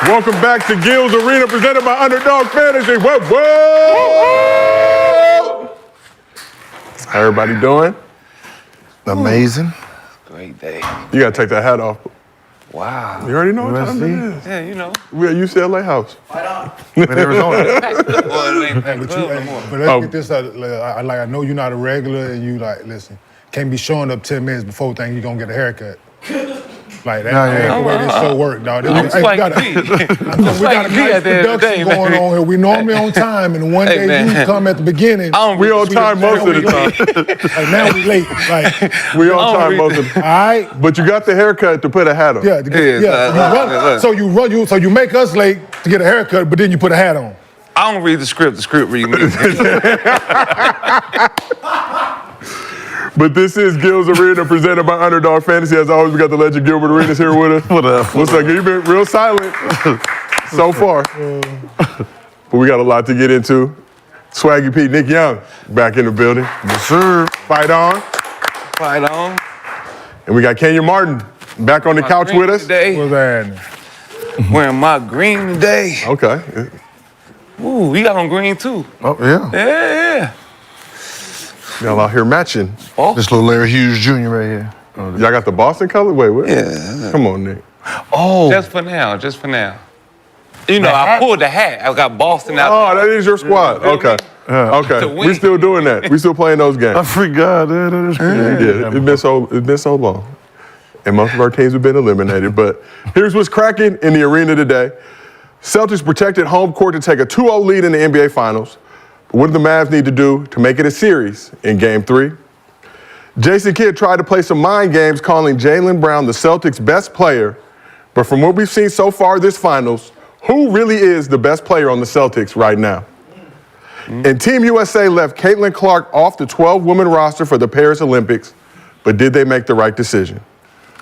Welcome back to Gil's Arena, presented by Underdog Fantasy. Whoa, whoa! How everybody doing? Amazing. Great day. You gotta take that hat off. Wow. You already know what time it is. Yeah, you know. We're at UCLA house. In Arizona. But let's get this out. Like, I know you're not a regular, and you like, listen, can't be showing up 10 minutes before thinking you're gonna get a haircut. Like that ain't the way this show work, dog. I'm SwaggyP. We got a nice production going on here. We normally on time, and one day you come at the beginning. We on time most of the time. Like now we late. Like We on time most of the time. all right. But you got the haircut to put a hat on. Yeah. So you make us late to get a haircut, but then you put a hat on. I don't read the script read me. But this is Gil's Arena, presented by Underdog Fantasy. As always, we got the legend Gilbert Arenas here with us. What up? What's up? You've been real silent so far. But we got a lot to get into. SwaggyP, Nick Young, back in the building. Yes, sir. Fight on. Fight on. And we got Kenyon Martin back on the couch with us. Today. What's that? Wearing my green today. Okay. Ooh, you got on green too. Oh, yeah. Yeah. Y'all out here matching. Oh. This little Larry Hughes Jr. right here. Y'all got the Boston color? Wait, what? Yeah. Come on, Nick. Oh. Just for now. You know, I pulled the hat. I got Boston out. Oh, that is your squad. Okay. Okay. To win. We still doing that. We still playing those games. I forgot. That is crazy. Yeah, it's been so long. And most of our teams have been eliminated. But here's what's cracking in the arena today. Celtics protected home court to take a 2-0 lead in the NBA Finals. But what do the Mavs need to do to make it a series in Game 3? Jason Kidd tried to play some mind games, calling Jaylen Brown the Celtics' best player. But from what we've seen so far this Finals, who really is the best player on the Celtics right now? And Team USA left Caitlin Clark off the 12-woman roster for the Paris Olympics, but did they make the right decision?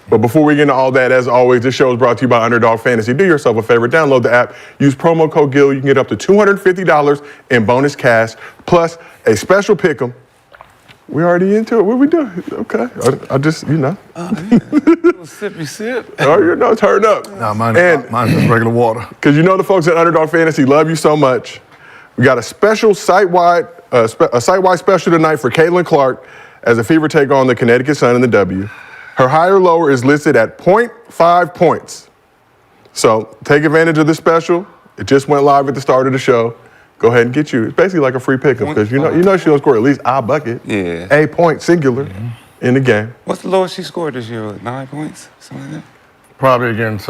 But before we get into all that, as always, this show is brought to you by Underdog Fantasy. Do yourself a favor, download the app, use promo code GIL. You can get up to $250 in bonus cash, plus a special pick'em. We already into it. What we doing? Okay. I just, you know. Sippy sip. Oh, you know, turn up. Nah, mine's just regular water. Because you know the folks at Underdog Fantasy love you so much. We got a special site-wide special tonight for Caitlin Clark as the Fever take on the Connecticut Sun in the W. Her higher lower is listed at 0.5 points. So take advantage of this special. It just went live at the start of the show. Go ahead and get you. It's basically like a free pickup because you know she'll score at least a bucket. Yeah. A point singular in the game. What's the lowest she scored this year? 9 points? Something like that? Probably against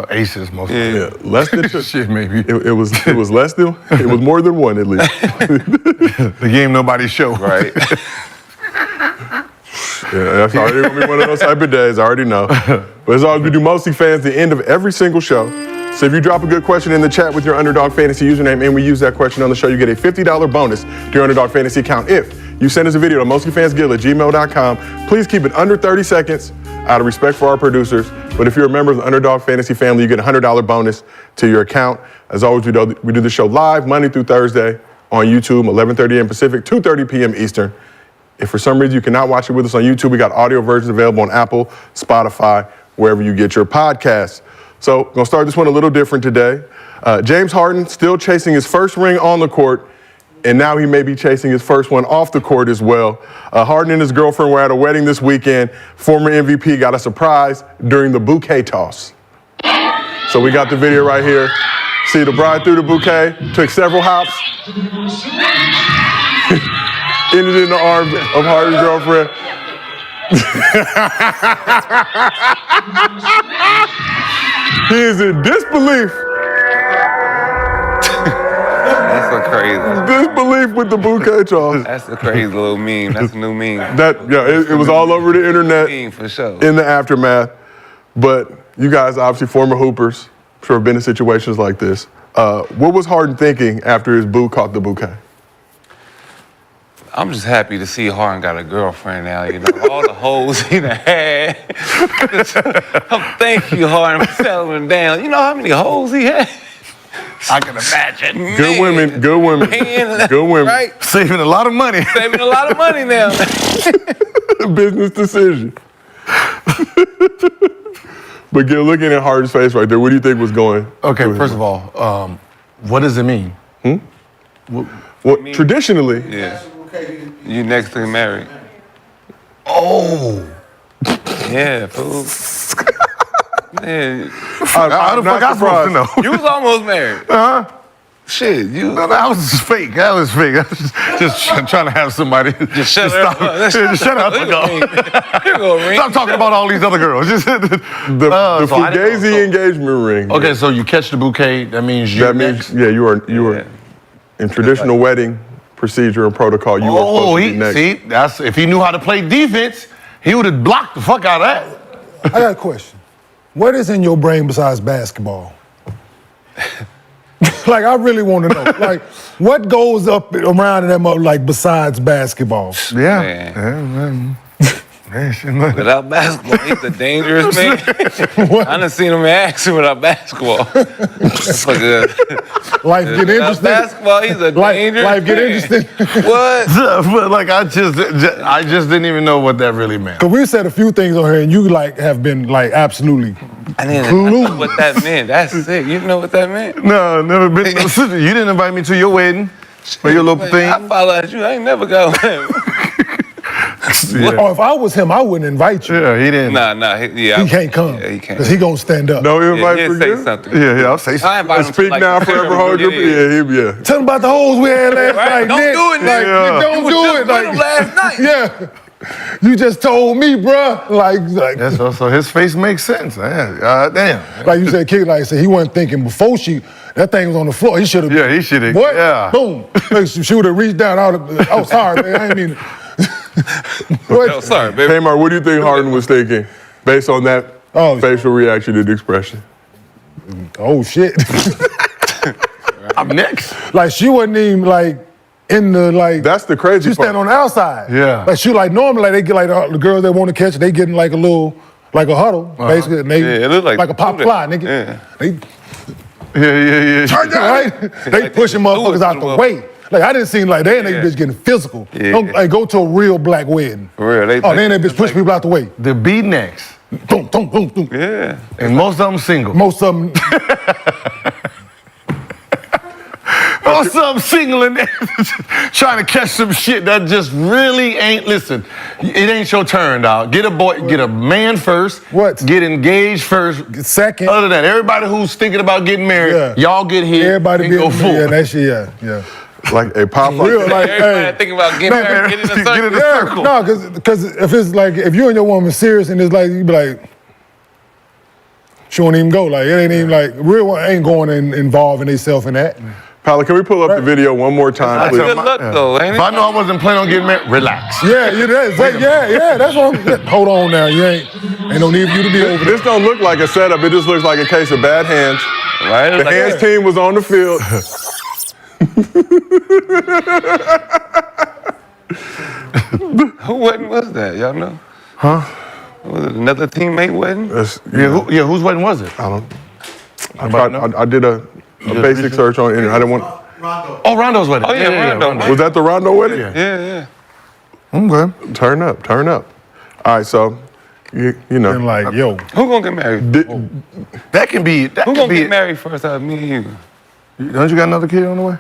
Aces most of the Yeah, less than two. Shit, maybe. It was less than. It was more than one at least. The game nobody show. Right. Yeah, that's already gonna be one of those type of days. I already know. But as always, we do Mostly Fans the end of every single show. So if you drop a good question in the chat with your Underdog Fantasy username and we use that question on the show, you get a $50 bonus to your Underdog Fantasy account if you send us a video to mostlyfansgill@gmail.com. Please keep it under 30 seconds out of respect for our producers. But if you're a member of the Underdog Fantasy family, you get a $100 bonus to your account. As always, we do the show live Monday through Thursday on YouTube, 11:30 a.m. Pacific, 2:30 p.m. Eastern. If for some reason you cannot watch it with us on YouTube, we got audio versions available on Apple, Spotify, wherever you get your podcasts. So, gonna start this one a little different today. James Harden still chasing his first ring on the court, and now he may be chasing his first one off the court as well. Harden and his girlfriend were at a wedding this weekend. Former MVP got a surprise during the bouquet toss. So we got the video right here. See the bride threw the bouquet, took several hops, ended in the arms of Harden's girlfriend. He is in disbelief. That's so crazy. Disbelief with the bouquet toss. That's a crazy little meme. That's a new meme. It was all over the internet Meme for sure. in the aftermath. But you guys, obviously former hoopers, I'm sure have been in situations like this. What was Harden thinking after his boo caught the bouquet? I'm just happy to see Harden got a girlfriend now, you know, all the hoes he done had. Thank you, Harden, for settling down. You know how many hoes he had? I can imagine. Good women, good women, good women. Right? Saving a lot of money. Saving a lot of money now. Business decision. But Gil, looking at Harden's face right there, what do you think was going? Okay, through his first of mind? all, what does it mean? Well, traditionally, Yeah. You next to married. Oh. Yeah, fool. Man, How the fuck I supposed to know? you was almost married. Huh? Shit, you. No, that was fake. That was fake. I was just trying to have somebody Just shut stop. up. Yeah, just shut up. You gonna ring. Stop talking about all these other girls. Just the so I didn't know. Fugazi engagement ring. Okay, so you catch the bouquet. That means you. That means, yeah, you were in traditional wedding procedure and protocol. You were supposed to be next. See, that's if he knew how to play defense, he would have blocked the fuck out of that. I got a question. What is in your brain besides basketball? Like, I really want to know. Like, what goes up around in them, like, besides basketball? Yeah. Without basketball, he's a dangerous man. I done seen him in action without basketball. Life get Without interesting. basketball, he's a dangerous Life get man. interesting. What? But like I just didn't even know what that really meant. Because we said a few things on here, and you, like, have been, like, absolutely I didn't know what that meant. That's sick. You know what that meant? No, never been. No, sister, you didn't invite me to your wedding or your little thing. I followed you. I ain't never got one. Or if I was him, I wouldn't invite you. Yeah, he didn't. Nah. He can't come. Yeah, he can't. Because he gonna stand up. No invite He'll for say you? something. Yeah, I'll say I something. invite him to, Speak like, now, the forever dinner hold your room. yeah. Tell him about the hoes we had last Right? night, Don't Nick. do it, Nick. Like, Yeah. don't You was do just it. with him last night. Yeah. You just told me, bruh. Like, Yeah, so his face makes sense. Yeah, damn. like you said, kid, like I said, he wasn't thinking before that thing was on the floor. He should have. Yeah, he should have. What? Yeah. Boom. Like, she would have reached down. Oh, sorry, man. I didn't mean. What? Oh, sorry, baby. Tamar, what do you think Harden was thinking based on that facial reaction and expression? Oh shit. I'm next. Like she wasn't even like in the like. That's the crazy She part. stand on the outside. Yeah. Like she like normally like they get like the girls that want to catch, they getting like a little like a huddle basically. And they Yeah, it look like a pop fly, nigga. Yeah. They Yeah. right. They pushing motherfuckers out the way. Like I didn't see like they and they bitch getting physical. Yeah. Don't like go to a real black wedding. For real. They and that bitch push people out the way. The B next. Boom, boom, boom, boom. Yeah. And most of them single. Most of them. Most of them single and trying to catch some shit that just really ain't. Listen, it ain't your turn, dog. Get a man first. What? Get engaged first. Second. Other than that, everybody who's thinking about getting married, Yeah. y'all get here. Everybody and be go full. yeah, that shit, yeah. Like a pop Real, like, Everybody hey. thinking about getting married, get in the Get in circle. the circle. No, because if it's like, if you and your woman serious and it's like, you be like, she won't even go. Like, it ain't even like, real one ain't going and involving themselves in that. Paula, can we pull up the video one more time, Good please? luck, though, ain't If it? I know I wasn't planning on getting married, relax. Yeah, that's what I'm, hold on now, ain't no need for you to be over there. This don't look like a setup. It just looks like a case of bad hands. Right? The Like, hands team was on the field. who wedding was that? Y'all know? Huh? Was it another teammate wedding? Yeah, whose wedding was it? I don't. I did a basic search on the internet. I didn't want. Oh, Rondo's wedding. Oh, yeah, Rondo. Was that the Rondo wedding? Yeah. Okay. Turn up. All right, so you know. And like, yo, Who gonna get married? That can be. Who gonna get married first out of me and you? Don't you got another kid on the way?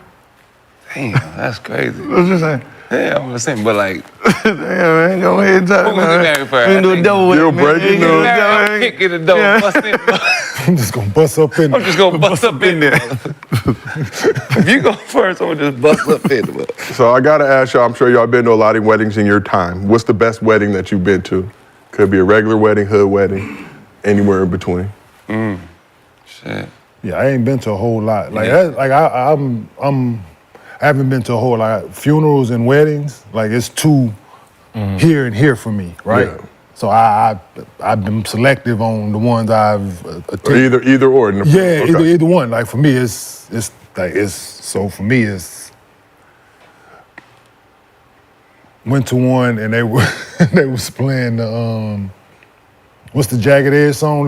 Damn, that's crazy. I was just saying. Yeah, I'm just saying, but like, Damn, man, go ahead and talk who gonna get married first? We can do a double Deal wedding, man. breaking We can do a news. double I'm wedding. kicking the door, Yeah. bust in. I'm just gonna bust up in I'm just gonna bust up in there. If you go first, I'm gonna just bust up in there. So I gotta ask y'all. I'm sure y'all been to a lot of weddings in your time. What's the best wedding that you've been to? Could be a regular wedding, hood wedding, anywhere in between. Shit. Yeah, I ain't been to a whole lot. Like, Yeah. that, like I haven't been to a whole lot. Funerals and weddings, like it's too here and here for me, right? Yeah. So I've been selective on the ones I've Or attended. either or. Yeah, Okay. either one. Like for me, so for me went to one and they was playing the what's the Jagged Edge song?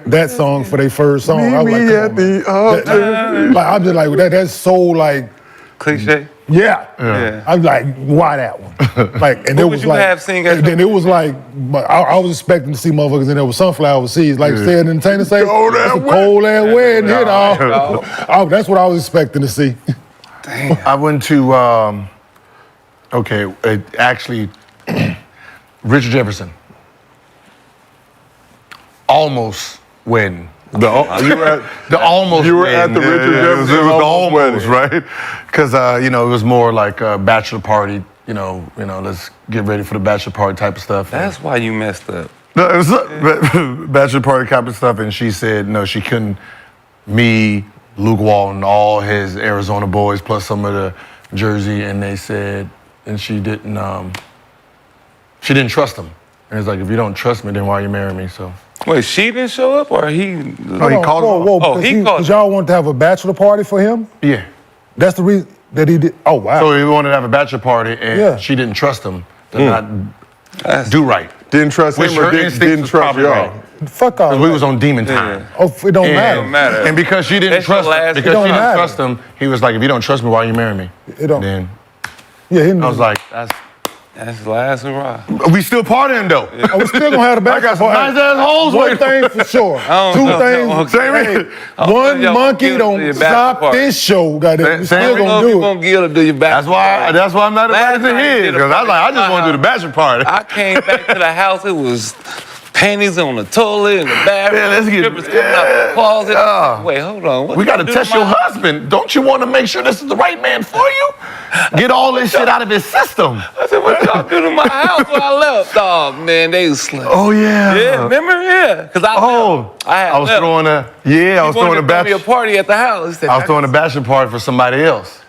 That song for their first song. I was like, Meet me come at on, man. the altar. Like I'm just like that's so like Cliche. Yeah. I'm like, why that one? Like, and What it would was you like, have seen and then it was like, I was expecting to see motherfuckers in there with sunflower seeds, like said entertainer say, Cold it's ass a cold ass wedding hit all. Oh, that's what I was expecting to see. Damn. I went to, actually, Richard Jefferson. Almost wedding. You were at The almost You were wedding. at the Richard Jefferson It was the almost almost, wedding. right? Because, it was more like a bachelor party, let's get ready for the bachelor party type of stuff. That's why you messed up. No, it was bachelor party type of stuff, and she said no, she couldn't. Me, Luke Walton, all his Arizona boys, plus some of the Jersey, and they said, and she didn't trust him. And it's like, if you don't trust me, then why you marry me? So. Wait, she didn't show up, or he? No, he called. Oh, he called. Because y'all wanted to have a bachelor party for him? Yeah. That's the reason that he did. Oh, wow. So he wanted to have a bachelor party, and she didn't trust him to not do right. Didn't trust Which him or her didn't instincts was trust probably y'all. right. Fuck all Because we was on demon time. Oh, it don't matter. And because she didn't That's trust your him, last- because It don't she didn't matter. trust him, he was like, if you don't trust me, why you marry me? It don't. Then Yeah, he I was like, that's. That's the last hurrah. We still partying though. Oh, we still gonna have the I got some bachelor nice ass hoes One waiting. thing for sure. don't Two know. things. Same Hey, here. one Y'all monkey gonna don't do your bachelor stop party. this show. Goddamn, we Same still here. gonna You do it. gonna get her to do your back. That's why I'm not Last invited to night you his. did a Because I was like, I just party. want to do the bachelor party. I came back to the house. It was panties on the toilet in the bathroom. Yeah, let's get- strippers coming out the closet. Yeah. Wait, hold on. What We did got to you do test my your house? husband. Don't you want to make sure this is the right man for you? Get all this shit out of his system. I said, what y'all do to my house when I left? Oh man, they was slick. Oh yeah. Yeah, remember? Yeah, because I left. I was left. throwing a I was throwing a throw me a bachelor. party at the house. He said, I was throwing a bachelor party for somebody else.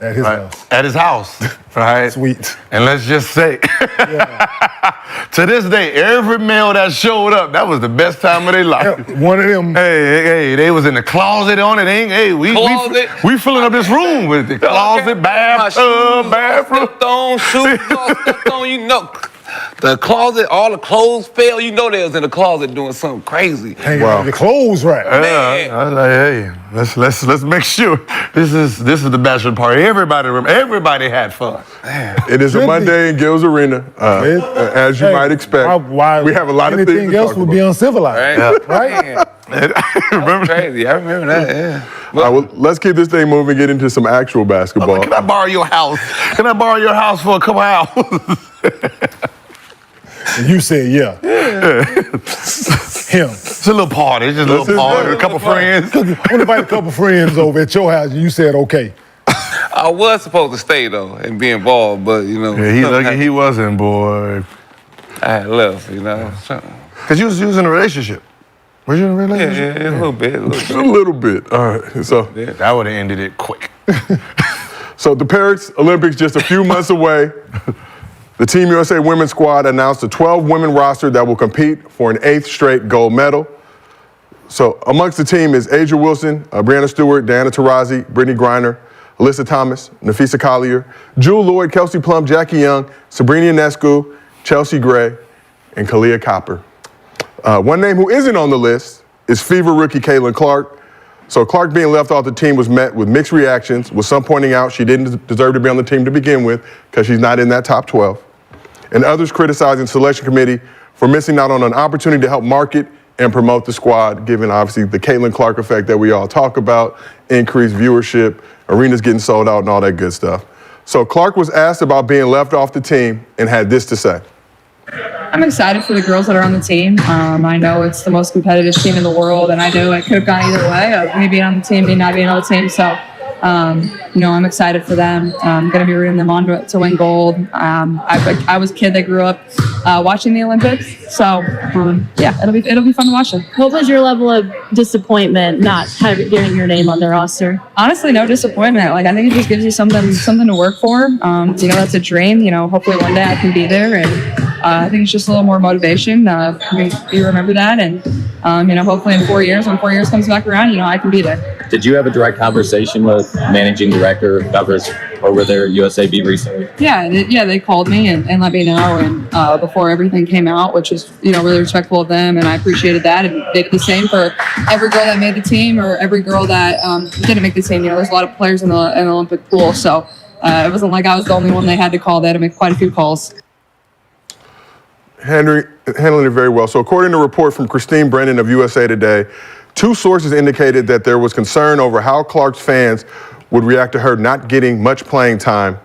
At his Right? house. At his house. Right? Sweet. And let's just say, to this day, every male that showed up, that was the best time of their life. One of them. Hey, they was in the closet on it. Closet? We filling up this room with the closet, bathtub, bathroom. Stepped on, shoes all stepped on, you know. The closet, all the clothes fell. You know they was in the closet doing something crazy. Hanging out the clothes right. Man. I was like, hey, let's make sure this is the bachelor party. Everybody had fun. It is a Really? Monday in Gil's Arena, as you might expect. Why we have a lot of things anything to else talk would about. be uncivilized. Right? Remember? Right? Crazy. I remember that, yeah. All right, well, let's keep this thing moving. Get into some actual basketball. Can I borrow your house? Can I borrow your house for a couple hours? And you said, yeah. Him. It's a little party. It's just a little This is party it. with a couple friends. I want to invite a couple friends over at your house, and you said okay. I was supposed to stay though and be involved, but you know. Yeah, he's lucky he wasn't, boy. I had left, you know. Because you was in a relationship. Was you in a relationship? Yeah, a little bit, A little bit. All right. So, That would have ended it quick. so the Paris Olympics just a few months away. The Team USA women's squad announced a 12-women roster that will compete for an 8th straight gold medal. So amongst the team is Asia Wilson, Brianna Stewart, Diana Taurasi, Brittany Griner, Alyssa Thomas, Nafisa Collier, Jewel Lloyd, Kelsey Plum, Jackie Young, Sabrina Ionescu, Chelsea Gray, and Kalia Copper. One name who isn't on the list is Fever rookie Caitlin Clark. So Clark being left off the team was met with mixed reactions, with some pointing out she didn't deserve to be on the team to begin with because she's not in that top 12. And others criticizing selection committee for missing out on an opportunity to help market and promote the squad, given obviously the Caitlin Clark effect that we all talk about, increased viewership, arenas getting sold out and all that good stuff. So Clark was asked about being left off the team and had this to say. I'm excited for the girls that are on the team. I know it's the most competitive team in the world, and I know it could have gone either way of me being on the team, me not being on the team. So, I'm excited for them. I'm going to be rooting them on to win gold. I was a kid that grew up watching the Olympics, so it'll be fun to watch them. What was your level of disappointment not getting your name on the roster? Honestly, no disappointment. Like, I think it just gives you something to work for. That's a dream. Hopefully one day I can be there, and I think it's just a little more motivation. You remember that, and hopefully in 4 years, when 4 years comes back around, I can be there. Did you have a direct conversation with managing director of coverage over there at USAB recently? Yeah, they called me and let me know, and before everything came out, which is really respectful of them, and I appreciated that. And they did the same for every girl that made the team or every girl that didn't make the team. There's a lot of players in the Olympic pool, so it wasn't like I was the only one they had to call. They had to make quite a few calls. Handling it very well. So according to a report from Christine Brennan of USA Today, 2 sources indicated that there was concern over how Clark's fans would react to her not getting much playing time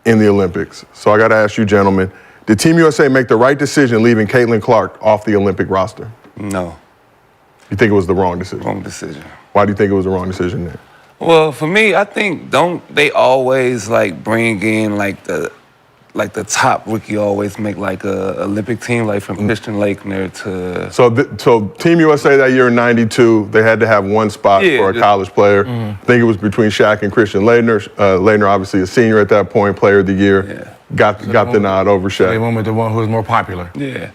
in the Olympics. So I got to ask you, gentlemen, did Team USA make the right decision leaving Caitlin Clark off the Olympic roster? No. You think it was the wrong decision? Wrong decision. Why do you think it was the wrong decision then? Well, for me, I think don't they always like bring in like the top rookie always make like a Olympic team, like from Christian Laettner to. So Team USA that year in '92, they had to have one spot for a college player. I think it was between Shaq and Christian Laettner. Laettner, obviously a senior at that point, player of the year. Got the nod over Shaq. They went with the one who was more popular. Yeah.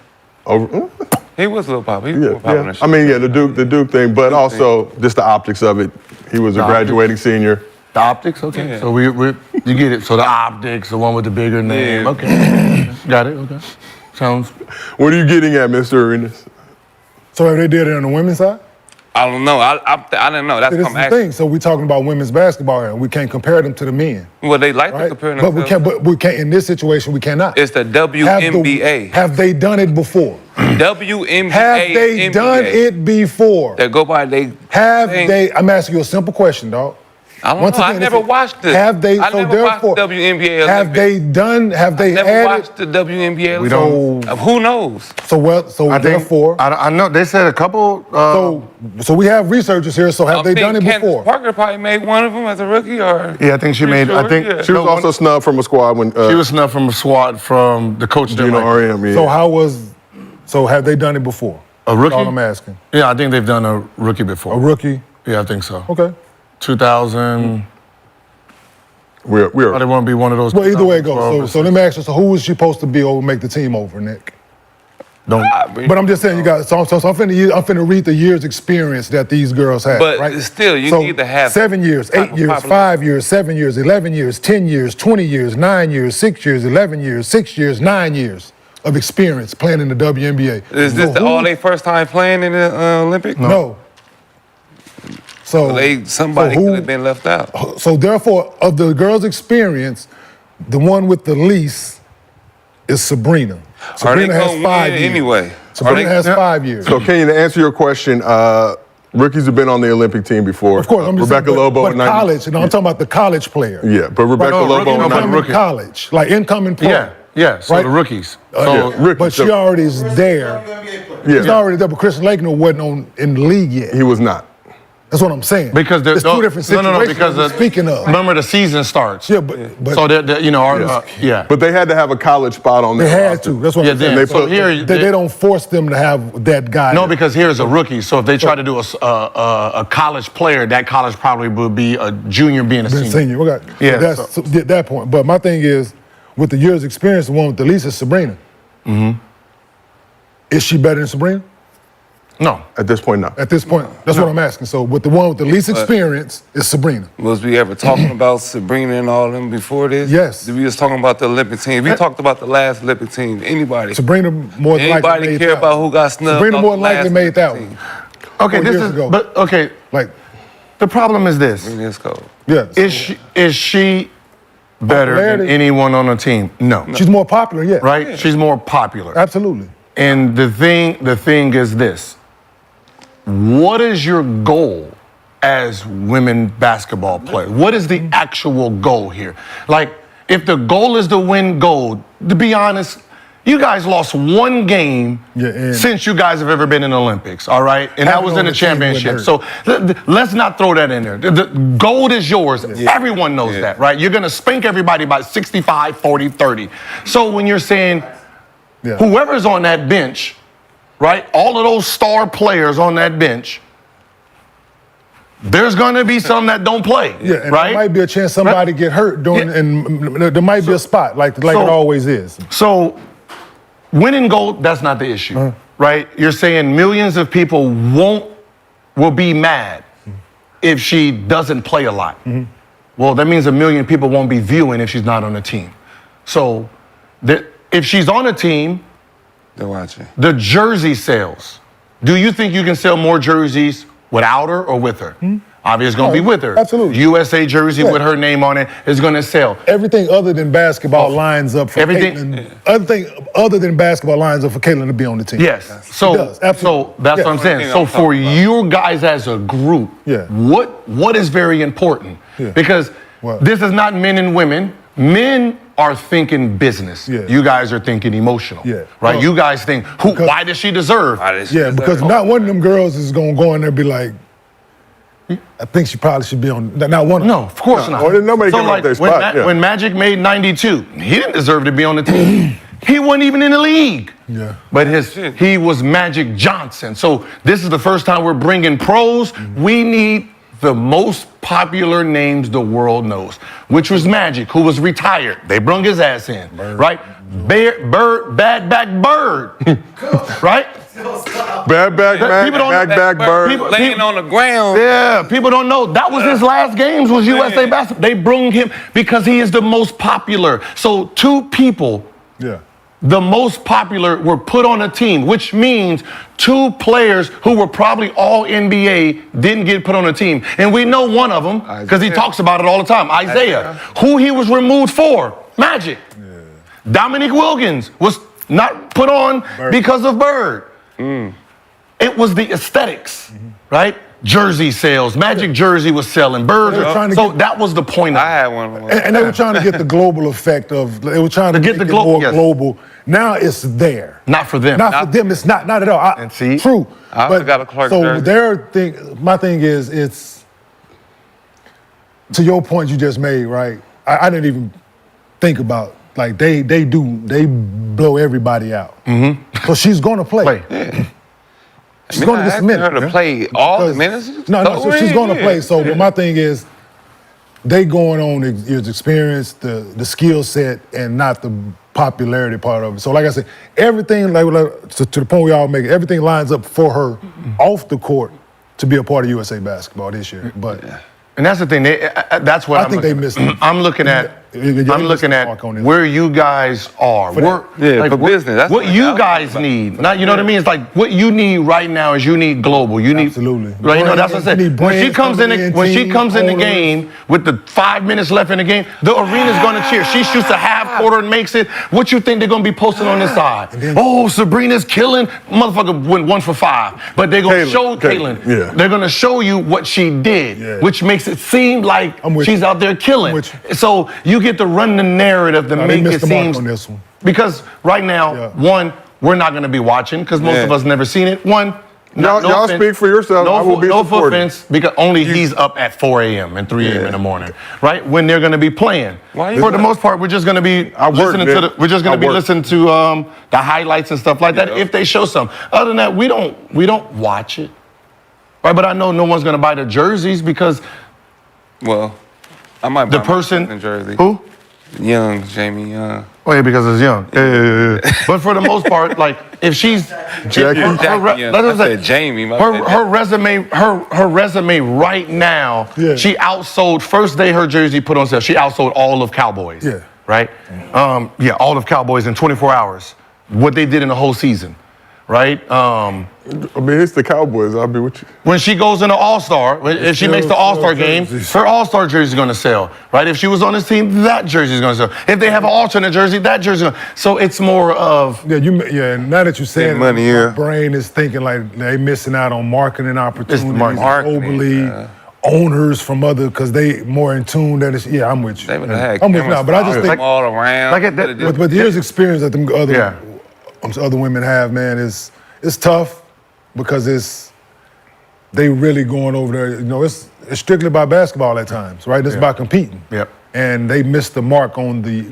Over. He was a little popular. He was more popular than Shaq. I mean, the Duke thing, but also just the optics of it. He was a graduating senior. The optics, okay. Yeah. So you get it. So the optics, the one with the bigger name. Yeah. Okay. Got it. Okay. Sounds. What are you getting at, Mr. Arenas? So if they did it on the women's side? I don't know. I didn't know. That's See, this what is I'm the asking. thing. So we're talking about women's basketball here. We can't compare them to the men. Well, they like to Right? compare But we themselves. can't. But we can't. In this situation, we cannot. It's the WNBA. Have they done it before? WNBA. Have they NBA. done it before? They go by they. Have thing. they? I'm asking you a simple question, dog. I don't Once know. I again, never it's- watched it. Have they? I so never watched therefore, the WNBA have Olympics. they done? Have they Never added? watched the WNBA Olympics. don't- Who knows? So I think, therefore. I know they said a couple. So we have researchers here. So have they done it Candace before? Parker probably made one of them as a rookie, or Yeah, I think she made. I think Yeah. She was also snubbed from a squad when she was snubbed from a squad from the coach. Gino R.M. Yeah. So how was? So have they done it before? A rookie? That's all I'm asking. Yeah, I think they've done a rookie before. A rookie? Yeah, I think so. Okay. 2000. we're I didn't want to be one of those. Well, either way it goes. 2012. So let me ask you. So who was she supposed to be over make the team over, Nick? Don't. But I'm just saying you got. So I'm finna read the years experience that these girls have. But right? still, you So need to have 7 years, type 8 of years, popular- 5 years, 7 years, 11 years, 10 years, 20 years, 9 years, 6 years, 11 years, 6 years, 9 years of experience playing in the WNBA. Is this So all their first time playing in the Olympics? No. So Somebody so who- could have been left out. So therefore, of the girls' experience, the one with the least is Sabrina. Are they Sabrina has going 5 to win years. anyway? Sabrina has 5 years. So Kenyon, to answer your question, rookies have been on the Olympic team before. Of course, I'm just Rebecca saying, Lobo but in 90 college. I'm talking about the college player. Yeah, but Rebecca no, Lobo rookie, in no, not 90 Incoming rookie. college, like incoming pro. Yeah. So Right? the rookies. yeah, rookie. But she So- already is there. She's Yeah, already there, but Christian Laettner wasn't in the league yet. he was not. That's what I'm saying. Because there's two different situations. No, because we're speaking of. remember the season starts. Yeah, but So yeah. But they had to have a college spot on they their had roster. to. That's what Yeah, I'm saying. then. They So put- here They don't force them to have that guy. No, because here's a rookie. So if they try to do a college player, that college probably would be a junior being a been senior. senior. Okay. Yeah, That's that point. But my thing is, with the years experience, the one with the least is Sabrina. Mm-hmm. Is she better than Sabrina? No. At this point, no. At this point, that's what I'm asking. So with the one with the least experience is Sabrina. Was we ever talking about Sabrina and all them before this? Yes. We was talking about the Olympic team. We talked about the last Olympic team. Anybody? Sabrina more than likely Anybody made care that about one. who got snubbed? Sabrina off more the than likely last made that Olympic one. team? Okay, 4 this years is ago. but okay. Like, The problem is this. Sabrina is cold. yeah. Is she better than Popularity. anyone on the team? No. She's more popular, yeah. Right? She's more popular. Absolutely. And the thing is this. What is your goal as women basketball players? What is the actual goal here? Like, if the goal is to win gold, to be honest, you guys lost one game and- since you guys have ever been in the Olympics, all right? And that Having was on in the the team wouldn't championship. hurt. So let's not throw that in there. The gold is yours. Everyone knows that, right? You're going to spank everybody by 65, 40, 30. So when you're saying Yeah. whoever's on that bench, right? All of those star players on that bench, there's going to be some that don't play, Yeah, and right? there might be a chance somebody get hurt during, Yeah. and there might be a spot like it always is. So, winning gold, that's not the issue, right? You're saying millions of people will be mad if she doesn't play a lot. Well, that means a million people won't be viewing if she's not on the team. So, if she's on a team, They're watching. the jersey sales. Do you think you can sell more jerseys without her or with her? obviously it's going to be with her. Absolutely. USA jersey with her name on it is going to sell. Everything other than basketball lines up for Everything- Caitlin. Everything other than basketball lines up for Caitlin to be on the team. Yes. It So, does, absolutely. so that's what I'm saying. thing So I'm for talking about. you guys as a group, what is very important? Yeah. Because What? this is not men and women. Men are thinking business. Yeah. You guys are thinking emotional. Yeah. Right? Well, You guys think, why does she deserve? Yeah, because not one of them girls is gonna go in there and be like, I think she probably should be on. Not one of them. No, of course not. Or nobody giving up their when, spot, yeah. when Magic made 92, he didn't deserve to be on the team. He wasn't even in the league. Yeah. But he was Magic Johnson. So this is the first time we're bringing pros. We need the most popular names the world knows, which was Magic, who was retired. They brung his ass in, right? Bad back Bird, right? Bad back, People don't- back, bird. Laying on the ground. Yeah, people don't know. That was his last games was USA basketball. They brung him because he is the most popular. So two people, Yeah. the most popular, were put on a team, which means two players who were probably all NBA didn't get put on a team. And we know one of them because he Isaiah. talks about it all the time, Isaiah. Who he was removed for, Magic. Dominique Wilkins was not put on because of Bird. It was the aesthetics, right? Jersey sales. Magic jersey was selling. Bird. They were trying to So get- that was the point of I it. had one of them. And they were trying to get the global effect of. They were trying to get make the it more yes. global. Now it's there. Not for them. Not for them. It's not at all. And see? True. I also got a Clark So jersey. their thing. My thing is, it's to your point you just made, right? I didn't even think about like they blow everybody out. Mm-hmm. So she's gonna play. She's going to get some minutes. her to play all the minutes. No, so she's going to Yeah. play. So, but my thing is, they going on is experience, the skill set, and not the popularity part of it. So, like I said, everything like to the point we all make it, everything lines up for her off the court to be a part of USA basketball this year. But And that's the thing. That's what I think they missed it. I'm looking at. Yeah, I'm looking at mark on this. where you guys are. For for business. That's what what you I was guys about. need. Not, you know what I mean? It's like what you need right now is you need global. You need Absolutely. Right? You know that's what I You said. need When she brands comes in, coming in, when she team comes in the owners. game with the 5 minutes left in the game, the arena's gonna cheer. She shoots a half quarter and makes it. What you think they're gonna be posting on this side? Oh, Sabrina's killing. Motherfucker went 1 for 5. But they're gonna show Caitlin. yeah. They're gonna show you what she did, Yeah. which makes it seem like I'm with she's you. out there killing. I'm with So you get to run the narrative to they make missed it the mark seem on this one. because right now, Yeah. one, we're not going to be watching because most Yeah. of us never seen it. One, Y'all speak for yourself. No, I will be no supportive. offense, because only he's up at 4 a.m. and 3 a.m. in the morning, right? When they're going to be playing. Why you For the not? most part, we're just going to be I work, listening to man. the. We're just going I to be work. listening to the highlights and stuff like that. Yeah. If they show some. Other than that, we don't watch it, right? But I know no one's going to buy the jerseys because Well, I might buy the person in Jersey. who. Young, Jamie Young. Oh yeah, because it's young. Yeah. But for the most part, like if she's Jackie. Jackie Young. let I us say said Jamie. My her bad. her resume right now. Yeah. She outsold first day her jersey put on sale. She outsold all of Cowboys. Yeah. Right. All of Cowboys in 24 hours. What they did in the whole season. Right. I mean, it's the Cowboys. I'll be with you. When she goes into All-Star, if she makes the All-Star game, jerseys. her All-Star jersey is going to sell, right? If she was on this team, that jersey is going to sell. If they have an alternate jersey, that jersey is going to. So it's more of. Yeah, now that you said it, money, my yeah. brain is thinking like they missing out on marketing opportunities marketing, globally. yeah. Owners from other, because they more in tune than it's, yeah, I'm with you. They would have had I'm with you cameras now, but I just following think, them all around. Like it- but the years experience that them Yeah. other women have, man, is it's tough because they really going over there. You know, it's strictly about basketball at times, right? It's about competing. Yep. And they missed the mark on the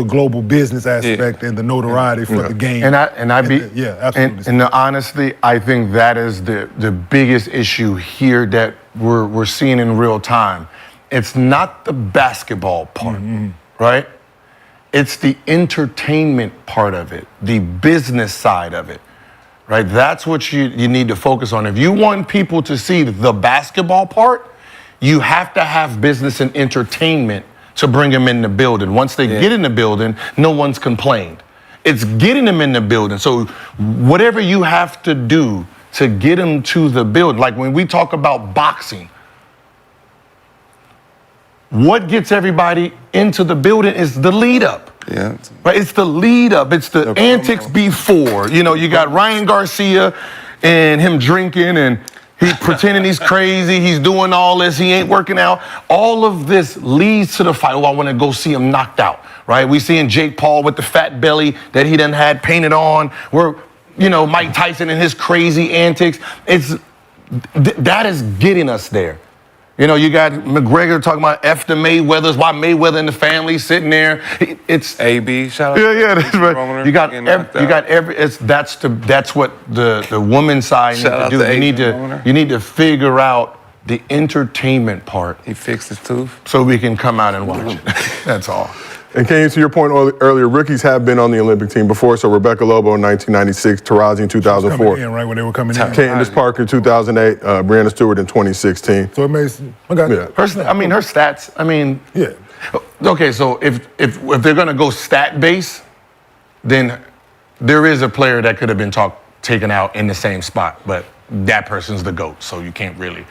global business aspect and the notoriety for the game. And absolutely. And honestly, I think that is the biggest issue here that we're seeing in real time. It's not the basketball part, right? It's the entertainment part of it, the business side of it, right? That's what you need to focus on. If you want people to see the basketball part, you have to have business and entertainment to bring them in the building. Once they get in the building, no one's complained. It's getting them in the building. So whatever you have to do to get them to the building, like when we talk about boxing, what gets everybody into the building is the lead up. Yeah. Right? It's the lead up. It's the antics before. You know, you got Ryan Garcia and him drinking and he pretending he's crazy. He's doing all this. He ain't working out. All of this leads to the fight. Oh, I want to go see him knocked out. Right? We seeing Jake Paul with the fat belly that he done had painted on. We're, you know, Mike Tyson and his crazy antics. That is getting us there. You know, you got McGregor talking about F the Mayweathers, why Mayweather and the family sitting there. It's AB, shout out. Yeah, that's right. You got every. That's what the woman's side need to do. You need to figure out the entertainment part. He fixed his tooth, so we can come out and watch it. That's all. And Kenyon, to your point earlier, rookies have been on the Olympic team before. So Rebecca Lobo in 1996, Taraji in 2004. Coming in, right, when they were coming in. Candace Parker in 2008, Brianna Stewart in 2016. So it makes, okay. Yeah. Her stats, yeah. Okay, so if they're gonna go stat base, then there is a player that could have been taken out in the same spot, but that person's the GOAT, so you can't really.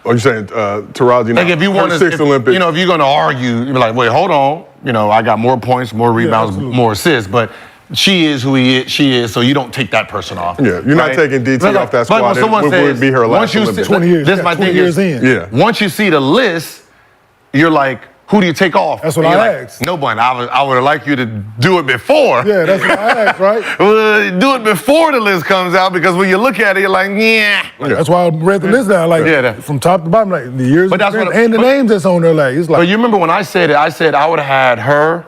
Oh, you're saying Taraji? Like if you want to, Olympics. You know, if you're gonna argue, you're like, wait, hold on. You know, I got more points, more rebounds, more assists, but she is who she is, so you don't take that person off. Yeah, you're not taking DT off that squad. It would be her last Olympics. 20 years. This is my 20 thing years is, in. Yeah. Once you see the list, you're like, who do you take off? That's what and I you're like, asked. No one. I would have liked you to do it before. Yeah, that's what I asked, right? Do it before the list comes out, because when you look at it, you're like, yeah. That's why I read the list down, like from top to bottom, like the years, But that's what- and the names that's on there, like it's like. But you remember when I said it? I said I would have had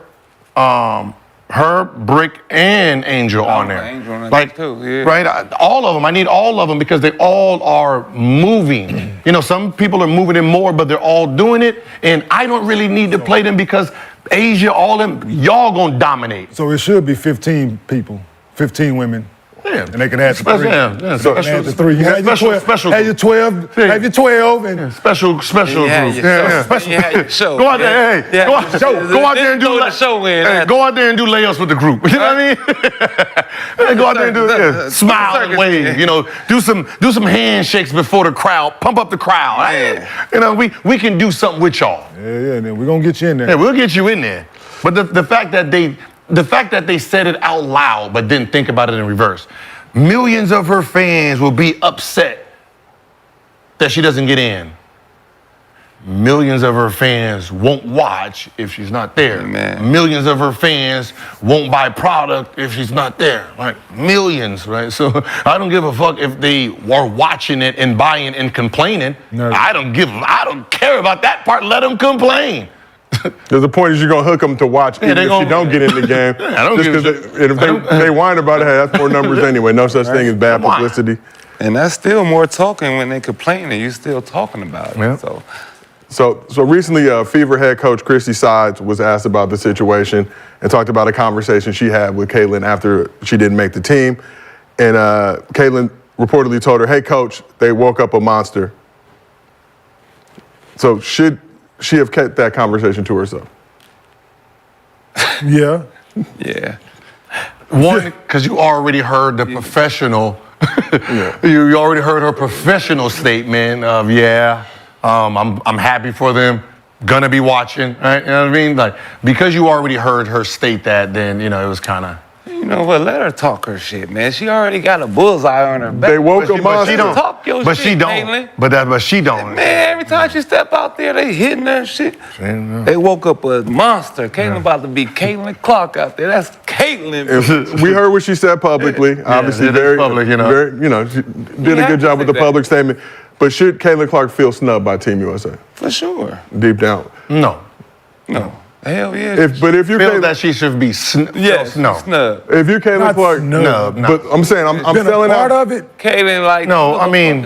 her, Brick, and Angel on there. Angel on that like, too, yeah. right? All of them. I need all of them because they all are moving. You know, some people are moving in more, but they're all doing it. And I don't really need to play them because Asia, all them, y'all gonna dominate. So it should be 15 people, 15 women. Yeah. And they can add the three. Yeah, So add the three. You have your 12. Have your 12. Have your 12 and special group. Show. Go out there, hey. Go out there and do go out there and do layups with the group. You know what I mean? Go out there and do smile and wave. You know, do some handshakes before the crowd. Pump up the crowd. Right? You know, we can do something with y'all. yeah, and then we're gonna get you in there. Yeah, we'll get you in there. But the fact that they said it out loud but didn't think about it in reverse. Millions of her fans will be upset that she doesn't get in. Millions of her fans won't watch if she's not there. Man. Millions of her fans won't buy product if she's not there. Like millions, right? So I don't give a fuck if they were watching it and buying and complaining. No. I don't care about that part. Let them complain. There's a point is you're gonna hook them to watch even if she don't get in the game. If they whine about it, hey, that's more numbers anyway. No such thing as bad publicity. And that's still more talking when they complain and you still talking about it. Yeah. So recently, Fever head coach Christy Sides was asked about the situation and talked about a conversation she had with Caitlin after she didn't make the team. And Caitlin reportedly told her, hey, coach, they woke up a monster. So should she have kept that conversation to herself? Yeah. Yeah. One, because you already heard the professional, you already heard her professional statement of, I'm happy for them, gonna be watching, right? You know what I mean? Like, because you already heard her state that, then, you know, it was kind of. You know what? Let her talk her shit, man. She already got a bullseye on her back. They woke a monster. Talk your But shit, she don't. Caitlin. But she don't. Man, every time she step out there, they hitting her shit. They woke up a monster. Caitlin about to be Caitlin Clark out there. That's Caitlin. We heard what she said publicly. Obviously, it is very public, you know. She did a good job with the public statement. But should Caitlin Clark feel snubbed by Team USA? For sure. Deep down. No. Hell yeah. If you're Feel that she should be snub. Snub. If you're Caitlin Clark, No. But I'm saying I'm Been selling a part out. of it. Caitlin, like, No, I mean,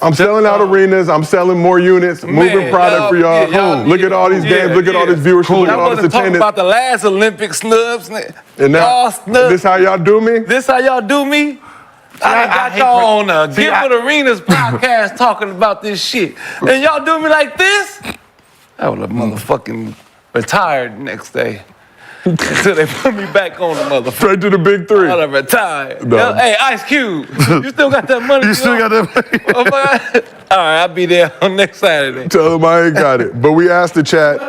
I'm selling out arenas. I'm selling more units, moving product for y'all. y'all- Look at all these games. Look at all this viewership. Look at I all this wasn't talking attendance. about the last Olympic snubs. And now, Y'all snubs. this how y'all do me? This how y'all do me? I got hate y'all on the See, Give It Arenas podcast talking about this shit. And y'all do me like this? I would have motherfucking retired the next day. until they put me back on the motherfucker. Straight to the big three. I'll retire. No. Hey, Ice Cube, you still got that money? You still got that money? All right, I'll be there on next Saturday. Tell them I ain't got it. But we asked the chat,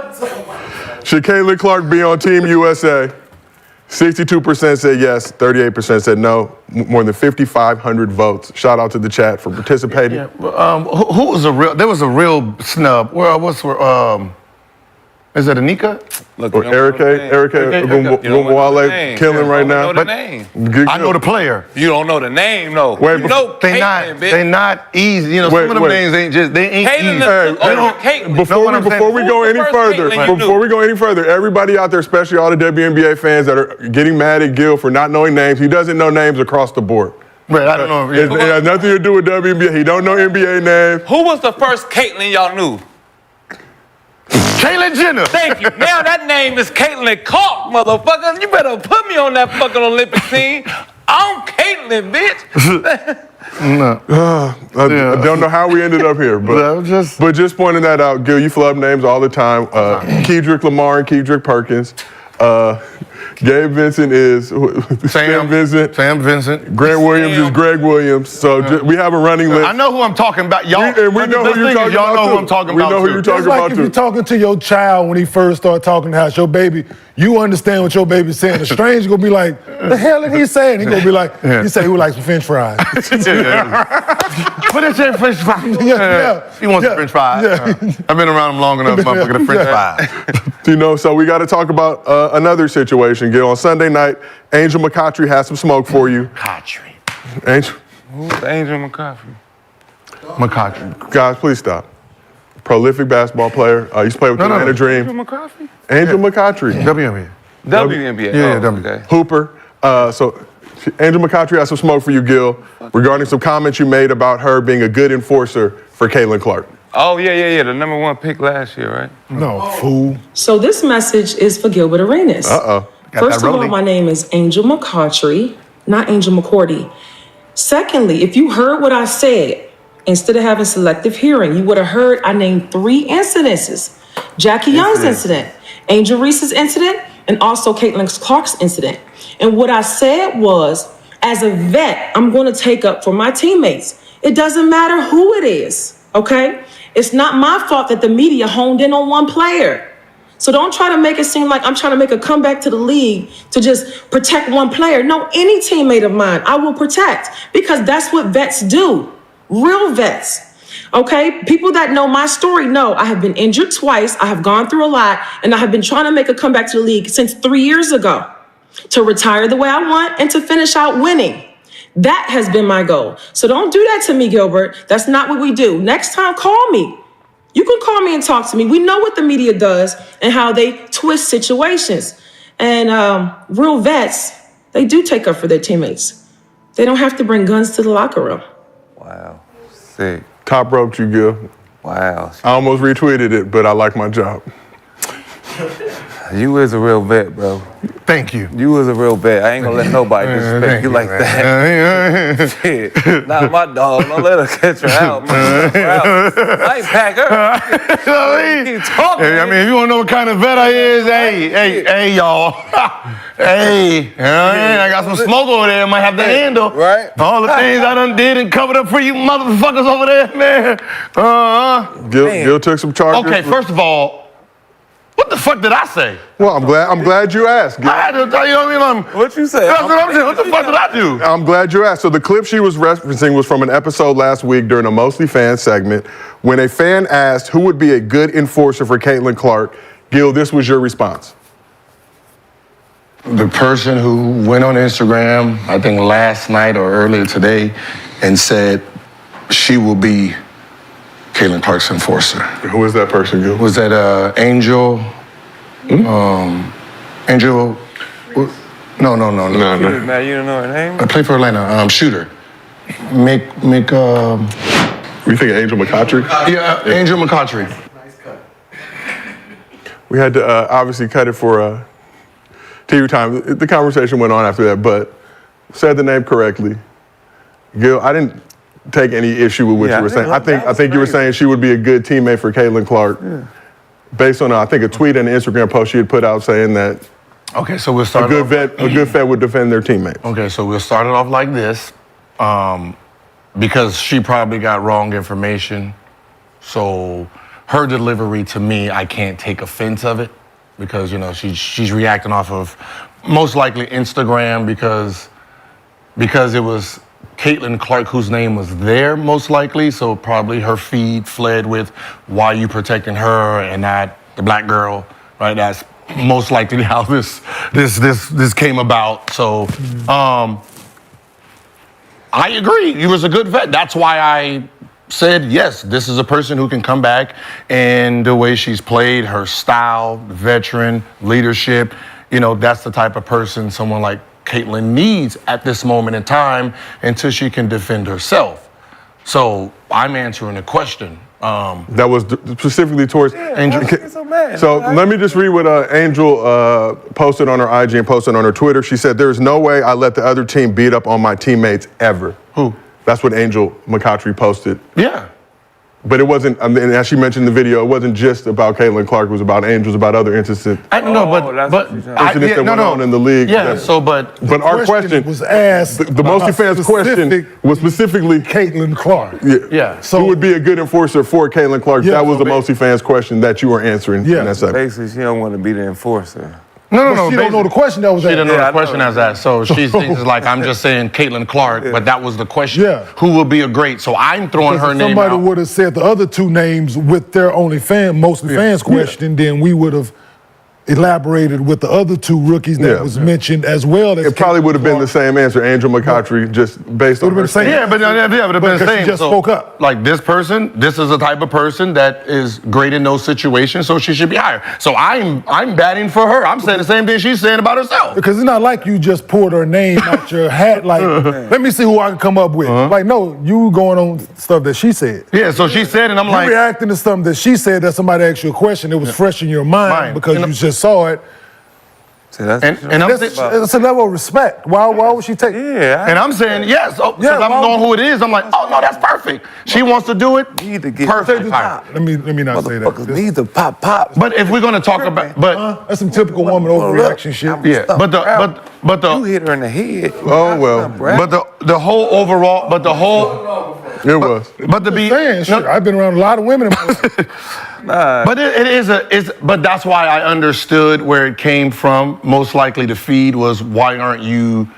should Caitlin Clark be on Team USA? 62% said yes, 38% said no. More than 5,500 votes. Shout out to the chat for participating. Yeah, who was a real? There was a real snub. Well, is it Anika? Look, Or Erica Gumwale killing right now. Know the name. I know the player. You don't know the name, though. Wait, you know They Caitlyn, bitch. they not easy. You know, Wait, some of them names ain't easy. Caitlyn Hey, took over Caitlyn. Before we go Who's any the first further, Caitlyn you before knew? we go any further, everybody out there, especially all the WNBA fans that are getting mad at Gil for not knowing names, he doesn't know names across the board. Right, I don't know. It has nothing to do with WNBA. He don't know NBA names. Who was the first Caitlyn y'all knew? Caitlyn Jenner. Thank you. Now that name is Caitlyn Clark, motherfucker. You better put me on that fucking Olympic team. I'm Caitlyn, bitch. I don't know how we ended up here, but just pointing that out, Gil, you flub names all the time. Kedrick Lamar and Kedrick Perkins. Gabe Vincent is Sam Vincent. Sam Vincent. Grant Williams is Greg Williams. So we have a running list. I know who I'm talking about. Y'all, we know who you're talking about. Y'all know who I'm talking about. We know who you're talking It's like about if too. you're talking to your child when he first started talking to house, your baby, you understand what your baby's saying. The stranger gonna be like, the hell did he say? And he gonna be like, he say, who likes some French fries? What is that French fries? Yeah. He wants French fries. Yeah. I've been around him long enough, motherfucker, the French fries. You know, so we got to talk about another situation, Gil. On Sunday night, Angel McCoughtry has some smoke for you. Angel. Who's Angel McCoughtry? McCoughtry. Guys, please stop. Prolific basketball player. Used to play with the Atlanta Dream. Angel McCoughtry? Angel McCoughtry. WNBA. WNBA. Yeah, oh, W. okay. Hooper. So Angel McCoughtry has some smoke for you, Gil, regarding some comments you made about her being a good enforcer for Caitlin Clark. Oh, yeah. The #1 pick last year, right? No, fool. So this message is for Gilbert Arenas. Uh-oh. First of all, my name is Angel McCoughtry, not Angel McCourty. Secondly, if you heard what I said, instead of having selective hearing, you would have heard I named 3 incidences. Jackie Young's incident, Angel Reese's incident, and also Caitlin Clark's incident. And what I said was, as a vet, I'm going to take up for my teammates. It doesn't matter who it is, okay? It's not my fault that the media honed in on one player. So don't try to make it seem like I'm trying to make a comeback to the league to just protect one player. No, any teammate of mine, I will protect because that's what vets do. Real vets. Okay? People that know my story know I have been injured twice. I have gone through a lot and I have been trying to make a comeback to the league since 3 years ago to retire the way I want and to finish out winning. That has been my goal. So don't do that to me, Gilbert. That's not what we do. Next time, call me. You can call me and talk to me. We know what the media does and how they twist situations. And real vets, they do take up for their teammates. They don't have to bring guns to the locker room. Wow. Sick. Top roped you, Gil. Wow. I almost retweeted it, but I like my job. You is a real vet, bro. Thank you. You is a real vet. I ain't gonna let nobody disrespect you like that. Shit. Not my dog. Don't let her catch her out, man. I ain't pack her. Keep talking. I mean, if you want to know what kind of vet I is, hey, y'all. Hey, I got some smoke over there. Might have to handle. Right. All the things I done did and covered up for you motherfuckers over there, man. Gil took some charges. Okay, first of all, what the fuck did I say? Well, I'm glad you asked, Gil. I had to tell you what I mean. What you say? That's what I'm saying. What the fuck did I do? I'm glad you asked. So the clip she was referencing was from an episode last week during a Mostly Fans segment when a fan asked who would be a good enforcer for Caitlin Clark. Gil, this was your response. The person who went on Instagram, I think last night or earlier today, and said she will be Caitlin Clark's enforcer. Who is that person, Gil? Was that Angel? Angel? No. Man, you don't know her name? I play for Atlanta. Shooter. You think Angel McCoughtry? Yeah, Angel McCoughtry. We had to obviously cut it for TV time. The conversation went on after that, but said the name correctly. Gil, I didn't take any issue with what you were saying. I think you were saying she would be a good teammate for Caitlin Clark, based on I think a tweet and an Instagram post she had put out saying that Okay, so we'll start. A good vet would defend their teammates. Okay, so we'll start it off like this, because she probably got wrong information. So her delivery to me, I can't take offense of it because she's reacting off of most likely Instagram because it was Caitlin Clark whose name was there most likely. So probably her feed fled with why you protecting her and not the black girl, right? That's most likely how this came about. So I agree. He was a good vet. That's why I said, yes, this is a person who can come back, and the way she's played, her style, veteran, leadership, that's the type of person someone like Caitlin needs at this moment in time until she can defend herself. So I'm answering the question. That was specifically towards Angel. So let me just read what Angel posted on her IG and posted on her Twitter. She said, "There is no way I let the other team beat up on my teammates ever." Who? That's what Angel McCoughtry posted. Yeah. But it wasn't, and as she mentioned in the video, it wasn't just about Caitlin Clark. It was about Angel. It was about other instances. Incidents that went on in the league. Yeah, But our question was asked. The Mostly fans question was specifically Caitlin Clark. Yeah. So who would be a good enforcer for Caitlin Clark? Yeah, that was the Mostly fans question that you were answering in that segment. Basically, she don't want to be the enforcer. No. She don't know the question that was asked. She didn't know the question as that. So she thinks like, I'm just saying Caitlin Clark, but that was the question. Yeah. Who will be a great? So I'm throwing her name out. Somebody would have said the other two names with their Mostly fans question, then we would have elaborated with the other two rookies that was mentioned as well. As it probably would have been the same answer, Angel McCoughtry, just based on her. Yeah, but it would have been the same. She just spoke up. Like this is the type of person that is great in those situations, so she should be hired. So I'm batting for her. I'm saying the same thing she's saying about herself. Because it's not like you just pulled her name out your hat, like, let me see who I can come up with. Like, no, you going on stuff that she said. Yeah, so she said, and I'm you like, reacting to something that she said that somebody asked you a question. It was fresh in your mind because you just saw it. See, that's It's a level of respect. Why would she take? Yeah. And I'm saying yes, because I'm knowing who it is. I'm like, oh no, that's perfect. She wants to do it. Need to get perfect. Let me not say that. Motherfuckers need to pop. But if we're gonna talk about, That's some typical woman overreaction shit. yeah, but the You hit her in the head. Oh well. but the whole overall, It was. but to be Saying, shit, I've been around a lot of women. In my life. But but that's why I understood where it came from. Most likely the feed was, why aren't you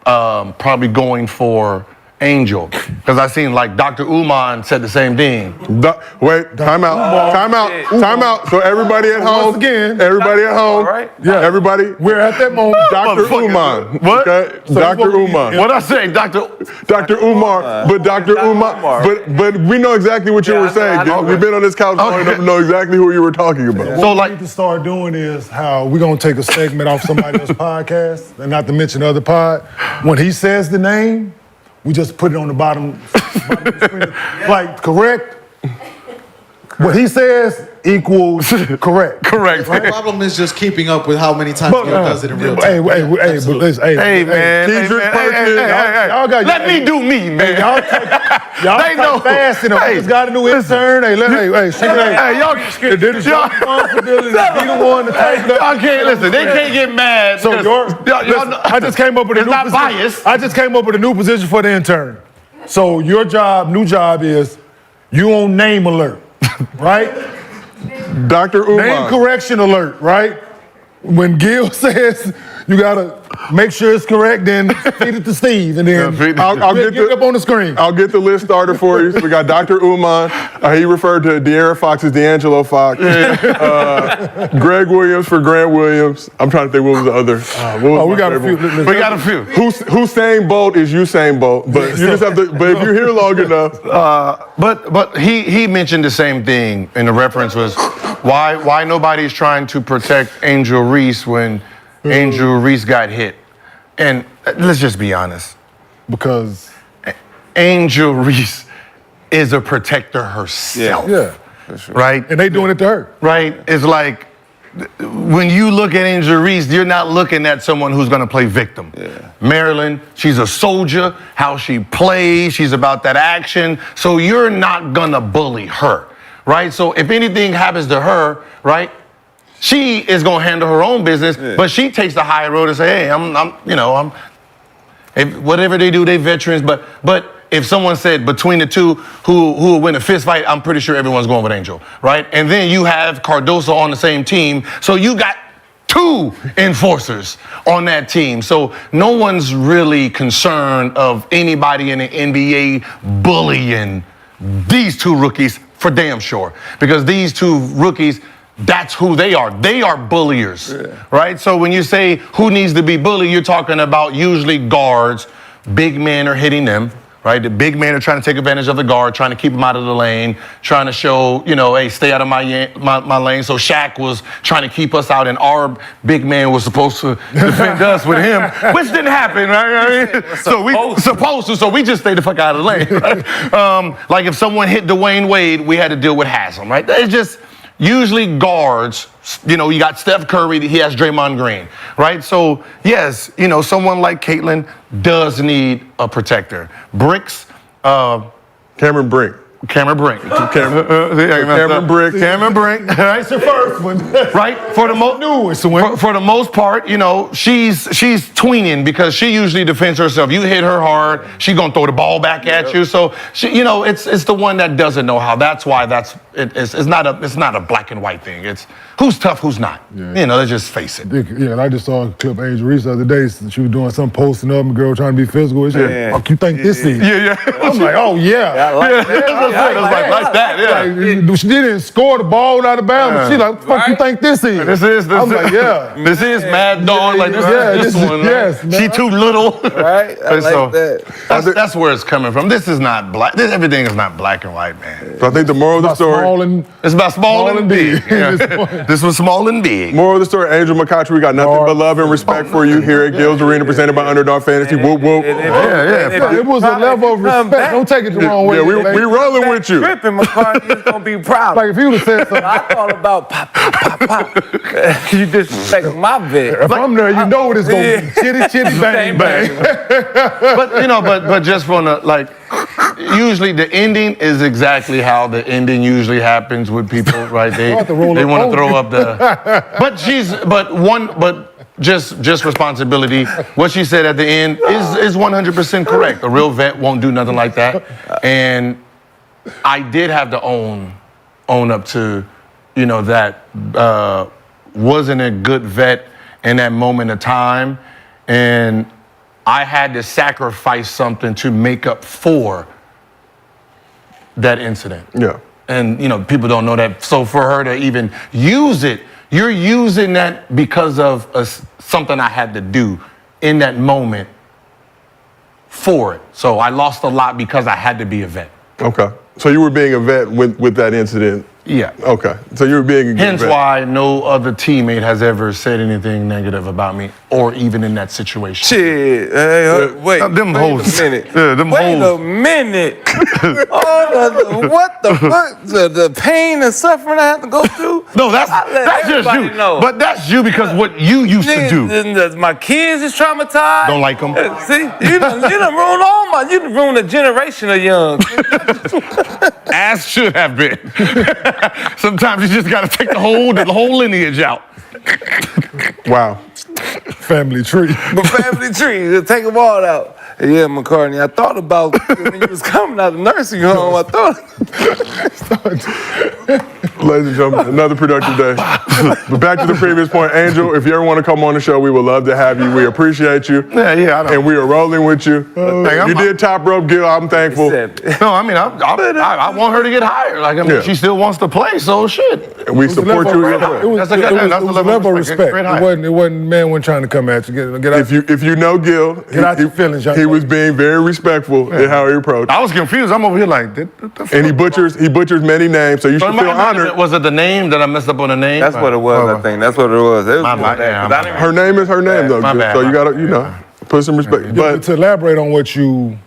probably going for Angel? Because I seen like Dr. Uman said the same thing. Wait, time out. So everybody at home, Once again, right? Yeah, everybody. We're at that moment. Dr. Uman. What? Okay? Dr. Uman. What I say, Dr. Umar, but Dr. Umar, but we know exactly what you were saying. I know. We've been on this couch long enough to know exactly who you were talking about. So what we need to start doing is how we're gonna take a segment off somebody else's podcast, and not to mention the other pod. When he says the name, we just put it on the bottom of the screen. Like, correct? What he says equals correct. Correct. The problem is just keeping up with how many times he does it in real time. Hey, man. Let me do me, man. Y'all They know. fast, and I just got a new intern. Hey, y'all did his responsibility to be the one to take it up. Y'all can't listen. They can't get mad. So I just came up with a It's new not position. biased. I just came up with a new position for the intern. So your new job is you on name alert, right? Dr. Uman. Name correction alert, right? When Gil says you gotta make sure it's correct, then feed it to Steve, and then I'll get it up on the screen. I'll get the list started for you. So we got Dr. Uman. He referred to De'Aaron Fox as D'Angelo Fox. Greg Williams for Grant Williams. I'm trying to think what was the other. We got a few. We got a few. Hussein Bolt is Usain Bolt, but you just have to. But if you're here long enough, But he mentioned the same thing, and the reference was why nobody's trying to protect Angel Reese when Angel Reese got hit. And let's just be honest. Because Angel Reese is a protector herself. yeah, Right? and they doing it to her. Right? It's like when you look at Angel Reese, you're not looking at someone who's going to play victim. Yeah. Marilyn, she's a soldier. How she plays, she's about that action. So you're not going to bully her, right? So if anything happens to her, right, She is gonna handle her own business, but she takes the high road and say, hey, whatever they do, they veterans. But if someone said between the two who will win a fist fight, I'm pretty sure everyone's going with Angel, right? And then you have Cardoso on the same team, so you got 2 enforcers on that team. So no one's really concerned of anybody in the NBA bullying these 2 rookies for damn sure. Because these 2 rookies, that's who they are. They are bulliers, right? So when you say who needs to be bullied, you're talking about usually guards. Big men are hitting them, right? The big men are trying to take advantage of the guard, trying to keep him out of the lane, trying to show, hey, stay out of my lane. So Shaq was trying to keep us out, and our big man was supposed to defend us with him, which didn't happen, right? So we just stayed the fuck out of the lane, right? Like if someone hit Dwayne Wade, we had to deal with Haslam, right? It's just usually guards. You got Steph Curry, he has Draymond Green, right? So, yes, someone like Caitlin does need a protector. Bricks, Cameron Brink. Cameron Brink. Cameron Brink. Cameron Brink. That's the first one. Right? For the most part, she's tweening because she usually defends herself. You hit her hard, she's gonna throw the ball back at you. So she, it's the one that doesn't know how. That's why it's not a black and white thing. It's who's tough, who's not. Let's just face it. Yeah, and I just saw a clip of Angel Reese the other day. She was doing some posting up, and girl trying to be physical. She said, "Fuck you think this is?" Yeah. I'm like, "Oh yeah." Like that, yeah. Like, she didn't score the ball out of bounds. She like, "Fuck you think this is?" I'm like, yeah. This is Mad Dog. Like this one. Yes, man. She too little. Right? I like that. That's where it's coming from. This is not black. Everything is not black and white, man. So I think the moral of the story. It's about small and big. This was small and big. Moral of the story, Angel McCoughtry, we got nothing but love and respect for you here at Gil's Arena, presented by Underdog Fantasy. Whoop, whoop. It was a level of respect. Don't take it the wrong way. Yeah, we rolling with you. Tripping, McCartney is gonna be proud. Like if you would have said something. I thought about pop. You disrespect my vet. If I'm there, you know what it's gonna be. Chitty, bang, bang. But just from usually the ending is exactly how the ending usually happens with people, right? They want to throw up just responsibility. What she said at the end is 100% correct. A real vet won't do nothing like that. And I did have to own up to, that wasn't a good vet in that moment of time. And I had to sacrifice something to make up for that incident. Yeah. And, people don't know that. So for her to even use it, you're using that because of something I had to do in that moment for it. So I lost a lot because I had to be a vet. Okay. So you were being a vet with that incident? Yeah. Okay. So you were being a good Hence vet. why no other teammate has ever said anything negative about me or even in that situation. Shit. Wait a minute. Wait a minute. What the fuck? The pain and suffering I have to go through? No, that's just you. Know. But that's you because what you used to do. My kids is traumatized. Don't like them. See, you done ruined you done ruined a generation of young. As should have been. Sometimes you just gotta take the whole lineage out. Wow. Family tree. But family tree, just take them all out. Yeah, McCartney, I thought about when you was coming out of the nursing home, I thought. Ladies and gentlemen, another productive day. But back to the previous point, Angel, if you ever want to come on the show, we would love to have you. We appreciate you. Yeah, I know. And we are rolling with you. You did top rope, Gil. I'm thankful. No, I mean, I want her to get higher. She still wants to play, so shit. And we support you. It was a level of respect. It wasn't man wasn't trying to come at you. Get out. If you know Gil, Get out your feelings, young he was being very respectful in how he approached. I was confused. I'm over here like, and he butchers many names, so you should feel honored. Was it the name? Did I mess up on the name? That's what it was, I think. That's what it was. Her name is her name, though. So you gotta, put some respect. But to elaborate on what you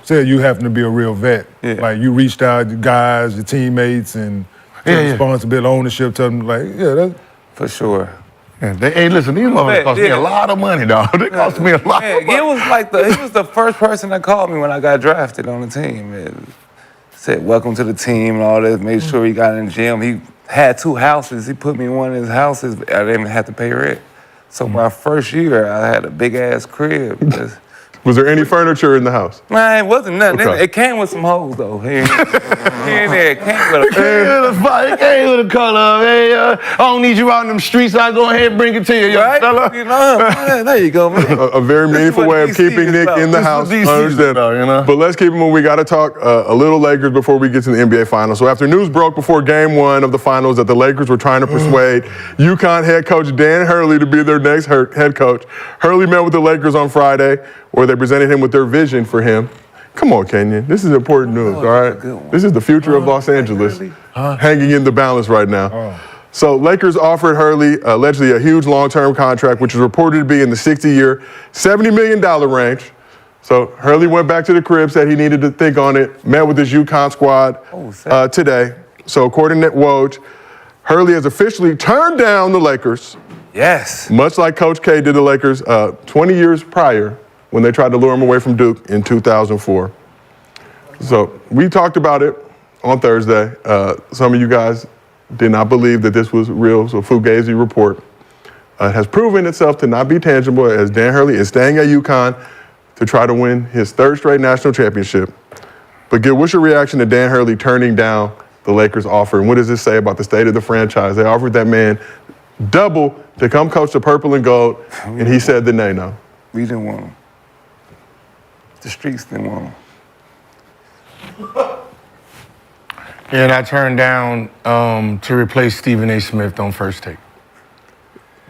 said, you happen to be a real vet. Yeah. Like you reached out to guys, your teammates, and took responsibility, ownership to them. Like, that's for sure. Yeah, hey, listen, these motherfuckers cost me a lot of money, dog. They cost me a lot of money. It was like he was the first person that called me when I got drafted on the team. It said, welcome to the team and all this, made sure he got in the gym. He had 2 houses. He put me in one of his houses. But I didn't have to pay rent. So my first year, I had a big ass crib. Was there any furniture in the house? Nah, it wasn't nothing. Okay. It came with some hoes though. Here and there, it came with a. It came with a color. Hey, I don't need you out in them streets. I'll go ahead and bring it to you, young Right? fella. You know, there you go, man. A very meaningful what way of DC keeping is Nick about. in the This is house. what DC is Understand. about, you know? But let's keep him when we got to talk a little Lakers before we get to the NBA Finals. So after news broke before Game 1 of the Finals that the Lakers were trying to persuade UConn head coach Dan Hurley to be their next head coach, Hurley met with the Lakers on Friday, where they presented him with their vision for him. Come on, Kenyon. This is important news, all right? This is the future of Los Angeles hanging in the balance right now. So Lakers offered Hurley allegedly a huge long-term contract, which is reported to be in the 60-year, $70 million range. So Hurley went back to the crib, said he needed to think on it, met with his UConn squad today. So according to Woj, Hurley has officially turned down the Lakers. Yes. Much like Coach K did the Lakers 20 years prior when they tried to lure him away from Duke in 2004. So we talked about it on Thursday. Some of you guys did not believe that this was real, so Fugazi report has proven itself to not be tangible as Dan Hurley is staying at UConn to try to win his 3rd straight national championship. But Gil, what's your reaction to Dan Hurley turning down the Lakers offer? And what does this say about the state of the franchise? They offered that man double to come coach the purple and gold, and he said the no. We didn't want him. The streets didn't want him. And I turned down to replace Stephen A. Smith on First Take.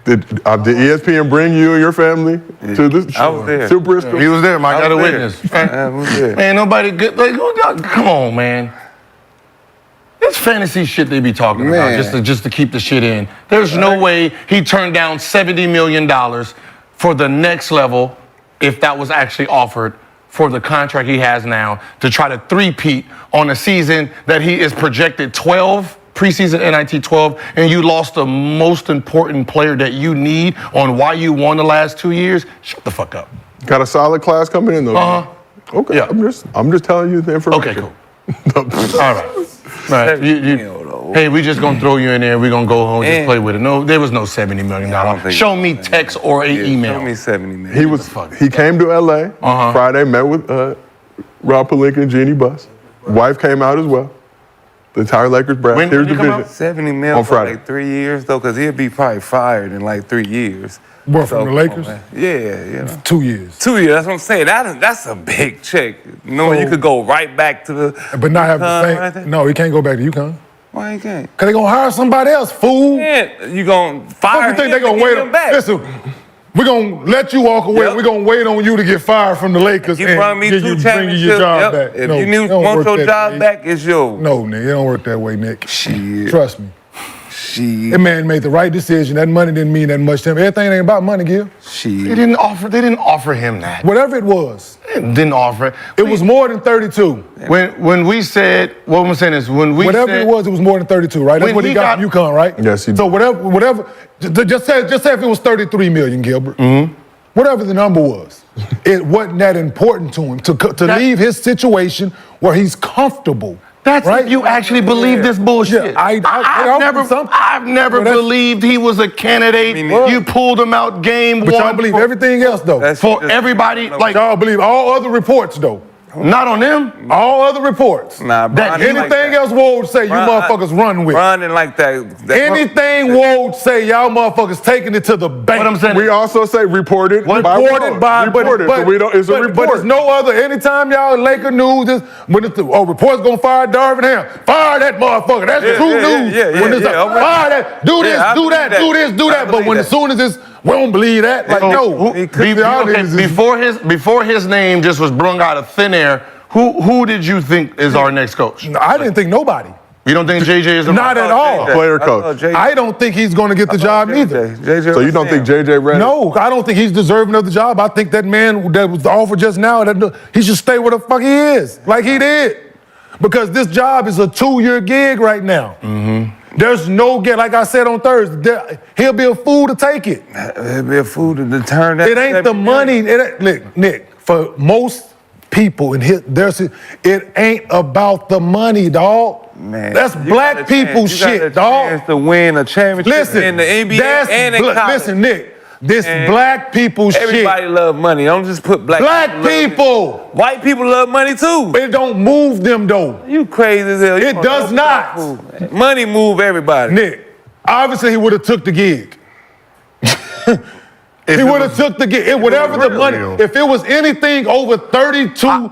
Did ESPN bring you and your family to this? I was there. To Bristol? He was there. I got a witness. I was there. Man, nobody good. Like, come on, man. It's fantasy shit they be talking about just to keep the shit in. There's no way he turned down $70 million for the next level if that was actually offered for the contract he has now to try to three-peat on a season that he is projected 12, preseason NIT 12, and you lost the most important player that you need on why you won the last 2 years. Shut the fuck up. Got a solid class coming in though. Okay. Yeah. I'm just telling you the information. Okay, cool. All right. Right. Hey, we just gonna throw you in there. We gonna go home and just play with it. No, there was no $70 million. Show me text or an email. Show me $70 million. He came to LA Friday, met with Rob Pelinka and Jeannie Buss. Wife came out as well. The entire Lakers brass. When Here's did the he come vision. out? $70 million On for Friday. like 3 years though, because he'll be probably fired in like 3 years. What, from the Lakers? Yeah, you know. 2 years. 2 years, that's what I'm saying. That's a big check. Knowing you could go right back to the. But not have the same. right there. No, he can't go back to UConn. Why you can't? Cause they gonna hire somebody else, fool. Yeah, you gonna fire You think him they gonna and wait give him on? back? Listen, we're gonna let you walk away. Yep. We're gonna wait on you to get fired from the Lakers You and brought me give 2 you bring championships. your job Yep. back. If No, you it don't want work your that job way. back, it's yours. No, Nick, it don't work that way, Nick. Shit. Trust me. Shit. That man made the right decision. That money didn't mean that much to him. Everything ain't about money, Gil. They Shit. didn't offer him that. Whatever it was, Didn't offer it. it was more than 32. When we said, what I'm saying is when we Whatever said, it was more than 32, right? That's When what he he got from UConn, right? Yes, he did. So whatever. Just say if it was 33 million, Gilbert. Whatever the number was, it wasn't that important to him to leave his situation where he's comfortable. That's right. if you actually believe this bullshit. Yeah, I've never Well, that's- believed he was a candidate. Well, You pulled him out game But y'all one believe for, everything else though. for everybody. Like Y'all believe all other reports though. not on them. All other reports. Nah, That Bron didn't Anything like that. else Woj say, you Bron- motherfuckers run with. Bron didn't like that. Anything Woj say, y'all motherfuckers taking it to the bank. What I'm saying, We also say reported by Reported by, reported, so we don't. It's a but report. there's no other. Anytime y'all in Laker news is when it's reports gonna fire Darvin Ham. Fire that motherfucker. That's Yeah, true yeah, news. yeah, When it's yeah, like, okay. fire that. Do this. Yeah, I Do believe that. that. Do this. Do I that. But believe when that. as soon as it's, we don't believe that. Like no. before his name just was brung out of thin air, who did you think is our next coach? I didn't think nobody. You don't think JJ is the Not at all. Player coach. I don't think he's gonna get the job either. So you don't think JJ Redick? No, I don't think he's deserving of the job. I think that man that was offered just now, he should stay where the fuck he is, like he did. Because this job is a 2-year gig right now. There's no get, like I said on Thursday, he'll be a fool to take it. It'd be a fool to turn that. It ain't the money. Look, Nick, for most people in here, it ain't about the money, dog. Man, That's you black got a chance- people you shit, got a dog. chance to win a championship Listen, in the NBA that's and in college. listen, Nick. This And black people Everybody shit. love money. Don't just put black Black people. White people love money too. It don't move them though. You crazy as hell. You It don't does know not. black people. Money move everybody. Nick, obviously he would have took the gig. He would have took the gig. Whatever the money, if it was anything over 32,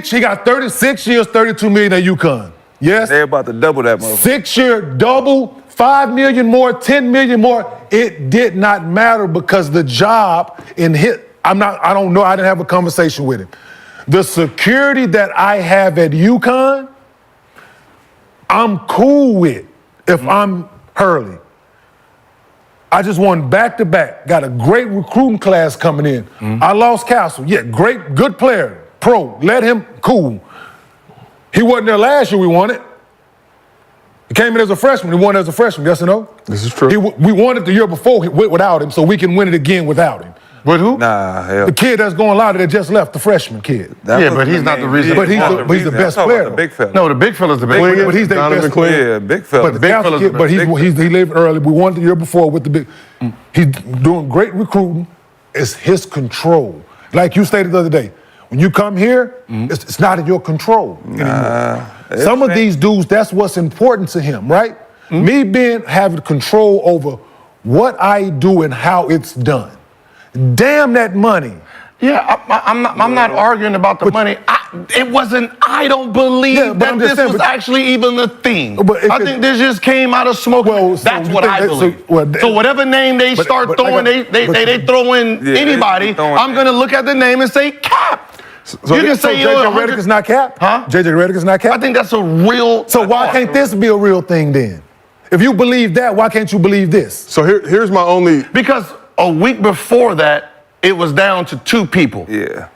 he got 36 years, 32 million at UConn. Yes? They're about to double that motherfucker. 6-year double, 5 million more, 10 million more. It did not matter because the job in I don't know, I didn't have a conversation with him. The security that I have at UConn, I'm cool with if I'm Hurley. I just won back-to-back, got a great recruiting class coming in. I lost Castle, yeah, great, good player, pro, let him, cool. He wasn't there last year, we won it. He came in as a freshman, he won as a freshman, yes or no? This is true. We won it the year before without him, so we can win it again without him. With who? Nah, hell. The kid that's going louder that just left, the freshman kid. That but he's not the reason. But he's the best player. The big fella. No, the big fella's the best player. But he's the best player. Yeah, big fella. But the big fella's kid, but he lived early. We won the year before with the big. He's doing great recruiting. It's his control. Like you stated the other day, when you come here, it's not in your control anymore. Some of these dudes, that's what's important to him, right? Me having control over what I do and how it's done. Damn that money. Yeah, I'm not arguing about the money. It wasn't, I don't believe that this was actually even a thing. I think this just came out of smoke. That's what I believe. So whatever name they start throwing, they throw in anybody, I'm going to look at the name and say, Cap. So you can say JJ Redick is not Cap? Huh? JJ Redick is not Cap? I think that's a real. So why can't this be a real thing then? If you believe that, why can't you believe this? So here's my only. Because a week before that, it was down to 2 people. Yeah.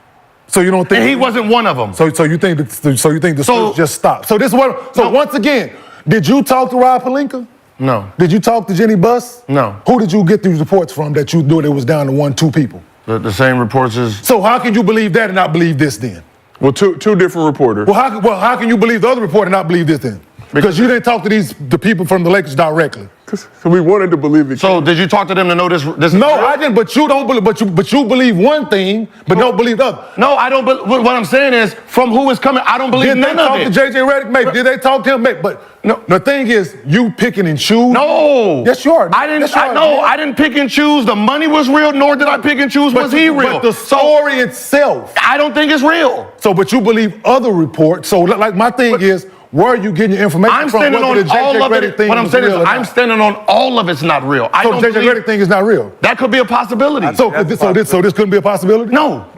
So you don't think? And he wasn't one of them. So you think the search just stopped? So this what? So once again, did you talk to Rob Pelinka? No. Did you talk to Jenny Buss? No. Who did you get these reports from that you knew it was down to 1-2 people? The same reports as. So how can you believe that and not believe this then? Well, two different reporters. Well, how can you believe the other report and not believe this then? Because you didn't talk to the people from the Lakers directly. So we wanted to believe it. So did you talk to them to know this? No, I didn't. But you don't believe. But you believe one thing, but don't believe the other. No, I don't. What I'm saying is, from who is coming, I don't believe none of it. Did they talk to JJ Redick? Maybe. Did they talk to him? Maybe. But no. The thing is, you picking and choose. No. Yes, you are. I didn't. I didn't pick and choose. The money was real, nor did I pick and choose. Was he real? But the story itself, I don't think it's real. So, but you believe other reports. So, like my thing is. Where are you getting your information I'm from? standing on all of it. What I'm saying is, I'm standing on all of it's not real. So the JJ Redick thing is not real. That could be a possibility. So this couldn't be a possibility? No.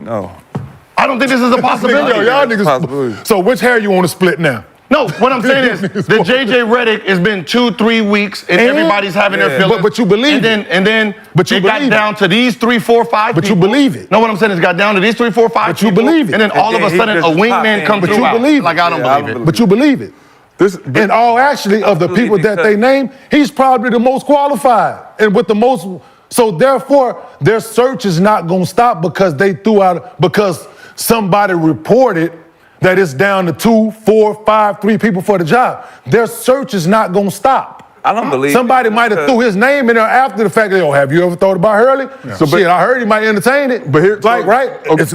I don't think this is a possibility. Y'all niggas. So which hair you want to split now? No, what I'm saying is, the JJ Redick has been 2-3 weeks and everybody's having their feelings. But you believe it. And then it got down to these 3, 4, 5 people. But you believe it. No, what I'm saying is it got down to these 3, 4, 5 But you people. believe it. And then all of a sudden a wingman comes through. But you believe it. Like I don't believe it. But you believe it. And all actually of the people that they name, he's probably the most qualified and with the most. So therefore, their search is not going to stop because somebody reported that it's down to 2, 4, 5, 3 people for the job. Their search is not going to stop. I don't believe somebody might have threw his name in there after the fact. Have you ever thought about Hurley? Yeah. So, shit, I heard he might entertain it. But here,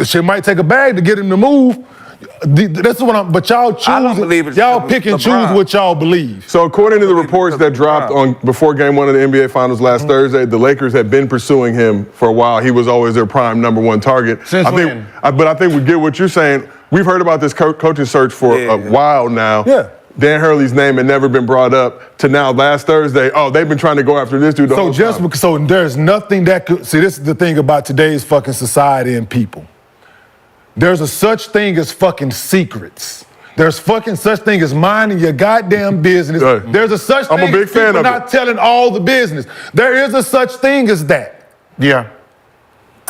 shit might take a bag to get him to move. That's what but y'all choose. Y'all pick and choose what y'all believe. So according to the reports that dropped before Game 1 of the NBA Finals last Thursday, the Lakers had been pursuing him for a while. He was always their prime #1 target. Since when? But I think we get what you're saying. We've heard about this coaching search for a while now. Yeah. Dan Hurley's name had never been brought up to now last Thursday. Oh, they've been trying to go after this dude the whole time. So there's nothing that could. See, this is the thing about today's fucking society and people. There's a such thing as fucking secrets. There's fucking such thing as minding your goddamn business. There's a such thing I'm a big as fan people of not telling all the business. There is a such thing as that. Yeah.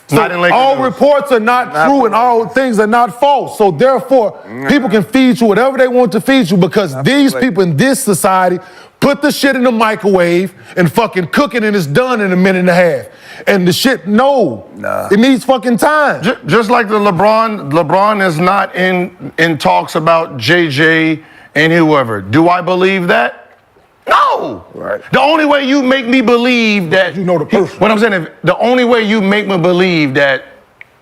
So all reports are not true and all things are not false. So therefore, people can feed you whatever they want to feed you because these people in this society put the shit in the microwave and fucking cook it and it's done in a minute and a half. And the shit, it needs fucking time. Just like the LeBron is not in talks about JJ and whoever. Do I believe that? No. Right. The only way you make me believe that You know the person. What I'm saying is, the only way you make me believe that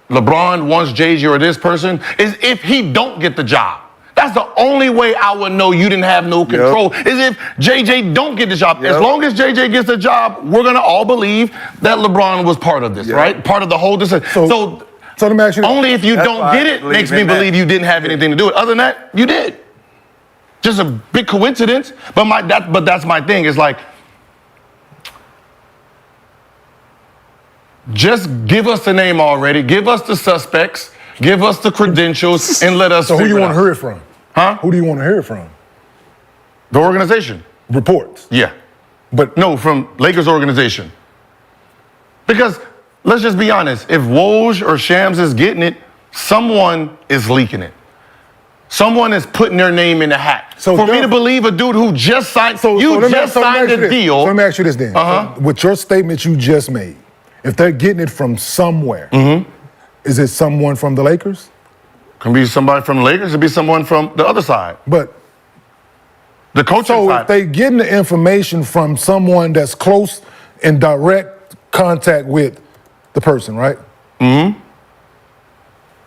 LeBron wants JJ or this person is if he don't get the job. That's the only way I would know you didn't have no control, is if JJ don't get the job. As long as JJ gets the job, we're gonna all believe that LeBron was part of this, right? Part of the whole decision. So let me ask you this. only if you don't get it makes me believe you didn't have anything to do with it. Other than that, you did. Just a big coincidence. But that's my thing. It's like, just give us the name already. Give us the suspects. Give us the credentials and let us. So who do you want to hear it from? Huh? Who do you want to hear it from? The organization. Reports. Yeah. But No, from Lakers organization. Because let's just be honest. If Woj or Shams is getting it, someone is leaking it. Someone is putting their name in the hat. So for me to believe a dude who just signed, signed a deal. So let me ask you this then. With your statement you just made, if they're getting it from somewhere, is it someone from the Lakers? Can be somebody from the Lakers. It could be someone from the other side. But the coaching so side. if they getting the information from someone that's close in direct contact with the person, right?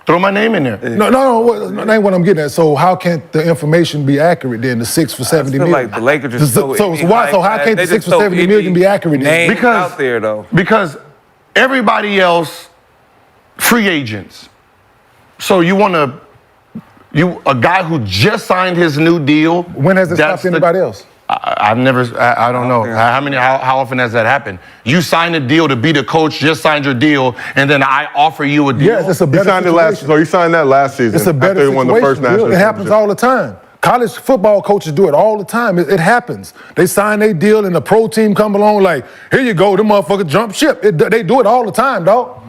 Throw my name in there. No, that ain't what I'm getting at. So how can't the information be accurate then? The 6 for 70 million. like the Lakers just so how can't the 6 for 70 million be accurate then? Names out there though. Because everybody else, free agents. So you want a guy who just signed his new deal. When has it stopped anybody else? I don't know. How often has that happened? You signed a deal to be the coach, just signed your deal, and then I offer you a deal. Yes, it's a better situation. He signed that last season. It's a better after they won the first situation. national It happens all the time. College football coaches do it all the time. It happens. They sign their deal and the pro team come along like, here you go, the motherfucker jump ship. They do it all the time, dog.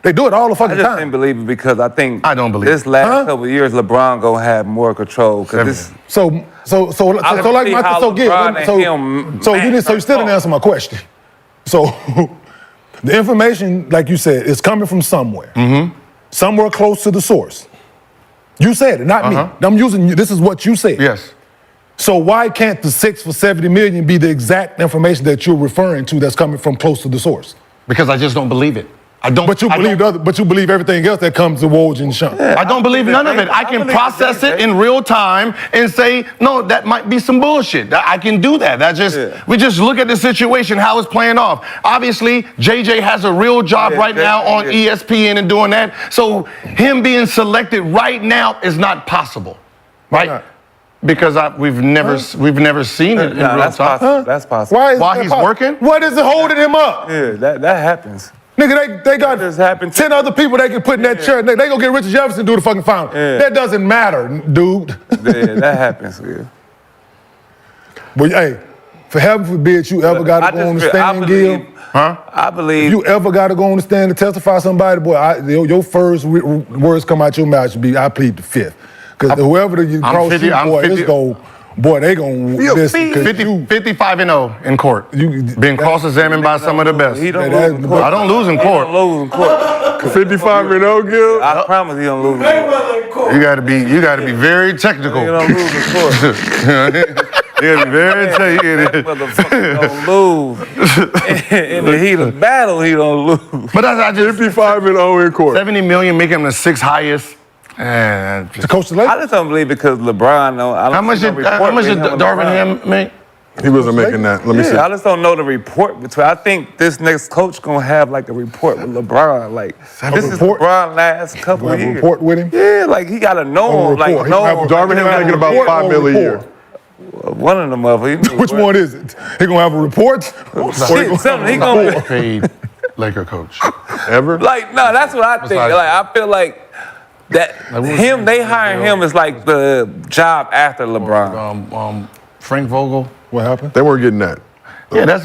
They do it all the I fucking just time. didn't believe it because I think I don't believe this last couple of years LeBron gonna have more control. Cause So you still didn't answer my question. So the information, like you said, is coming from somewhere. Somewhere close to the source. You said it, not me. I'm using this is what you said. Yes. So why can't the 6 for 70 million be the exact information that you're referring to that's coming from close to the source? Because I just don't believe it. But you believe everything else that comes to Woj and Sean. I don't believe none of it. I can process it in real time and say, no, that might be some bullshit. I can do that. We just look at the situation, how it's playing off. Obviously, JJ has a real job right now on ESPN and doing that. So him being selected right now is not possible, right? Because we've never seen it in real time. That's possible. While he's working? What is it holding him up? Yeah, that happens. Nigga, they got 10 other people they can put in that chair. They gonna get Richard Jefferson to do the fucking fountain. That doesn't matter, dude. Yeah, that happens. Yeah. But hey, for heaven forbid you ever got to go on the stand, Gil. I believe. If you ever got to go on the stand to testify somebody, boy, your first words come out your mouth should be, I plead the fifth. Because whoever you cross you, boy, it's go. Boy, they gonna listen. 55-0 in court. Been cross-examined by some of the best. I don't lose in court. 55-0, Gil. I promise he don't lose in court. You gotta be very technical. He don't lose in court. You gotta be very technical. That motherfucker don't lose. In the heat of battle, he don't lose. But that's 55-0 in court. 70 million, make him the 6th highest. To coach the Lakers? I just don't believe because LeBron. How much did Darvin Ham make? He wasn't making that. Let me see. I just don't know the report between. I think this next coach gonna have like a report with LeBron. Like this is LeBron last couple of years. Report with him? Yeah, like he gotta know him. Like Darvin Ham making about $5 million a year. One of them motherfuckers. Which one is it? He gonna have a report? Shit, something he gonna paid Laker coach ever? Like no, that's what I think. Like I feel like. They hiring him is like the job after LeBron. Frank Vogel. What happened? They weren't getting that. Yeah, that's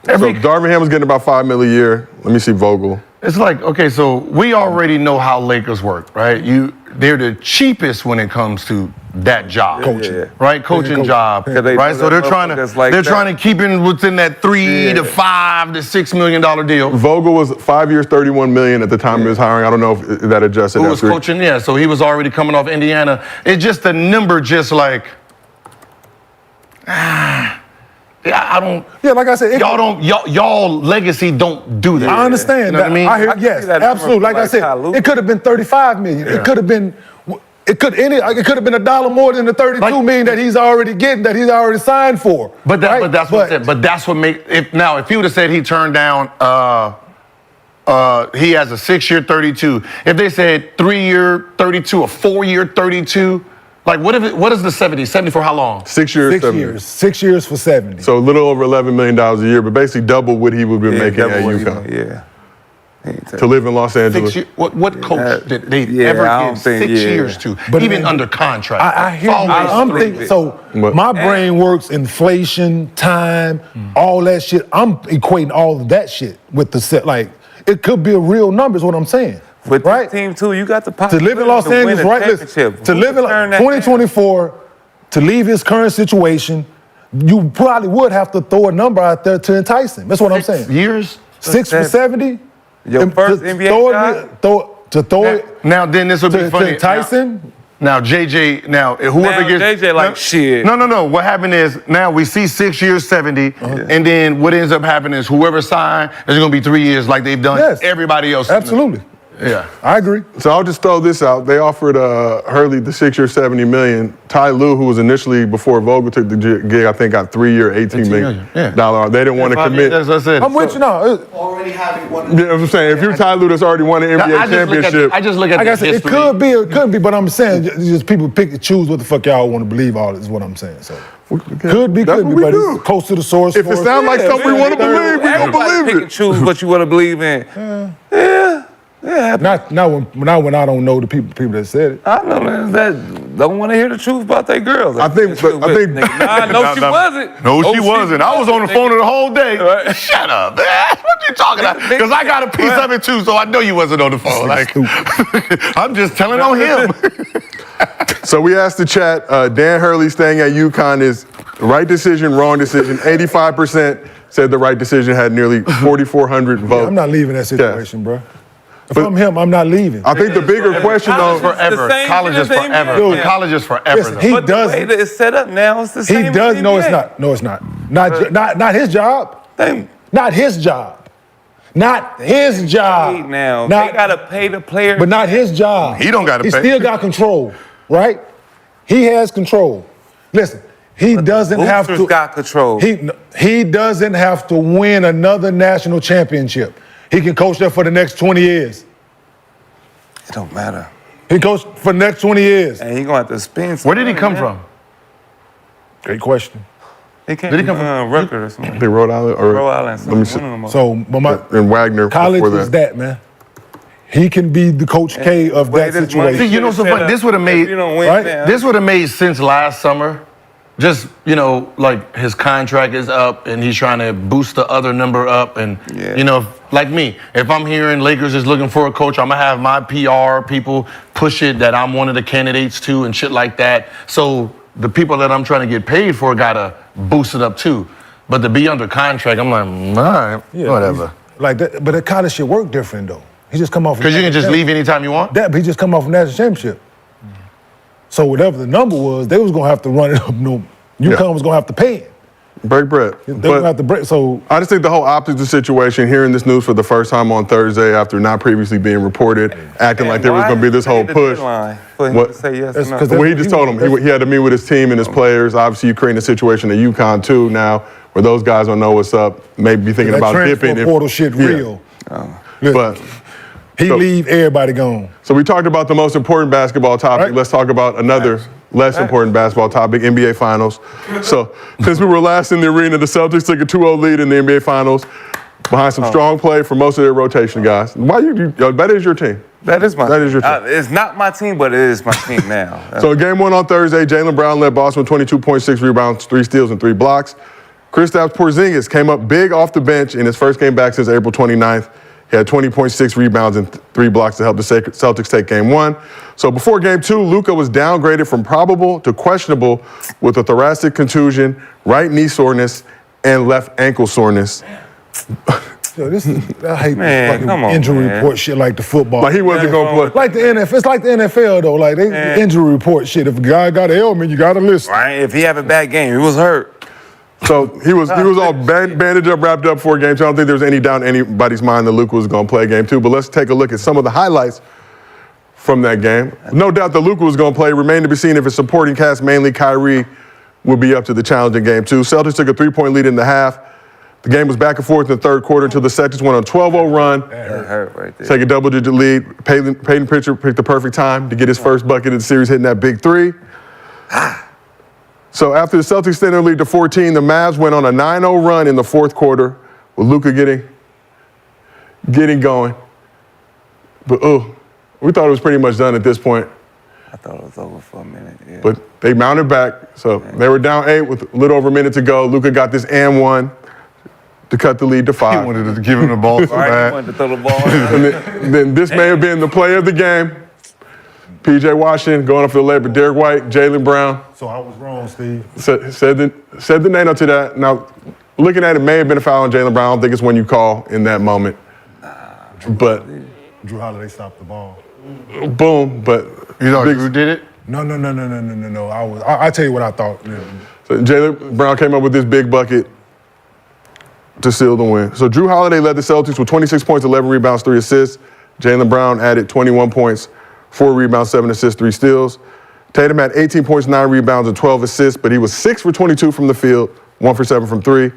So Darvin Ham was getting about $5 million a year. Let me see Vogel. It's like, okay, so we already know how Lakers work, right? They're the cheapest when it comes to that job, right? Coaching job, right? So they're trying to keep it within that $3 to $5 to $6 million deal. Vogel was 5 years, $31 million at the time of his hiring. I don't know if that adjusted. Who was coaching? Yeah, so he was already coming off Indiana. It's just a number, just like. I don't. Yeah, like I said, y'all legacy don't do that. I understand. You know what I mean? I hear, yes, absolutely. Like I said, it could have been $35 million. Yeah. It could have been. It could have been $1 more than the $32 million that he's already getting, that he's already signed for. But that's what makes. If he would have said he turned down, he has a 6-year 32. If they said 3-year 32, a 4-year 32. Like, what is the 70? 70 for how long? 6 years, 6 years. 6 years for 70. So a little over $11 million a year, but basically double what he would have been making at UConn. To live in Los Angeles. What coach did they ever give 6 years to, but even under contract? I hear you. I'm thinking, so my brain works inflation, time, all that shit. I'm equating all of that shit with the set. Like, it could be a real number is what I'm saying. With this team too, you got the to live in Los Angeles, right? Listen, to live in 2024, to leave his current situation, you probably would have to throw a number out there to entice him. That's what I'm saying. 6 years? 6 for 70? Your first NBA shot? Now, then this would be funny. To entice him? Now, JJ, whoever gets... JJ like shit. No. What happened is, now we see 6 years, 70, and then what ends up happening is whoever signed is going to be 3 years like they've done everybody else. Absolutely. Yeah, I agree. So I'll just throw this out. They offered Hurley the 6 year, $70 million. Ty Lue, who was initially before Vogel took the gig, I think got 3 year, $18 million. They didn't want to commit. That's what I said. I'm with you now. Already having one. Yeah, I'm saying if you're Ty Lue that's already won an NBA championship. I just look at like I said, it could be, it could be, but I'm saying just people pick and choose what the fuck y'all want to believe. All is what I'm saying. So could be, but it's close to the source. If it sounds like something we want to believe, we don't believe pick it. and choose what you want to believe in. Not when I don't know the people that said it. I know man that don't want to hear the truth about their girls. I think. No, she wasn't. No, she wasn't. I was on the phone the whole day. Right. Shut up, man. What you talking about? Because I got a piece of it too, so I know you wasn't on the phone. Like, I'm just telling on him. So we asked the chat, Dan Hurley staying at UConn is right decision, wrong decision. 85% said the right decision, had nearly 4,400 votes. Yeah, I'm not leaving that situation, bro. If I'm him, I'm not leaving. I think the bigger question, though, forever. College is forever. Dude, college is forever. Listen, he But the way that it's set up now, it's the same. He does. as No, NBA. it's not. No, it's not. Not his job. Not his job. Not his job. Now Not- they gotta pay the players. But not his job. He don't gotta He pay. still got control, right? He has control. Listen, he doesn't have to. Boosters got control. He doesn't have to win another national championship. He can coach there for the next 20 years. It don't matter. He coached for the next 20 years. And he gonna have to spend. Where did he come from? Great question. He came Did he from come Rutgers or something. I think Rhode Island or Rhode Island. Let me see. So, but my And Wagner college before is that, man. He can be the Coach K of that this money- situation. See, you know so funny. This would have made If you don't win, right? man, this would have made sense last summer. Just, like his contract is up and he's trying to boost the other number up. And, like me, if I'm hearing Lakers is looking for a coach, I'm going to have my PR people push it that I'm one of the candidates too and shit like that. So the people that I'm trying to get paid for got to boost it up too. But to be under contract, I'm like, all right, whatever. Like that, but that college shit work different though. He just come off. Because you can just leave anytime you want? That, but he just come off a national championship. So whatever the number was, they was gonna have to run it up. UConn was gonna have to pay it. break bread. They gonna have to break. So I just think the whole opposite situation, hearing this news for the first time on Thursday after not previously being reported, acting like there was going to be this whole push. For him to say yes or no. Well, he just told him he had to meet with his team and his players. Obviously, you're creating a situation at UConn too now, where those guys don't know what's up. Maybe be thinking about dipping. That portal shit real. But he leave, everybody gone. So we talked about the most important basketball topic. Right. Let's talk about another less important basketball topic, NBA Finals. So since we were last in the arena, the Celtics took a 2-0 lead in the NBA Finals behind some strong play for most of their rotation guys. Why that is your team. That is my That is your team. It's not my team, but it is my team now. So game one on Thursday, Jaylen Brown led Boston with 22.6 rebounds, 3 steals, and 3 blocks. Kristaps Porzingis came up big off the bench in his first game back since April 29th. He had 20.6 rebounds and 3 blocks to help the Celtics take game 1. So before game 2, Luka was downgraded from probable to questionable with a thoracic contusion, right knee soreness, and left ankle soreness. Yo, I hate this fucking injury report shit like the football. Like he wasn't gonna play. Like the NFL, it's like the NFL though. Like they injury report shit. If a guy got an ailment, you gotta listen. Right? If he have a bad game, he was hurt. So he was all bandaged up, wrapped up for game 2. I don't think there was any doubt in anybody's mind that Luka was going to play game 2. But let's take a look at some of the highlights from that game. No doubt that Luka was going to play. Remained to be seen if his supporting cast, mainly Kyrie, would be up to the challenge in game 2. Celtics took a 3-point lead in the half. The game was back and forth in the third quarter until the Celtics went on a 12-0 run. That hurt right there. Take a double-digit lead. Peyton Pritchard picked the perfect time to get his first bucket of the series, hitting that big 3. So after the Celtics extended their lead to 14, the Mavs went on a 9-0 run in the fourth quarter with Luka getting going. But we thought it was pretty much done at this point. I thought it was over for a minute. Yeah. But they mounted back. So they were down 8 with a little over a minute to go. Luka got this and 1 to cut the lead to 5. He wanted to give him the ball so Right, bad. he wanted to throw the ball. And then this may have been the play of the game. P.J. Washington going up for the leg, but Derek White, Jaylen Brown. So I was wrong, Steve. Said the name to that. Now, looking at it, may have been a foul on Jaylen Brown. I don't think it's one you call in that moment. But Drew Holiday stopped the ball. Boom. But you know, Drew did it. No. I tell you what I thought. So Jaylen Brown came up with this big bucket to seal the win. So Drew Holiday led the Celtics with 26 points, 11 rebounds, 3 assists. Jaylen Brown added 21 points, 4 rebounds, 7 assists, 3 steals. Tatum had 18 points, 9 rebounds, and 12 assists, but he was 6 for 22 from the field, 1 for 7 from 3.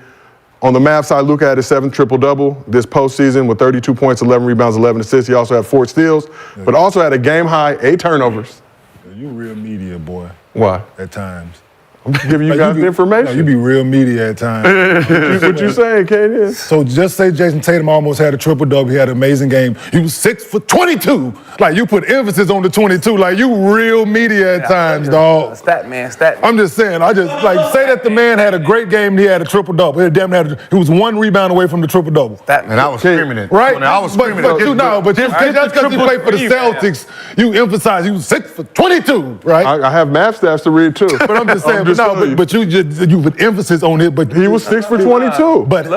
On the Mavs side, Luka had his 7th triple-double this postseason with 32 points, 11 rebounds, 11 assists. He also had 4 steals, but also had a game-high 8 turnovers. You real media, boy. Why? At times. I'm giving you guys the information. No, you be real media at times. What you saying, Kenyon? So just say Jason Tatum almost had a triple-double. He had an amazing game. He was 6 for 22. Like, you put emphasis on the 22. Like, you real media at times, dog. Stat man. I'm just saying. I just, like, say that the man had a great game and he had a triple-double. He was 1 rebound away from the triple-double. And I was screaming it. Right? I was screaming but just because he played for the Celtics, you emphasize he was 6 for 22, right? I have math stats to read, too. But I'm just saying, but you put emphasis on it. But he was 6 for 22. But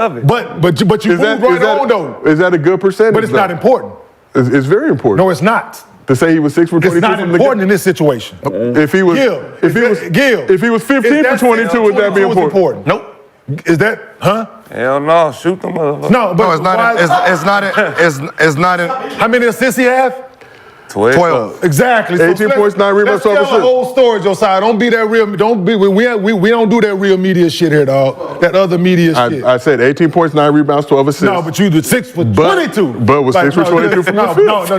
you moved right on though. Is that a good percentage? But it's not important. It's very important. No, it's not. To say he was 6 for 22. It's not important in this situation. If he was 15 for 22, would that be important? Nope. Is that Hell no, shoot them motherfuckers. No, but it's not. It's not. How many assists he have? 12. Exactly. 18 points, 9 rebounds, 12 Let's tell the assists. whole story, Josiah. Don't be that real. We don't do that real media shit here, dog. That other media shit. I said 18 points, 9 rebounds, 12 assists. No, but you did 6 for 22. But was 6 for 22 from the field.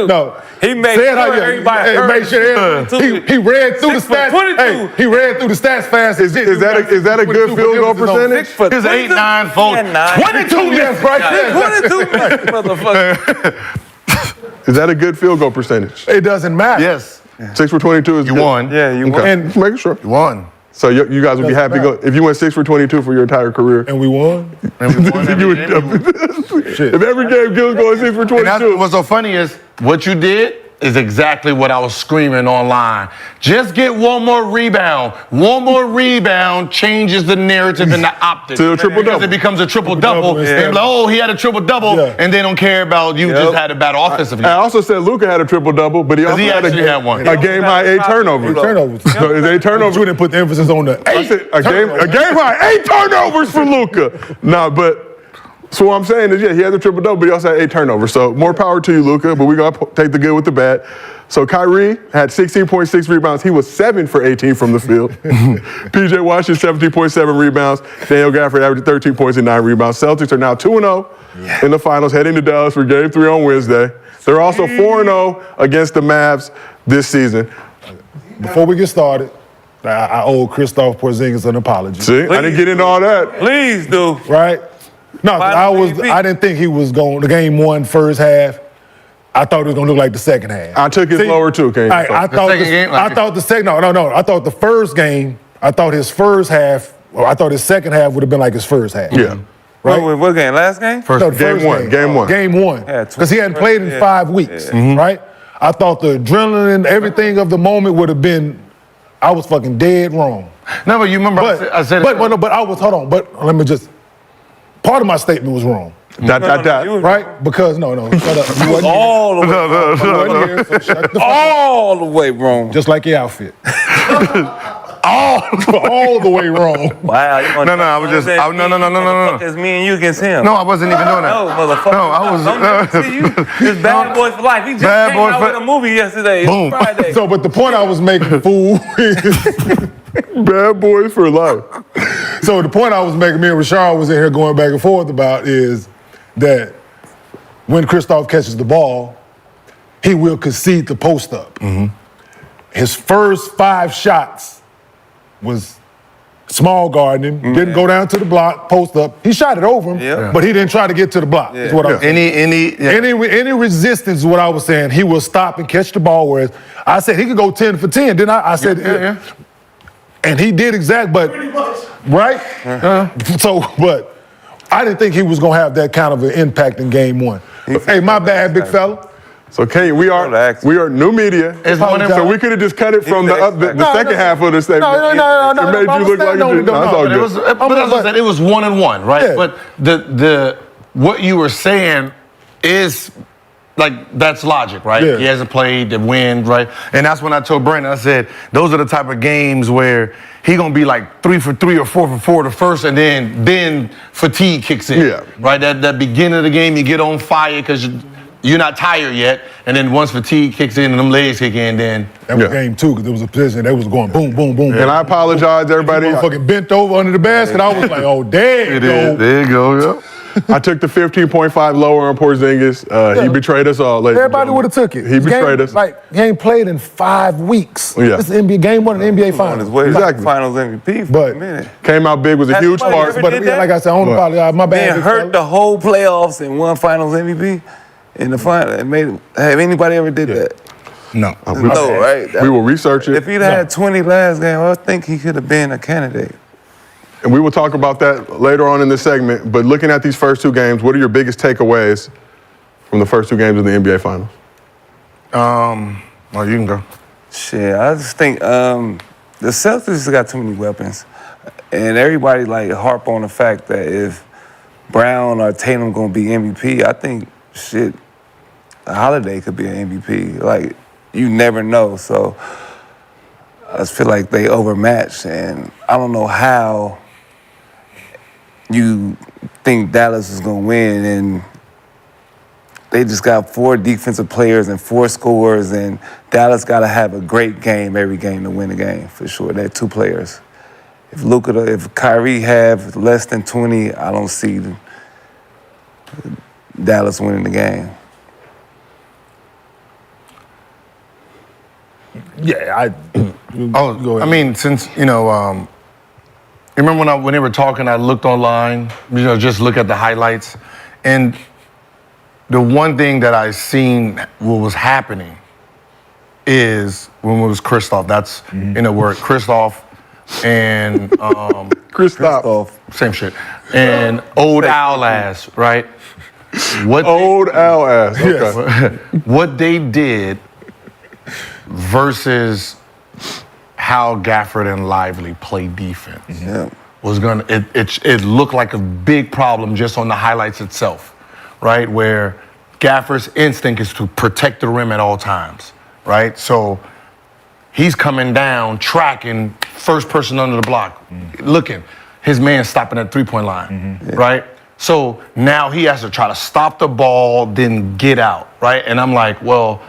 No. He made sure everybody heard. He read through the stats. Hey, he read through the stats fast. Is that a good field goal percentage? His 8, 9, 4, 22. Yes, right there. 22, motherfucker. Is that a good field goal percentage? It doesn't matter. Yes. 6 for 22 is You good. won. Yeah, you won. And Just making sure. You won. So you guys would be happy if you went 6 for 22 for your entire career. we won. And we won every game. If every game Gil's going 6 for 22. And that's what's so funny is what you did is exactly what I was screaming online. Just get one more rebound. One more rebound changes the narrative and the optics. To a triple-double. Because it becomes a triple-double. Yeah. They're like, oh, he had a triple-double, Yeah. and they don't care about you just had a bad offensive game. I also said Luka had a triple-double, but he also had had one. a game-high 8 turnovers. Turnovers. So is 8 turnovers? You didn't put the emphasis on the 8. I said a game-high 8 turnovers for Luka. So what I'm saying is, he had the triple-double, but he also had 8 turnovers. So more power to you, Luka, but we're going to take the good with the bad. So Kyrie had 16.6 rebounds. He was 7 for 18 from the field. P.J. Washington, 17.7 rebounds. Daniel Gafford averaged 13 points and 9 rebounds. Celtics are now 2-0 in the finals, heading to Dallas for Game 3 on Wednesday. They're also 4-0 against the Mavs this season. Before we get started, I owe Kristaps Porzingis an apology. See, I didn't get into all that. Please do. Right? No, I didn't think he was going. The game 1 first half. I thought it was gonna look like the second half. I took it lower too, I thought the second. No. I thought the first game. I thought his first half Well, I thought his second half would have been like his first half. Yeah. Right? What game? Last game? No, the Game first one. Game one. Game one. Yeah, Because he hadn't played in 5 weeks, right? I thought the adrenaline, everything of the moment would have been, I was fucking dead wrong. No, but you remember I said but I was, hold on, but let me just, part of my statement was wrong. Right? Because, no, shut up. You wasn't all the way You wasn't here, so shut the fuck up. all the way wrong. Just like your outfit. all the way wrong. Wow. You No, I was just, no. It's me and you against him. No, I wasn't even doing that. No, motherfucker. No, I was. Don't see you. It's Bad Boys for Life. He just Bad came Boys out for- with a movie yesterday. Boom. Friday. So, but the point I was making, fool, Bad Boys for life. so the point I was making, me and Rashard was in here going back and forth about is that when Kristoff catches the ball, he will concede the post up. His first 5 shots was small guarding him, didn't go down to the block, post up. He shot it over him, but he didn't try to get to the block. Is what I was saying. Any resistance is what I was saying. He will stop and catch the ball. Whereas I said he could go 10 for 10. Didn't I? I said, and he did but right. So, but I didn't think he was gonna have that kind of an impact in game one. Hey, my bad, big fella. So Kenyon, we are new media. So we could have just cut it from the second half of the statement. No. It made you look like you did. No, it's all But good. that's what it was 1-1, right? Yeah. But the what you were saying is like that's logic, right? Yeah. He hasn't played the win, right? And that's when I told Brandon, I said those are the type of games where he gonna be like 3 for 3 or 4 for 4 the first, and then fatigue kicks in. Yeah. Right. That beginning of the game, you get on fire because you're not tired yet, and then once fatigue kicks in and them legs kick in, then That was game 2 because there was a position that was going boom, boom, boom. And I apologize, everybody. Fucking bent over under the basket. I was like, oh, there you go. there you go. Yeah. I took the 15.5 lower on Porzingis. He betrayed us all. Everybody would have took it. He betrayed us. Like, he ain't played in 5 weeks. Yeah. This is NBA game 1 of the NBA Finals. Exactly. Finals MVP for But- a minute. Came out big, was a huge Somebody part. ever But did yeah, that? like I said, I don't apologize. My bad. Man, big hurt fella. the whole playoffs and won Finals MVP in the final. Have anybody ever did that? No. No, right? We will research it. If he'd had 20 last game, I think he could have been a candidate. And we will talk about that later on in this segment. But looking at these first 2 games, what are your biggest takeaways from the first 2 games of the NBA Finals? Oh, you can go. Shit, I just think the Celtics got too many weapons. And everybody like harp on the fact that if Brown or Tatum gonna be MVP, I think shit, Holiday could be an MVP. Like, you never know. So I just feel like they overmatched, and I don't know how you think Dallas is gonna win, and they just got 4 defensive players and 4 scorers, and Dallas gotta have a great game every game to win the game for sure. They're 2 players. If Kyrie have less than 20, I don't see Dallas winning the game. Yeah, I mean, since you remember when they were talking, I looked online, just look at the highlights, and the one thing that I seen what was happening is when it was Kristoff. That's where Kristoff and Kristoff, same shit, and old owl ass, right? Old owl ass. Okay. What they did versus how Gafford and Lively play defense was gonna. It looked like a big problem just on the highlights itself, right? Where Gafford's instinct is to protect the rim at all times, right? So he's coming down, tracking, first person under the block, looking. His man stopping at 3-point line, right? So now he has to try to stop the ball, then get out, right? And I'm like, well,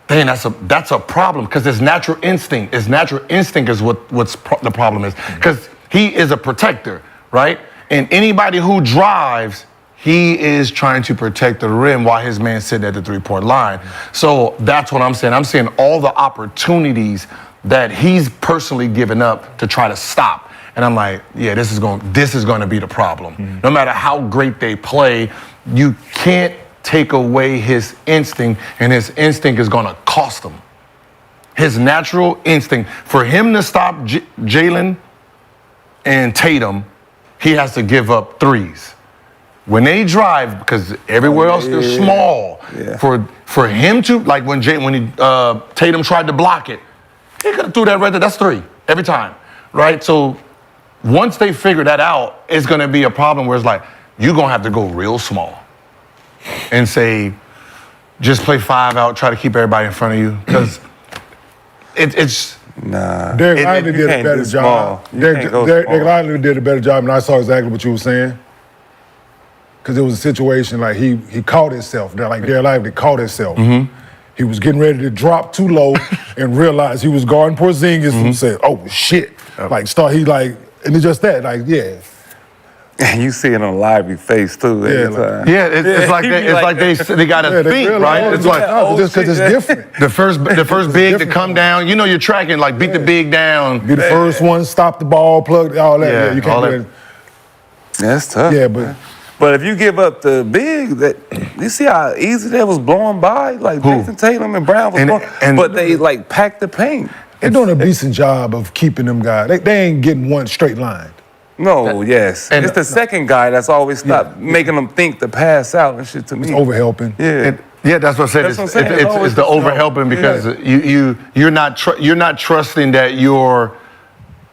dang, that's a problem because his natural instinct is the problem is because he is a protector, right? And anybody who drives, he is trying to protect the rim while his man's sitting at the 3-point line. So that's what I'm saying. I'm saying all the opportunities that he's personally given up to try to stop. And I'm like, yeah, this is going to be the problem. No matter how great they play, you can't take away his instinct, and his instinct is going to cost him. His natural instinct. For him to stop Jalen, and Tatum, he has to give up threes. When they drive, because everywhere else they're small, for him to, like when Tatum tried to block it, he could have threw that right there. That's three every time, right? So once they figure that out, it's going to be a problem where it's like, you're going to have to go real small and say, just play 5 out, try to keep everybody in front of you, because it's... Nah. Derek Lively did a better job. Derek Lively did a better job, and I saw exactly what you were saying. Because it was a situation like he caught himself. Like Derek Lively caught himself. He was getting ready to drop too low and realized he was guarding Porzingis and said, "Oh shit!" And it's just that, like, yeah. And you see it on Lively's face too. It's like they got to think, right? It's like just because it's different. The first big to come down. You know, you're tracking like beat the big down. Be the first one, stop the ball, plug all that. Yeah, you can't do that. That's tough. Yeah, but if you give up the big, you see how easy that was blowing by? Like Jason Tatum and Brown was but they like packed the paint. They're doing a decent job of keeping them guys. They ain't getting one straight line. No, yes. And it's the second guy that's always stopped making them think to pass out and shit to me. It's overhelping. Yeah. That's what I said. It's the overhelping because you're not trusting that your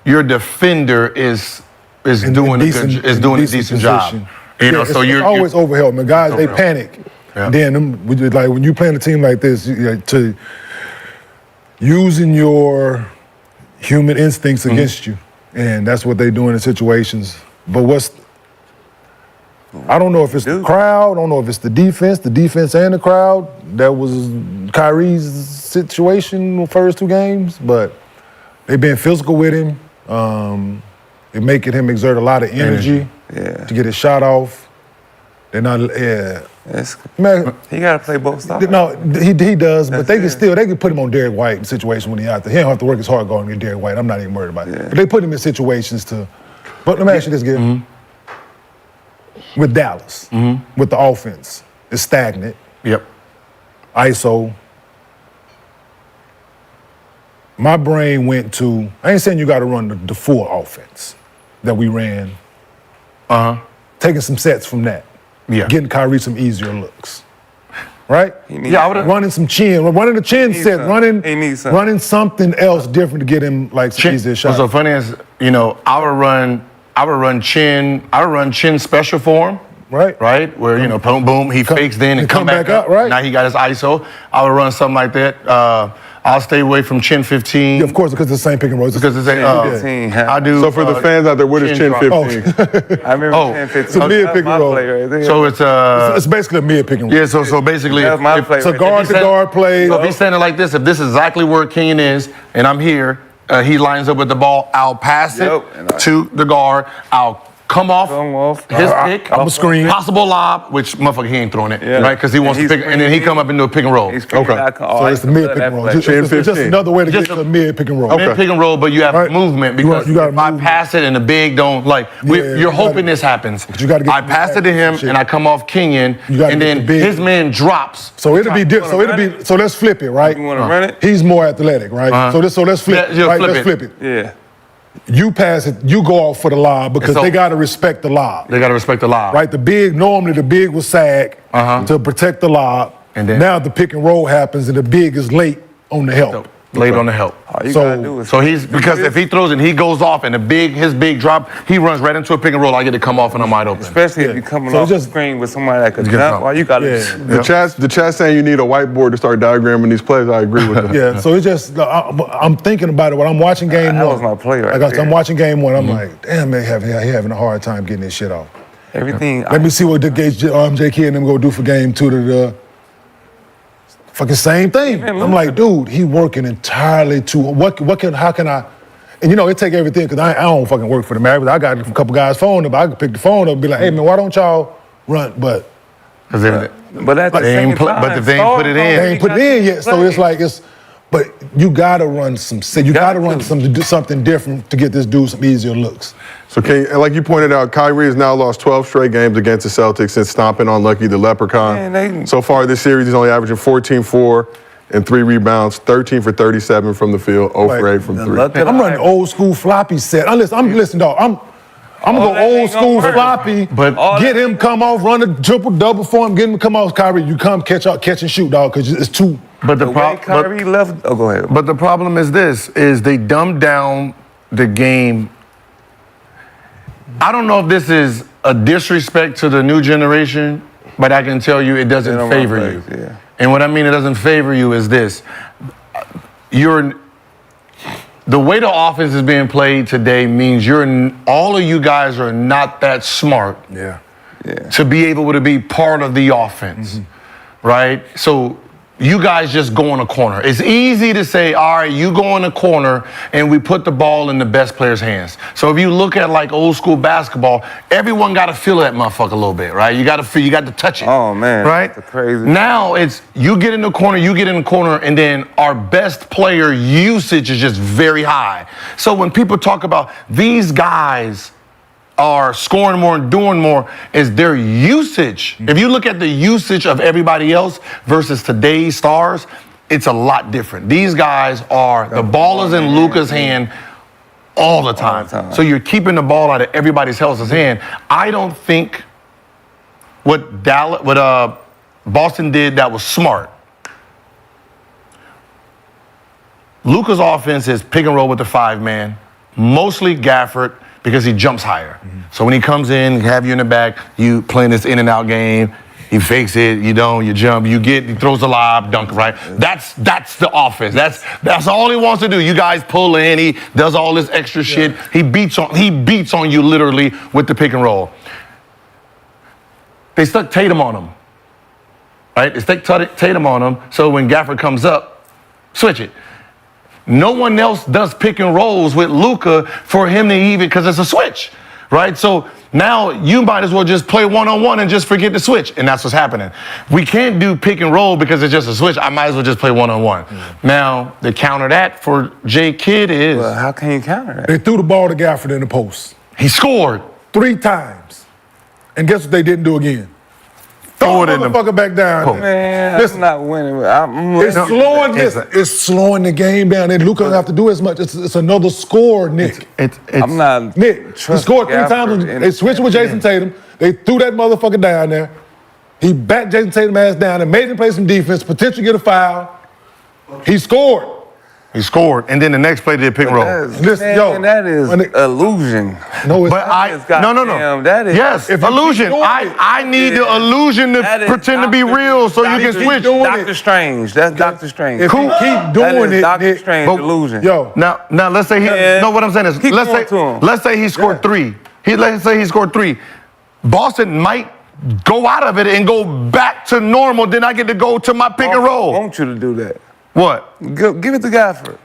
defender is doing a decent job. You know, so you're always overhelping. Guys, they panic. Yeah. Then, like when you playing a team like this, to using your human instincts against you, and that's what they do in the situations. But I don't know if it's the crowd. I don't know if it's the defense and the crowd. That was Kyrie's situation in the first 2 games, but they've been physical with him. They're making him exert a lot of energy to get his shot off. They're not, Man, he got to play both sides. No, he does, but they can put him on Derek White situation when he's out there. He don't have to work as hard going to get Derek White. I'm not even worried about it. But they put him in situations to. But let me ask you this, Gil. With Dallas, with the offense, it's stagnant. Yep. ISO. My brain went to, I ain't saying you got to run the full offense that we ran. Taking some sets from that. Yeah. Getting Kyrie some easier looks. Right? Running some chin, running the chin set, running something else different to get him like some easier shots. What's so funny is, I would run chin special for him. Right? Where, boom, boom, he fakes then and come back up. Right? Now he got his ISO. I would run something like that. I'll stay away from chin 15. Yeah, of course, because it's the same pick and roll. Because it's the same. I do. So for the fans out there, what is chin 15? I remember chin 15. It's a mid pick and roll. So it's basically a mid pick and roll. Yeah, so basically, it's a guard to guard play. So if he's standing like this, if this is exactly where Kenyon is, and I'm here, he lines up with the ball, I'll pass it to the guard. I'll come off his pick. I'm a screen. Possible lob, which motherfucker he ain't throwing it, right? Because he wants to pick, and then he come up into a pick and roll. So it's the mid pick and roll. It's just another way to get to a mid pick and roll. Mid pick and roll, but you have movement because if I pass it and the big don't you're hoping this happens. I pass it to him and I come off Kenyon, and then his man drops. So it'll be different. So let's flip it, right? You want to run it? He's more athletic, right? So let's flip it. Right? Let's flip it. Yeah. You pass it, you go off for the lob because they got to respect the lob. They got to respect the lob. Right? Normally the big will sag to protect the lob. And then now the pick and roll happens and the big is late on the help. Late on the help. All you gotta do is because if he throws and he goes off and his big drop, he runs right into a pick and roll. I get to come off and I'm wide open. Especially if you're coming off the screen with somebody that could jump. All you gotta The chat saying you need a whiteboard to start diagramming these plays. I agree with that. Yeah, so it's just, I'm thinking about it when I'm watching game one. That was my play right there. I'm watching game one, I'm like, damn, man, he having a hard time getting this shit off. Everything. Let me see what J.K. and them go do for game 2 to the fucking same thing. I'm like, dude, he working entirely too. How can I? And it take everything because I don't fucking work for the Mavericks. I got a couple guys' phone number. I can pick the phone up and be like, hey man, why don't y'all run? But at the same time, but if they ain't put it in, they ain't put it in yet. So it's like but you gotta run you gotta run something different to get this dude some easier looks. So like you pointed out, Kyrie has now lost 12 straight games against the Celtics since stomping on Lucky the Leprechaun. So far this series, he's only averaging 14-4 and 3 rebounds, 13 for 37 from the field, 0 for 8 from 3. I'm running old school floppy set. I'm listening, dog. I'm gonna go old school floppy, but get him come off, run a triple double for him, get him to come off, Kyrie. You come catch and shoot, dog, because it's too. But the problem, Kyrie left. Oh, go ahead. But the problem is this: is they dumbed down the game. I don't know if this is a disrespect to the new generation, but I can tell you it doesn't favor you. Yeah. And what I mean it doesn't favor you is this: the way the offense is being played today means all of you guys are not that smart to be able to be part of the offense, right? So you guys just go in a corner. It's easy to say, all right, you go in a corner and we put the ball in the best player's hands. So if you look at like old school basketball, everyone got to feel that motherfucker a little bit, right? You got to feel, you got to touch it. Oh man, right? That's crazy. Now it's you get in the corner, and then our best player usage is just very high. So when people talk about these guys are scoring more and doing more, is their usage. If you look at the usage of everybody else versus today's stars, it's a lot different. These guys the ball is in Luka's hand all the time. So you're keeping the ball out of everybody else's hand. I don't think what Boston did that was smart. Luka's offense is pick and roll with the 5-man, mostly Gafford, because he jumps higher. So when he comes in, have you in the back, you playing this in and out game, he fakes it, you don't, you jump, he throws the lob, dunk, right? That's the offense. That's all he wants to do. You guys pull in, he does all this extra shit. He beats on you literally with the pick and roll. They stuck Tatum on him, right? They stuck Tatum on him, so when Gafford comes up, switch it. No one else does pick and rolls with Luka for him to even, because it's a switch, right? So now you might as well just play one-on-one and just forget the switch, and that's what's happening. We can't do pick and roll because it's just a switch. I might as well just play one-on-one. Now, the counter that for J. Kidd is... Well, how can you counter that? They threw the ball to Gafford in the post. He scored. 3 times. And guess what they didn't do again? Throw the motherfucker back down. Man, I'm not winning. It's slowing the game down. And Luka doesn't have to do as much. It's another score, Nick. I'm not. Nick, he scored 3 times. They switched with Jason Tatum. They threw that motherfucker down there. He backed Jason Tatum's ass down and made him play some defense, potentially get a foul. He scored. He scored, and then the next play did pick and roll. That is illusion. No, it's no. That is yes, illusion. I need the illusion to pretend to be real so you can switch. Doctor Strange. That's Doctor Strange. If he keep doing it, Doctor Strange illusion. Yo, now let's say what I'm saying is let's say he scored 3. Let's say he scored 3. Boston might go out of it and go back to normal. Then I get to go to my pick and roll. I want you to do that. What? Give it to Gafford.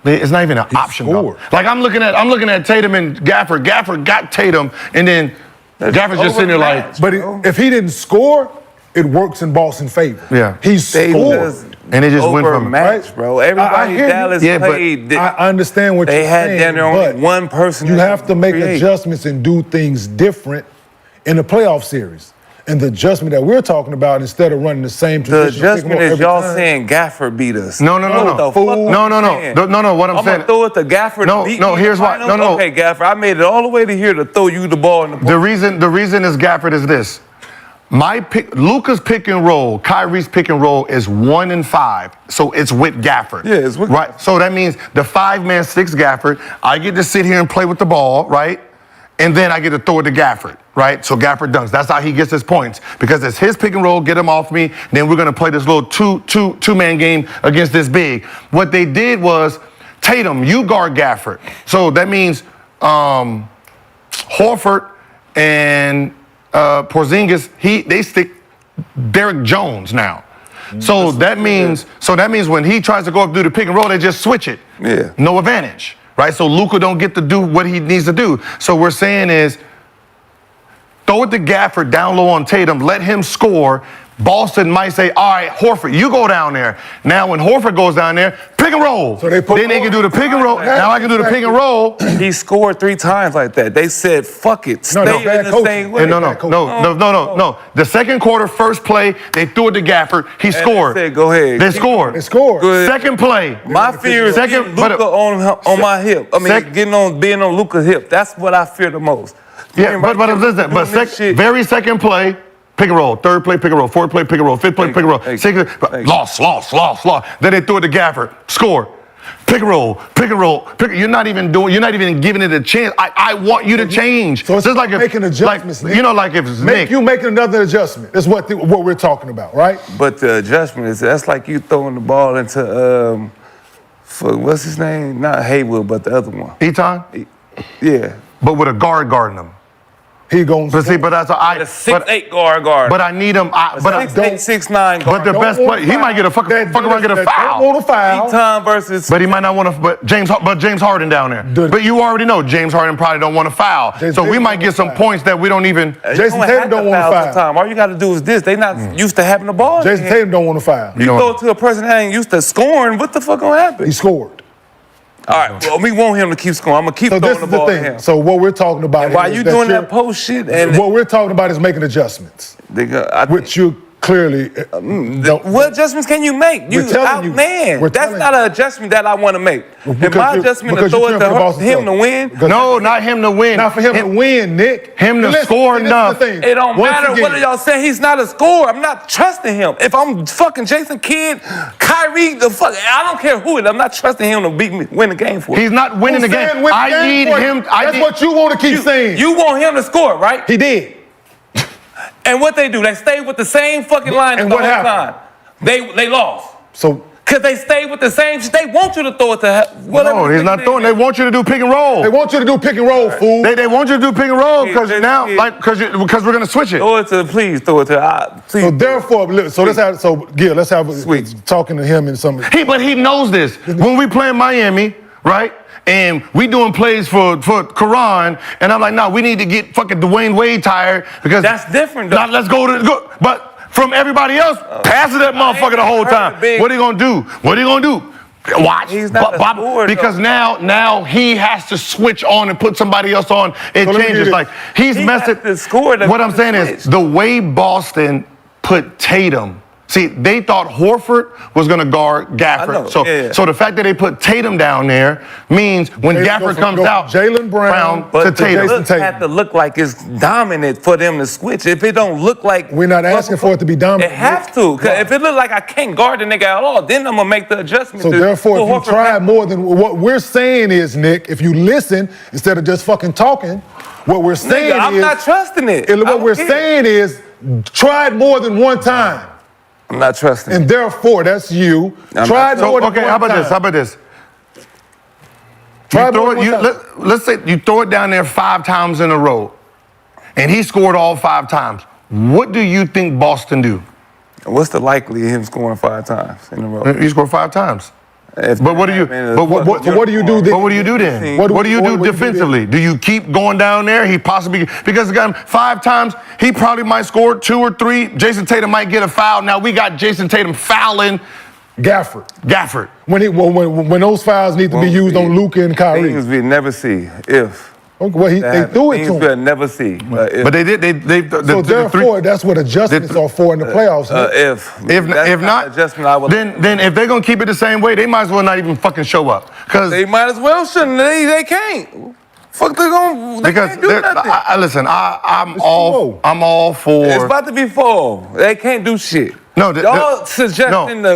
It's not even an option, though. Like I'm looking at Tatum and Gafford. Gafford got Tatum, and then Gafford's just sitting there like. But if he didn't score, it works in Boston's favor. Yeah, he scored, and it just went from match, bro. Everybody Dallas played. I understand what you're saying. They had only one person. You have to make adjustments and do things different in the playoff series. And the adjustment that we're talking about, instead of running the same tradition. The adjustment is y'all saying Gafford beat us. No. What I'm saying. Throw it to Gafford. No. Here's why. No. Okay, Gafford. I made it all the way to here to throw you the ball in the post. The reason is Gafford is this. Luka's pick and roll, Kyrie's pick and roll is 1 and 5. So it's with Gafford. Yeah, it's with right. So that means the 5-man sticks Gafford. I get to sit here and play with the ball, right? And then I get to throw it to Gafford, right? So Gafford dunks. That's how he gets his points, because it's his pick and roll, get him off me, then we're going to play this little two-man game against this big. What they did was, Tatum, you guard Gafford. So that means Horford and Porzingis, they stick Derek Jones now. So that means when he tries to go up do the pick and roll, they just switch it. Yeah. No advantage. Right, so Luka don't get to do what he needs to do. So we're saying is, throw it to Gafford down low on Tatum, let him score. Boston might say, all right, Horford, you go down there. Now when Horford goes down there, pick pick and roll. So they can do the pick and roll. Now I can do the pick and roll. He scored 3 times like that. They said, fuck it. Stay in the same way. No. The second quarter, first play, they threw it to Gafford. He scored. They said, go ahead. They scored. They scored. Second play. My fear is getting Luka on my hip. I mean, being on Luka's hip. That's what I fear the most. Yeah, very second play, pick and roll. Third play, pick and roll. Fourth play, pick and roll. Fifth play, pick and roll. Sixth, lost. Then they threw it to Gafford. Score. Pick and roll. You're not even giving it a chance. I want you to change. So it's just like making adjustments. Like, you know, like if it's Nick. You making another adjustment. That's what we're talking about, right? But the adjustment is that's like you throwing the ball into what's his name? Not Haywood, but the other one. Eton? Yeah. But with a guard guarding him. He going. But see, but that's a 6'8" guard. But I need him. 6'8", 6'9" guard. But the best play, he might get a fuck around, get a foul. Don't want a foul. Eton versus. But he might not want to. But James Harden down there. But you already know James Harden probably don't want to foul. So we might get some points that we don't even. Jason Tatum don't want to foul. All you got to do is this. They not used to having the ball. Jason Tatum don't want to foul. You throw it to a person that ain't used to scoring. What the fuck gonna happen? He scored. All right, well, we want him to keep scoring. I'm going to keep throwing the ball at him. So what we're talking about while you doing that post shit, and what we're talking about is making adjustments, which you clearly what adjustments can you make? You man. That's not an adjustment that I want to make. And my adjustment to throw it to him to win? No, not him to win. Not for him to win, Nick. Him to score enough. It don't matter what y'all say. He's not a scorer. I'm not trusting him. If I'm fucking Jason Kidd, Kyrie, I don't care who it is. I'm not trusting him to win the game for me. He's not winning the game. I need him. That's what you want to keep saying. You want him to score, right? He did. And what they do? They stay with the same fucking line the whole time. They lost. So because they stayed with the same shit. They want you to throw it to whatever. No, he's not throwing. They want you to do pick and roll. They want you to do pick and roll, fool. They want you to do pick and roll because now, because we're gonna switch it. Please throw it to. Please. So therefore, let's have talking to him and some. But he knows this. When we play in Miami, right? And we doing plays for Quran, and I'm like, no, we need to get fucking Dwayne Wade tired because that's different. Though. Let's go. But from everybody else, pass it that motherfucker the whole time. What are you gonna do? Watch. He's not because now he has to switch on and put somebody else on. It changes. Like he's messing. What I'm saying is the way Boston put Tatum. See, they thought Horford was going to guard Gafford. So the fact that they put Tatum down there means when Gafford comes out, Jaylen Brown to Tatum. It had to look like it's dominant for them to switch. If it don't look like... We're not asking for it to be dominant. It have to. Cause if it look like I can't guard the nigga at all, then I'm going to make the adjustment. So therefore, if you try more than... What we're saying is, Nick, if you listen, instead of just fucking talking, what we're saying is... I'm not trusting it. What we're saying is, try it more than one time. I'm not trusting. And therefore, that's you. Try it more than one time. How about this? Let's say you throw it down there 5 times in a row, and he scored all 5 times. What do you think Boston do? What's the likelihood of him scoring 5 times in a row? He scored 5 times. But what do you? What do you do then? But what do you do then? What do you do defensively? Do you keep going down there? He possibly because he got him 5 times. He probably might score 2 or 3. Jason Tatum might get a foul. Now we got Jason Tatum fouling Gafford. When those fouls need to be used on Luka and Kyrie. Things we never see if. Well, they threw it to him. We'll never see. But they did. So therefore, that's what adjustments are for in the playoffs. If not, then if they're gonna keep it the same way, they might as well not even fucking show up. Cause they might as well shouldn't. They can't. Fuck, they can't do nothing. Listen, I'm all for. It's about to be fall. They can't do shit. No, y'all suggesting the.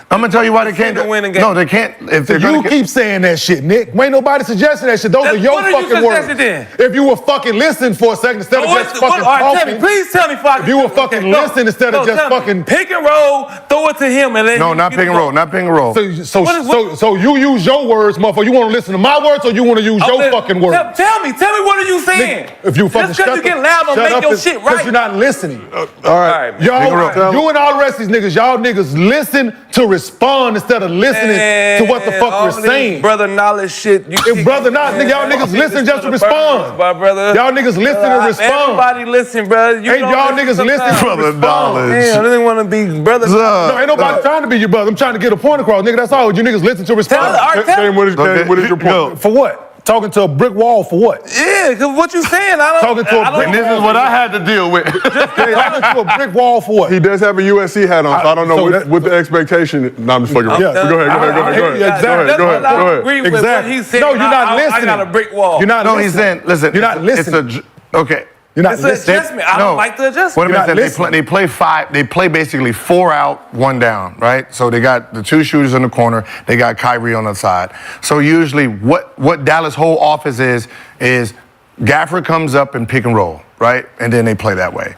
I'm gonna tell you why they can't win a game. No, they can't. If you keep saying that shit, Nick. Ain't nobody suggesting that shit. Those are your fucking words. If you were fucking listening for a second instead of just fucking talking. Please tell me, if you were fucking listening instead of just fucking pick and roll, throw it to him and let him. No, not pick and roll. Not pick and roll. So you use your words, motherfucker. You want to listen to my words or you want to use your fucking words? Tell me what are you saying? If you fucking just because you get loud, don't make your shit right. Because you're not listening. All right. Y'all, and all the rest of these niggas, y'all niggas listen to respond instead of listening to what the fuck we're saying. Brother knowledge shit. If brother knowledge, nigga, y'all niggas listen just to respond. Brother. Y'all niggas listen to respond. Everybody listen, brother. Ain't y'all niggas listen to Brother respond. knowledge. Damn, I didn't want to be brother. No, ain't nobody trying to be your brother. I'm trying to get a point across, nigga. That's all. You niggas listen to respond. Kane, what is your point? For what? Talking to a brick wall for what? Yeah, cause what you saying? Talking to a brick And this is what I had to deal with. Talking to a brick wall for what? He does have a USC hat on, so I don't know what the expectation. No, I'm just fucking around. Yeah. Go ahead. Go ahead. I agree with what he said. No, you're not listening. I got a brick wall. You're not No, listening. he's saying, listen. You're not listening. Okay. You're not It's an listening. adjustment. I don't like the adjustment. What You're I'm not saying, they play basically 4 out, 1 down, right? So they got the 2 shooters in the corner, they got Kyrie on the side. So usually what Dallas' whole offense is Gafford comes up and pick and roll, right? And then they play that way.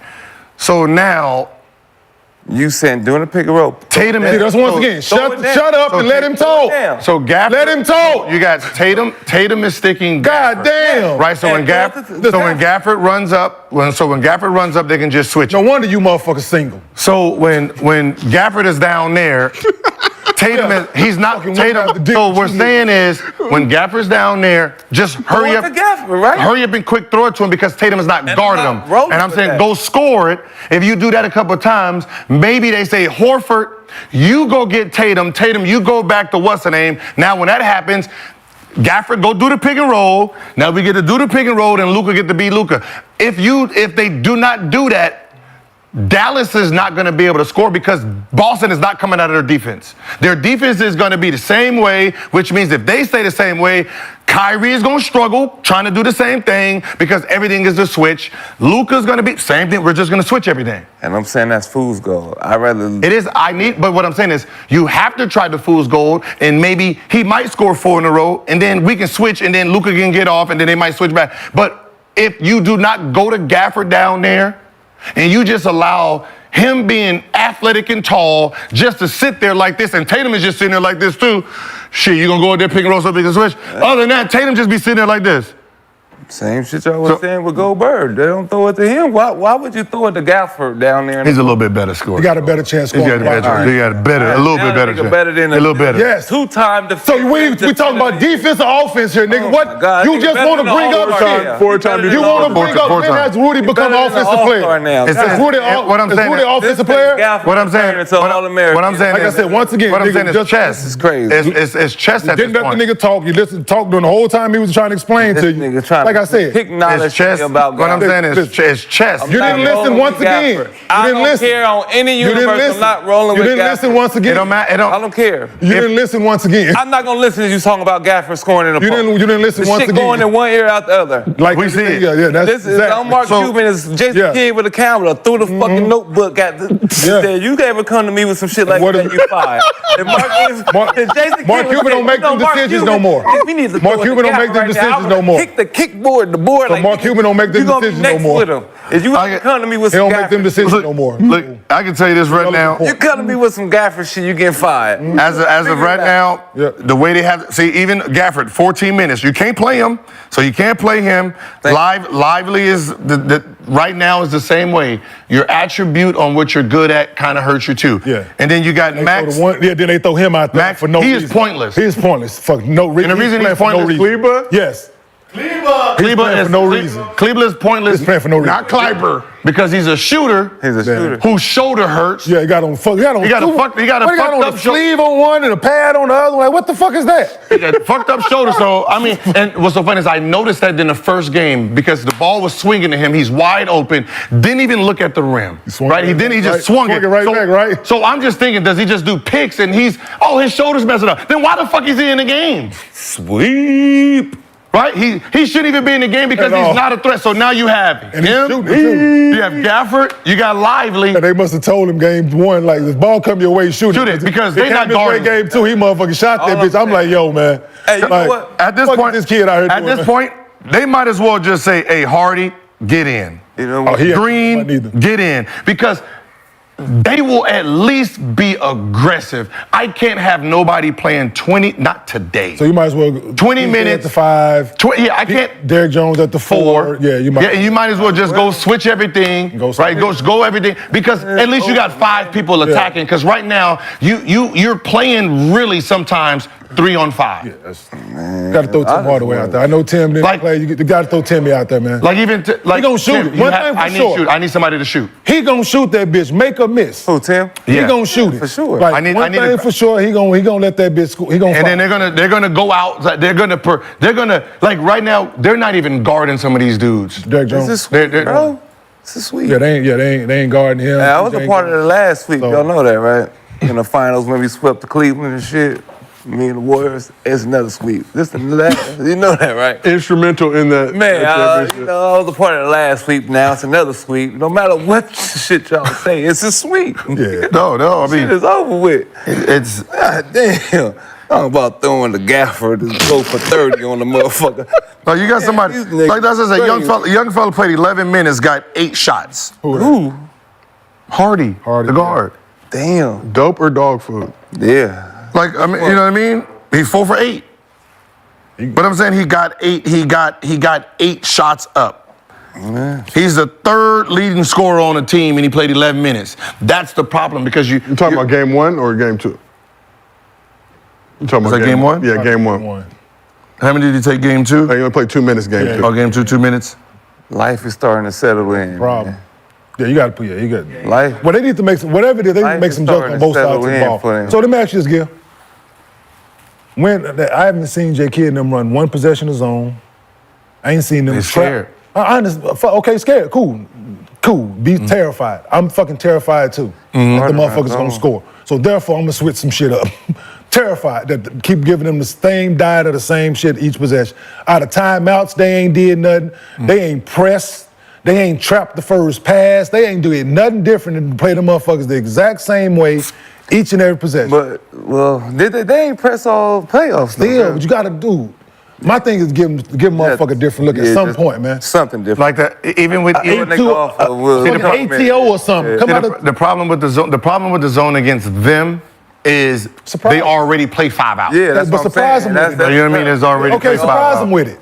So now You saying doing a pick and roll. Tatum See, that's once again. Shut up and let him talk. So Gafford, Let him talk. You got Tatum. Tatum is sticking. God Gafford, damn. right? So when Gafford runs up, when Gafford runs up, they can just switch. No wonder you motherfuckers single. So when Gafford is down there, Tatum is he's not Fucking Tatum. one out the So dick we're you saying is when Gafford's down there, just hurry up, to Gafford, right? hurry up and quick throw it to him because Tatum is not guarding I'm not him. rolling And I'm with saying that. go score it. If you do that a couple of times, maybe they say Horford, you go get Tatum. Tatum, you go back to what's the name. Now when that happens, Gafford go do the pick and roll. Now we get to do the pick and roll, and Luka get to be Luka. If they do not do that, Dallas is not going to be able to score because Boston is not coming out of their defense. Their defense is going to be the same way, which means if they stay the same way, Kyrie is going to struggle trying to do the same thing because everything is a switch. Luka's going to be same thing. We're just going to switch everything. And I'm saying that's fool's gold. I'd rather. It is. But what I'm saying is, you have to try the fool's gold, and maybe he might score 4 in a row, and then we can switch, and then Luka can get off, and then they might switch back. But if you do not go to Gafford down there, and you just allow him being athletic and tall just to sit there like this, and Tatum is just sitting there like this too, shit, you gonna go out there, pick and roll so they can switch? Other than that, Tatum just be sitting there like this. Same shit y'all was saying with Goldberg. They don't throw it to him. Why would you throw it to Gafford down there? He's a little bit better scorer. You got a better chance He scoring. got a little bit better chance. Better than a little better. Yes. 2-time So we talking about defense or offense here, nigga. What God, you nigga just better want to than bring the up All-Star. shit? Four-time You want to bring up when has Rudy become an offensive player? It's Is Rudy what I'm saying. Rudy offensive player? What I'm saying. What I'm saying. Like I said, once again, what I'm nigga, saying is just- chess. This is crazy. It's chess at this Didn't let point. the nigga talk. You listened to talk during the whole time he was trying to explain to you. Nigga trying Like to I said, pick knowledge It's chess. about What I'm Gafford. saying is it's chess. you didn't listen once again. You I didn't don't listen. care on any You didn't universe. listen. I'm not rolling You with didn't Gafford. listen once It again. don't matter. I don't care. You didn't listen once again. I'm not gonna listen to you talking about Gafford scoring in the post. You didn't listen the once shit again. going in one ear out the other. Like We see it. Yeah, that's This is exactly. on Mark So- Cuban is Jason Yeah. Kidd with a camera through the fucking notebook. Said you ever come to me with some shit like What that, is- you fired. And Jason Mark Kidd Cuban was don't make them Mark decisions Cuban, no more. We need to Mark throw it Cuban to don't make Gafford them right now. decisions I no would more. Kick the kickboard, the board. So like, Mark Cuban don't make them you gonna be decisions no next more. with him. If you ever come to me with He some don't make them Gafford, decisions no more. Look, I can tell you this right now. you come to me with some Gafford shit, you getting fired. As of right now, Yeah. the way they have, see, even Gafford, 14 minutes. You can't play him, so you can't play him. Lively is right now is the same way. Your attribute on what you're good at kind of hurts you too. Yeah. And then you got Max. Then they throw him out there Max, for no he reason. is pointless. He is pointless. Fuck no reason. And the reason he's playing for pointless, no reason. Kleba? Yes. Kleba playing is for no reason. Kleba is pointless. He's playing for no reason. Not Kleiber, because he's a shooter. He's a shooter. Whose shoulder hurts. Yeah, he got on fuck. He got on. He got a fucked on up a sleeve on one and a pad on the other one. Like, what the fuck is that? He got fucked up shoulder. So I mean, and what's so funny is I noticed that in the first game because the ball was swinging to him. He's wide open. Didn't even look at the rim. Right? He didn't. He just swung it right back. Right. So I'm just thinking, does he just do picks and his shoulders messing up? Then why the fuck is he in the game? Sweep. Right? He shouldn't even be in the game because At all. he's not a threat. So now you have And he's him. shooting too. You have Gafford. You got Lively. And they must have told him game one, like, this ball come your way, shoot it. Because they not guarding. guarding. Game two, he motherfucking shot that All bitch. I'm like, yo, man. Hey, you know Like, what? At this fuck point, this kid out here At doing, this man. point, they might as well just say, "Hey, Hardy, get in." You know what? he ain't Green, neither. get in. Because they will at least be aggressive. I can't have nobody playing 20, not today. So you might as well 20 minutes at the 5. Yeah, I can't. Derrick Jones at the 4. Yeah, you might. Yeah, you might as well just go switch everything. Go everything because at least you got 5 people attacking. Because right now you're playing really sometimes 3 on 5. Yeah, got to throw Tim Hardaway out there. I know Tim didn't play. You got to throw Timmy out there, man. Like even he gonna shoot it. One thing for sure. I need somebody to shoot. He gonna shoot that bitch. Make or miss. Who, Tim? He gonna shoot it for sure. Like, one thing for sure. He gonna let that bitch score. He gonna. And then they're gonna go out. They're gonna like right now. They're not even guarding some of these dudes. Derrick Jones. This is sweet, bro. This is sweet. Yeah, they ain't guarding him. I was a part of the last sweep. Y'all know that, right? In the finals when we swept the Cleveland and shit. Me and the Warriors, it's another sweep. This and that, you know that, right? Instrumental in that. Man, you know, I was a part of the last sweep. Now it's another sweep. No matter what shit y'all say, it's a sweep. Yeah. No, I mean, shit is over with. It's God damn. I'm about throwing the gaffer to go for 30 on the motherfucker. No, you got somebody like that's just a young fella played 11 minutes, got 8 shots. Who? Hardy, the guard. Damn. Dope or dog food? Yeah. Like I mean, you know what I mean? He's 4 for 8. But I'm saying he got 8. He got 8 shots up. Man. He's the 3rd leading scorer on the team, and he played 11 minutes. That's the problem because you talking about game 1 or game 2? You talking about game 1? Yeah, game 1. How many did he take game 2? He only played 2 minutes game 2. Oh, game 2, 2 minutes. Life is starting to settle in. Problem. Man. Yeah, you got to put. Yeah, you got. Life. Well, they need to make some. Whatever it is, they need to make some jokes on both sides of the ball. So let me ask you this, Gil. I haven't seen J. Kidd and them run one possession of zone. I ain't seen them scared. Okay, scared. Cool. Be terrified. I'm fucking terrified too. That the motherfuckers gonna score. So therefore, I'm gonna switch some shit up. Terrified that keep giving them the same diet of the same shit each possession. Out of timeouts, they ain't did nothing. They ain't pressed. They ain't trapped the first pass. They ain't doing nothing different than play the motherfuckers the exact same way each and every possession. But, well, they ain't press all playoffs. Still, what you gotta do. My thing is give motherfucker a different look at some point, man. Something different. Like that, even with ATO or something. The problem with the zone against them is they already play 5 out. Yeah, that's what I'm saying. You know what I mean? There's already okay, surprise them with it.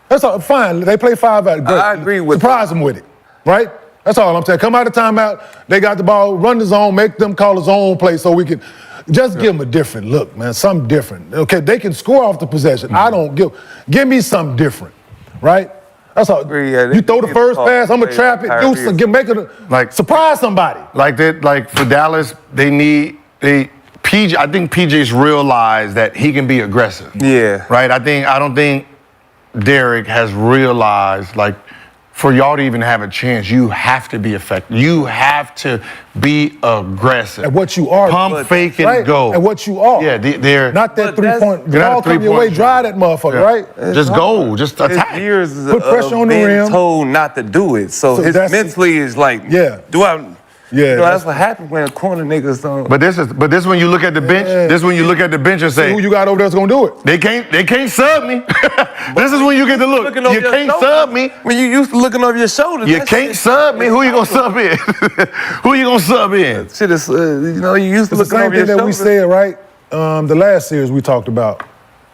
That's all. Fine, they play 5 out. Great. I agree with surprise them with it, right? That's all I'm saying. Come out of timeout. They got the ball. Run the zone. Make them call the zone play so we can just give them a different look, man. Something different. Okay, they can score off the possession. I don't give me something different, right? That's all. You throw the first pass. I'm gonna trap it. Do some. Make it surprise somebody. Like that. Like for Dallas, PJ. I think PJ's realized that he can be aggressive. Yeah. Right. I don't think Derrick has realized like. For y'all to even have a chance, you have to be effective. You have to be aggressive. At what you are. Pump, fake, and go. At what you are. Yeah, they're not that 3-point. The ball come your way, drive that motherfucker, right? Just go, just attack. Years put pressure on the rim. Told not to do it, so his mentally is like, do I? Yeah, you know, that's what happens when corner niggas don't. But this when you look at the bench. This when you look at the bench and say, see who you got over there's gonna do it. They can't sub me. This is when you get to look. You can't sub me. When you used to looking over your shoulder. You can't sub me. Who you gonna sub in? Who you gonna sub in? Shit is, you know, you used to look over your shoulder. The same thing that we said, right? The last series we talked about,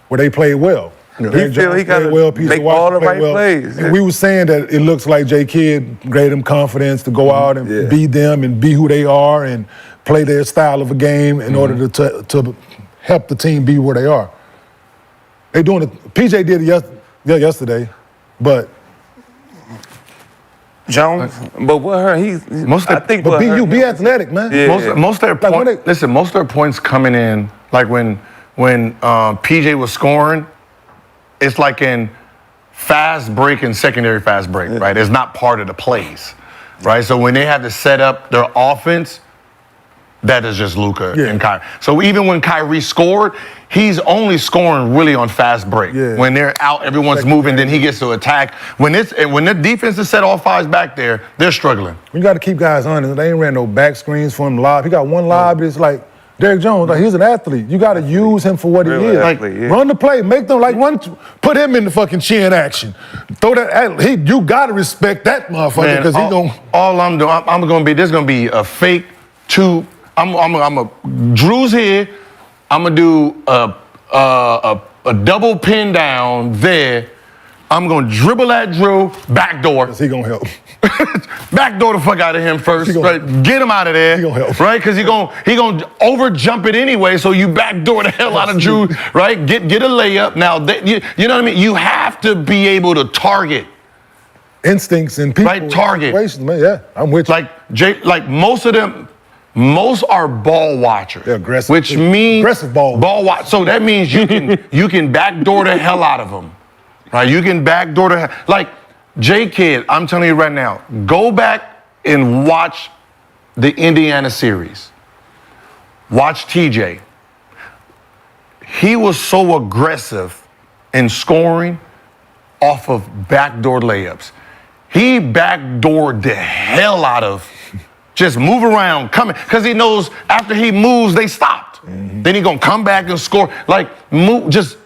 where they played well. He feel he got to make all the right plays. And we were saying that it looks like J. Kidd gave them confidence to go out and be them and be who they are and play their style of a game in order to help the team be where they are. They doing it. PJ did it yesterday, but Jones. But what her be athletic, man. Yeah. Most of their points. Most of their points coming in like when PJ was scoring. It's like in fast break and secondary fast break, right? It's not part of the plays, right? So when they have to set up their offense, that is just Luka and Kyrie. So even when Kyrie scored, he's only scoring really on fast break. Yeah. When they're out, everyone's moving, then he gets to attack. When the defense is set all 5s back there, they're struggling. You got to keep guys honest. They ain't ran no back screens for him live. He got one live, but it's like Derrick Jones, like he's an athlete. You got to use him for what he is. Run the play, make them put him in the fucking chin action. Throw that. You got to respect that motherfucker because he gonna. All I'm doing, there's gonna be a fake Drew's here. I'm gonna do a double pin down there. I'm gonna dribble at Drew, backdoor. He gonna help. Backdoor the fuck out of him first, right? Get him out of there, He gonna help. right? Because he gonna over jump it anyway. So you backdoor the hell out of Drew, right? Get a layup. Now you know what I mean. You have to be able to target Instincts and people. Right, target. Situations, man. Yeah, I'm with you. Like most of them. Most are ball watchers. They're aggressive. Which means aggressive ball watch. So that means you can backdoor the hell out of them, right? You can backdoor the hell. Like J Kid, I'm telling you right now, go back and watch the Indiana series. Watch TJ. He was so aggressive in scoring off of backdoor layups. He backdoored the hell out of. Just move around, coming, because he knows after he moves, they stopped. Then he gonna come back and score. Like, move, just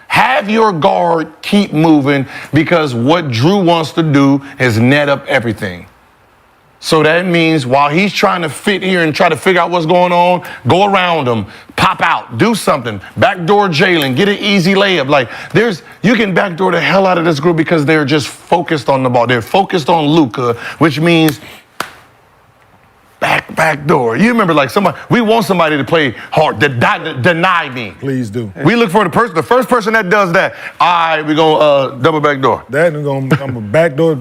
have your guard keep moving, because what Drew wants to do is net up everything. So that means while he's trying to fit here and try to figure out what's going on, go around him, pop out, do something, backdoor Jalen, get an easy layup. Like, you can backdoor the hell out of this group because they're just focused on the ball. They're focused on Luka, which means back door. You remember, like, we want somebody to play hard, deny me. Please do. We look for the first person that does that. All right, we're going to double back door. That is going to become a backdoor.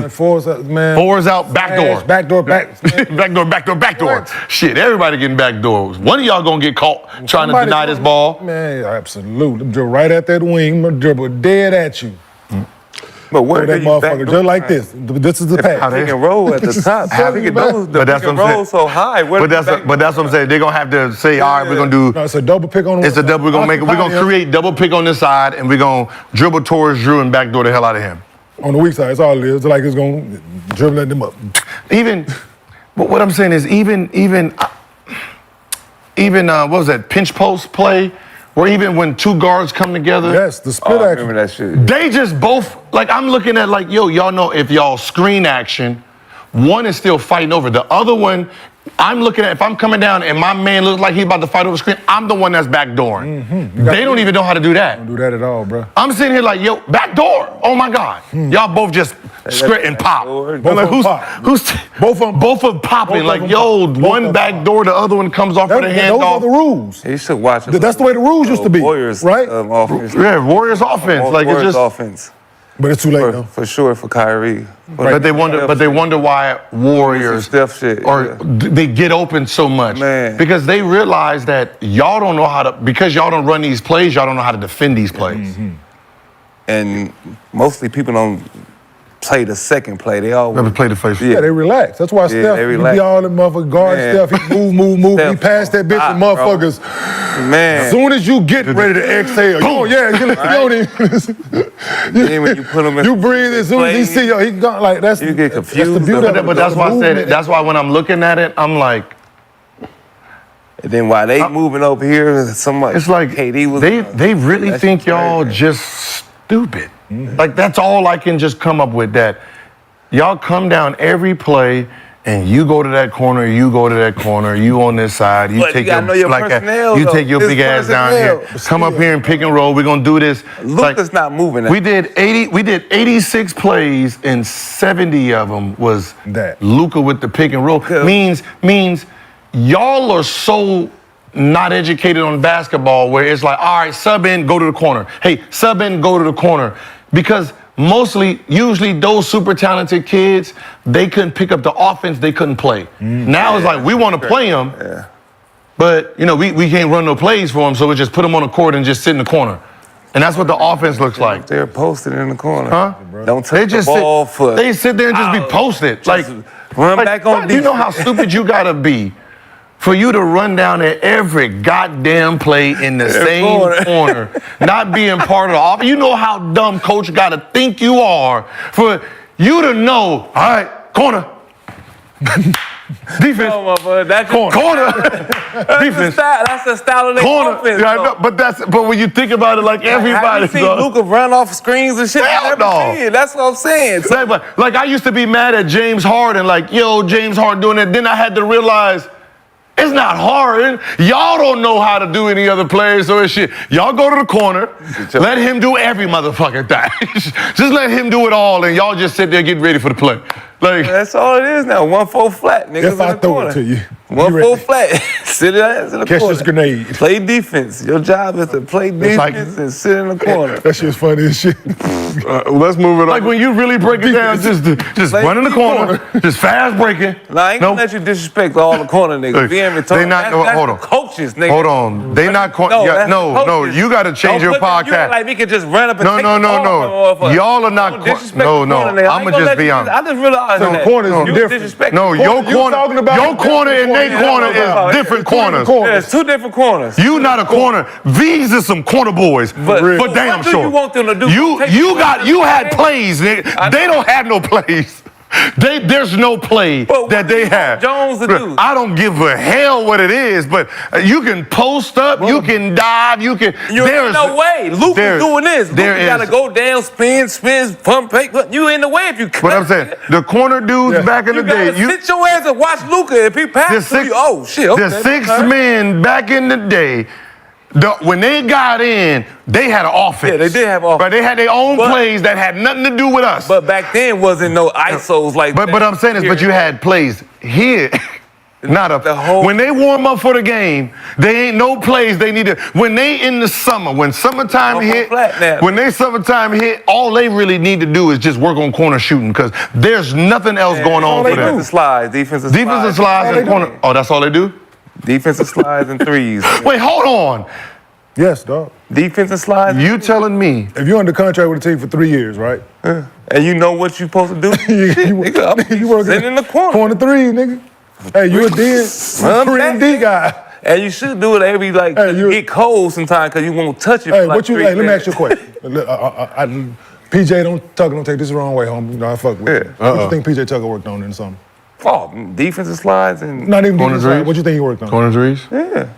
Fours out, man. Fours out, back door. Backdoor. back door. What? Shit, everybody getting back doors. One of y'all going to get caught trying to deny this ball. Man, absolutely. Dribble right at that wing. Dribble dead at you. But where that motherfucker just like this. This is the pass. Pick and roll at the top. But that's what I'm saying. So high. But that's what I'm saying. They're gonna have to say, all right, we're gonna do. No, it's a double pick on the. It's a double. We're gonna create double pick on this side, and we're gonna dribble towards Drew and backdoor the hell out of him. On the weak side, it's all it is. It's like it's gonna dribble at them up. But what I'm saying is even what was that pinch post play? Where even when two guards come together. Yes, the split action. I remember that shit. They just both, like, I'm looking at, like, yo, y'all know if y'all screen action, one is still fighting over. The other one, I'm looking at, if I'm coming down and my man looks like he's about to fight over screen, I'm the one that's backdooring. They don't even know how to do that. Don't do that at all, bro. I'm sitting here like, yo, backdoor. Oh my God. Y'all both just script and pop. Like, both of them popping. Like, yo, one backdoor, the other one comes off with a handoff. Those are the rules. You should watch it. That's the way the rules used to be. Warriors, right? Offense. Yeah, Warriors offense. Like, Warriors it's just offense. But it's too late though. For sure for Kyrie. But they wonder why Warriors or they get open so much. Man. Because they realize that y'all don't know how to, because y'all don't run these plays, y'all don't know how to defend these plays. And mostly people don't play the second play. They all never play the first. Yeah, they relax. That's why Steph, he be all the motherfuckers guard Steph. He move. He pass that bitch to motherfuckers. Man. As soon as you get ready to exhale, when you put him in, you breathe. As soon as he see you, he gone like that's. You get confused. That's the beauty of it. But that's why I said it. That's why when I'm looking at it, I'm like. And then while they moving over here, somebody. It's like KD was. They really think y'all just stupid. Like, that's all I can just come up with, that y'all come down every play and you go to that corner, you on this side, you take your big ass down here, come up here and pick and roll. We're gonna do this. Luka's not moving. We did 86 plays and 70 of them was Luka with the pick and roll. Means y'all are so not educated on basketball where it's like, all right, sub in, go to the corner. Hey, sub in, go to the corner. Because usually those super talented kids, they couldn't pick up the offense, they couldn't play. Now it's like, we want to play them, but we can't run no plays for them, so we just put them on the court and just sit in the corner. And that's what the offense looks like. They're posted in the corner. Huh? Don't touch the ball foot. They sit there and just be posted. Like, run back on defense. You know how stupid you gotta be for you to run down at every goddamn play in the same corner, not being part of the offense. You know how dumb coach got to think you are for you to know, all right, corner. Defense. Corner. Defense. That's the style of their offense. Yeah, but when you think about it, like everybody. Have you seen Luka run off screens and shit? That's what I'm saying. Like, I used to be mad at James Harden, like, yo, James Harden doing it. Then I had to realize, It's not hard. Y'all don't know how to do any other plays, so it's shit. Y'all go to the corner, let him do every motherfucking thing. Just let him do it all, and y'all just sit there getting ready for the play. Like that's all it is now. 1-4 flat, niggas. If I throw it to you. 1-4 flat. Sit your ass in the Catch corner. this grenade. Play defense. Your job is to play defense and sit in the corner. That shit's funny as shit. Let's move it on. when you really break it down, just run in the corner, just fast breaking. Nah, I ain't gonna let you disrespect all the corner niggas. They not. Hold on. Coaches, nigga. Hold on. They not. No. You got to change your podcast. Like we could just run up and take No. the ball. Y'all are not. No. I'ma just be honest. I just realized So that. corners You different. disrespect. No, your corner and their corner is different corners. There's two different corners. You not a corner. These are some corner boys for damn what do sure. you want them to do? You had plays, nigga. They don't have no plays. There's no play that they have. Jones to do? I don't give a hell what it is, but you can post up, you can dive, you can. There's no way. Luke is doing this. Luke gotta go down, spin, pump, fake. You in the way if you. But I'm saying the corner dudes back in the day. You sit your ass and watch Luka. If he passes to you, oh shit. Okay, the 6 men back in the day. When they got in, they had an offense. Yeah, they did have offense. But they had their own plays that had nothing to do with us. But back then wasn't no ISOs like that. But I'm saying is, but you had plays here. Not up. When they warm up for the game, they ain't no plays they need to. When they in the summer, when summertime hit, all they really need to do is just work on corner shooting because there's nothing else going on for them. Defensive slides and corner. Oh, that's all they do? Defensive slides and threes. Wait, hold on. Yes, dog. Defensive slides. You telling me if you're under contract with a team for 3 years, right? And you know what you're supposed to do? you working sitting in the corner. Corner three, nigga. Hey, you a D, 3-and-D guy. And you should do it every you get cold sometimes because you won't touch it. Hey, let me ask you a question. PJ, don't take this the wrong way, homie. You know I fuck with you. What you think PJ Tucker worked on in the summer? Oh, defensive slides and not even defensive slides. What you think he worked on? Corner threes. Yeah.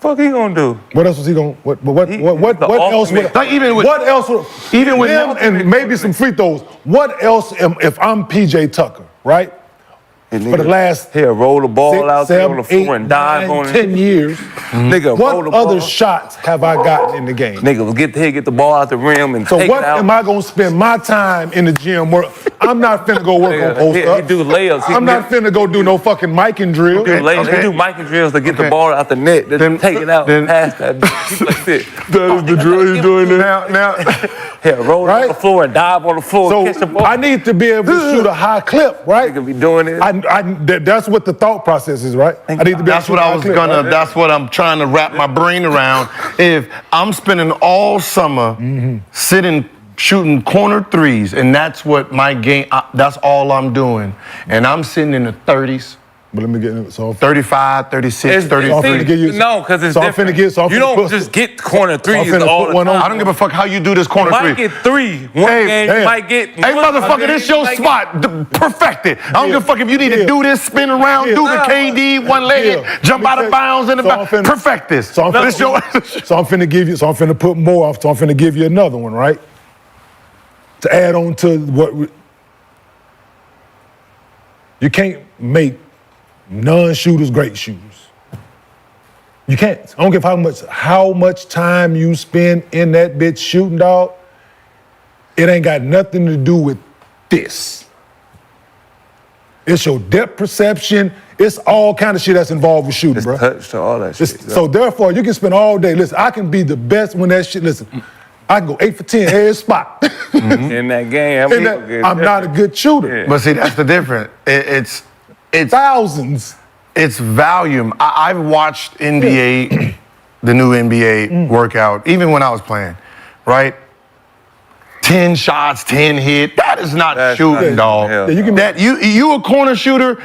Fuck he gonna do? What else was he gonna? What else? What else? Even with him and maybe some free throws. What else? If I'm PJ Tucker, right? For the last roll the ball 6, out 7, there on the floor and dive 9, on it. 10 years. Nigga, what roll the ball. other shots have I gotten in the game? Nigga, get the ball out the rim and take it out. So what am I gonna spend my time in the gym work? I'm not finna go work on post up. He do layups. I'm not finna go do no fucking mic and drill. He do mic and drills to get the ball out the net, then take it out and pass that bitch. Like this. That is the drill he's doing now. Roll on the floor and dive on the floor and catch the ball. I need to be able to shoot a high clip, right? Nigga be doing it. That's what the thought process is, right? I need to be That's what I was gonna. Right? That's what I'm trying to wrap my brain around. If I'm spending all summer sitting shooting corner threes, and that's what my game. That's all I'm doing, and I'm sitting in the 30s. But let me get it. So 35, 36, 33. No, because it's different. You don't just get corner threes all the time. I don't give a fuck how you do this corner three. You might get three. One game you might get. Hey, motherfucker, this your spot. Perfect it. I don't give a fuck if you need to do this, spin around, do the KD, one-legged, jump out of bounds in the back. Perfect this. So I'm finna give you. So I'm finna put more off. So I'm finna give you another one, right? To add on to what you can't make non-shooters great shooters. You can't. I don't give how much time you spend in that bitch shooting, dog. It ain't got nothing to do with this. It's your depth perception. It's all kind of shit that's involved with shooting, bro. Touch to all that shit. So therefore, you can spend all day. Listen, I can be the best when that shit. Listen, I can go 8 for 10 every spot. In that game, I'm not a good shooter. But see, that's the difference. It's thousands. It's volume. I've watched NBA, the new NBA workout, even when I was playing, right? 10 shots, 10 hit. That is not shooting, dog. You a corner shooter.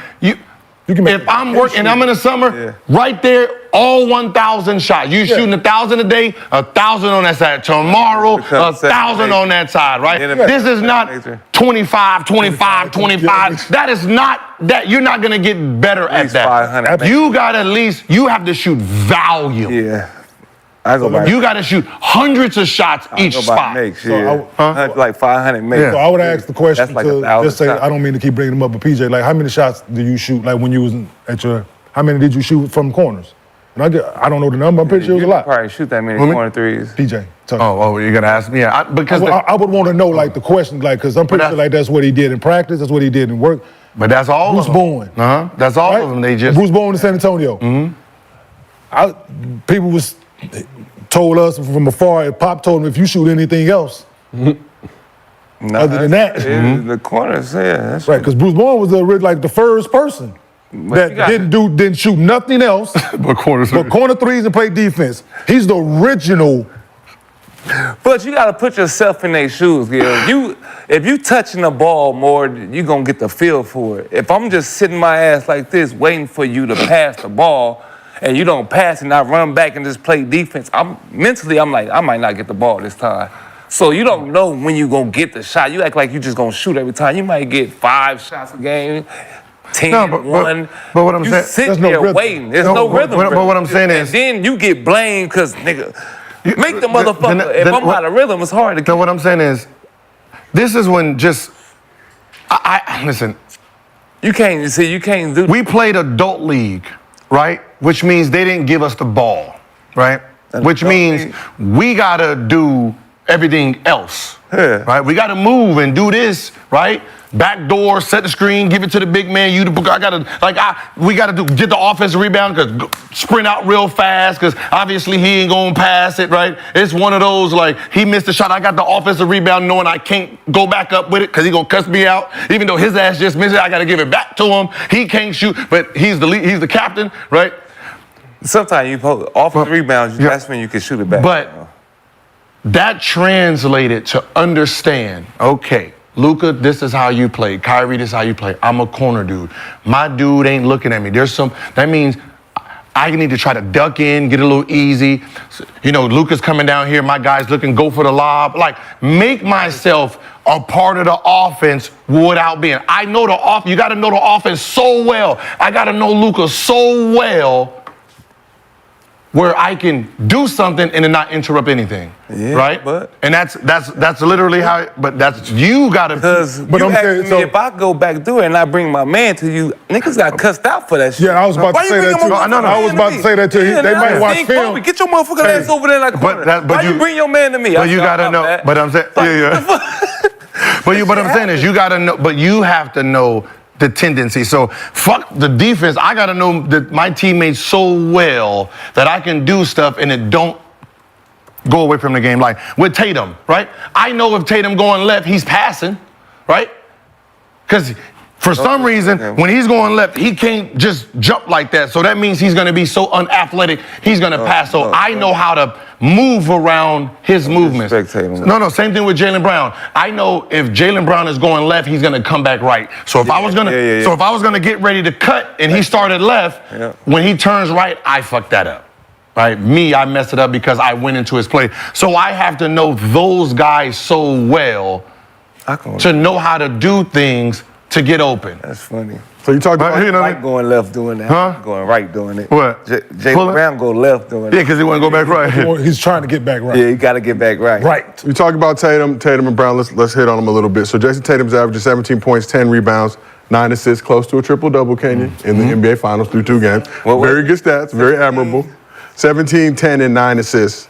If I'm working and I'm in the summer, right there, all 1,000 shots. You shooting 1,000 a day, 1,000 on that side. Tomorrow, 1,000 on that side, right? This is not 25, 25, 25. That is not that. You're not gonna get better at that. You got you have to shoot volume. Yeah. You got to shoot hundreds of shots each spot. Like 500 makes. So I would ask the question like to just say, I don't mean to keep bringing them up, but PJ, like how many shots do you shoot like when you was at your how many did you shoot from corners? And I don't know the number. I'm pretty sure it was a lot. Probably shoot that many corner threes. DJ. Oh, you're gonna ask me? Yeah, because I would want to know like the question, like, because I'm pretty sure like that's what he did in practice. That's what he did in work. But that's all Bruce of them. Bowen. That's all of them. They just Bruce Bowen in San Antonio. People was told us from afar. If Pop told him if you shoot anything else, other than that, the corners, yeah, that's right? Because Bruce Bowen was the first person that didn't shoot nothing else but corner threes and play defense. He's the original. But you gotta put yourself in their shoes, Gil. If you touching the ball more, you gonna get the feel for it. If I'm just sitting my ass like this, waiting for you to pass the ball, and you don't pass and I run back and just play defense, I'm like, I might not get the ball this time. So you don't know when you gonna get the shot. You act like you just gonna shoot every time. You might get 5 shots a game, 10, 1. But what I'm you saying, sit there waiting. There's no rhythm. But what I'm saying is, and then you get blamed because nigga. Make the motherfucker. If I'm out of rhythm, it's hard to get. So what I'm saying is, this is when just I listen. You can't do. We played adult league, right? Which means they didn't give us the ball, right? Which means we gotta do everything else, right? We gotta move and do this, right? Back door, set the screen, give it to the big man. We gotta get the offensive rebound, because sprint out real fast, because obviously he ain't gonna pass it, right? It's one of those like he missed a shot. I got the offensive rebound, knowing I can't go back up with it because he gonna cuss me out. Even though his ass just missed it, I gotta give it back to him. He can't shoot, but he's the captain, right? Sometimes you offensive rebounds. That's when you can shoot it back. But that translated to understand. Okay. Luka, this is how you play. Kyrie, this is how you play. I'm a corner dude. My dude ain't looking at me. That means I need to try to duck in, get a little easy. You know, Luka's coming down here. My guy's looking, go for the lob. Like, make myself a part of the offense without being. I know the offense. You got to know the offense so well. I got to know Luka so well where I can do something and then not interrupt anything, right? And that's literally how. But that's you gotta. Because you asked me if I go back through it and I bring my man to you, niggas got cussed out for that shit. Yeah, I was about to say that too. I was about to say that too. They might watch film. Get your motherfucking ass over there in that corner. Why you bring your man to me? But you gotta know. But I'm saying, But I'm saying is you gotta know. But you have to know the tendency. So fuck the defense. I gotta know that my teammates so well that I can do stuff and it don't go away from the game. Like with Tatum, right? I know if Tatum going left, he's passing, right? Because for some reason, when he's going left, he can't just jump like that. So that means he's gonna be so unathletic, he's gonna pass. So I know how to move around his movements. No, same thing with Jaylen Brown. I know if Jaylen Brown is going left, he's gonna come back right. So if I was gonna get ready to cut and he started left, when he turns right, I fucked that up. Right? I messed it up because I went into his play. So I have to know those guys so well to know how to do things to get open. That's funny. So you talked about Mike going left doing that, going right doing it. What? Jaylen Brown go left doing it. Yeah, because he wouldn't go back right. He's trying to get back right. Yeah, he got to get back right. Right. You talk about Tatum and Brown. Let's hit on them a little bit. So Jason Tatum's averaging 17 points, 10 rebounds, 9 assists, close to a triple-double, Kenyon, in the NBA Finals through 2 games. Very good stats, very admirable. 17, 10, and 9 assists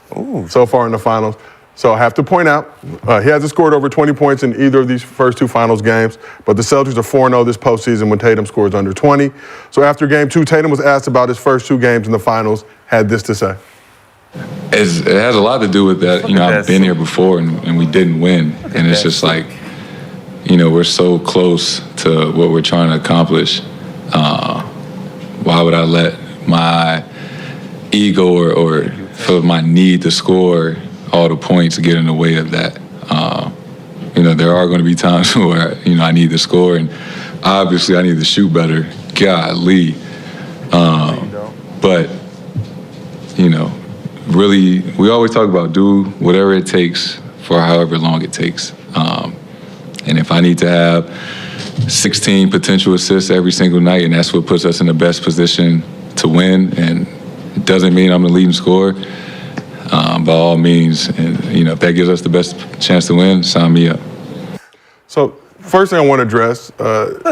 so far in the finals. So I have to point out, he hasn't scored over 20 points in either of these first 2 finals games, but the Celtics are 4-0 this postseason when Tatum scores under 20. So after game 2, Tatum was asked about his first 2 games in the finals, had this to say. It has a lot to do with that. You know, I've been here before and we didn't win. And it's just like, you know, we're so close to what we're trying to accomplish. Why would I let my ego or feel my need to score all the points get in the way of that? You know, there are going to be times where, you know, I need to score, and obviously I need to shoot better. Golly. But, you know, really, we always talk about do whatever it takes for however long it takes. And if I need to have 16 potential assists every single night, and that's what puts us in the best position to win, and it doesn't mean I'm the leading scorer, by all means, and you know, if that gives us the best chance to win, sign me up. So first thing I want to address,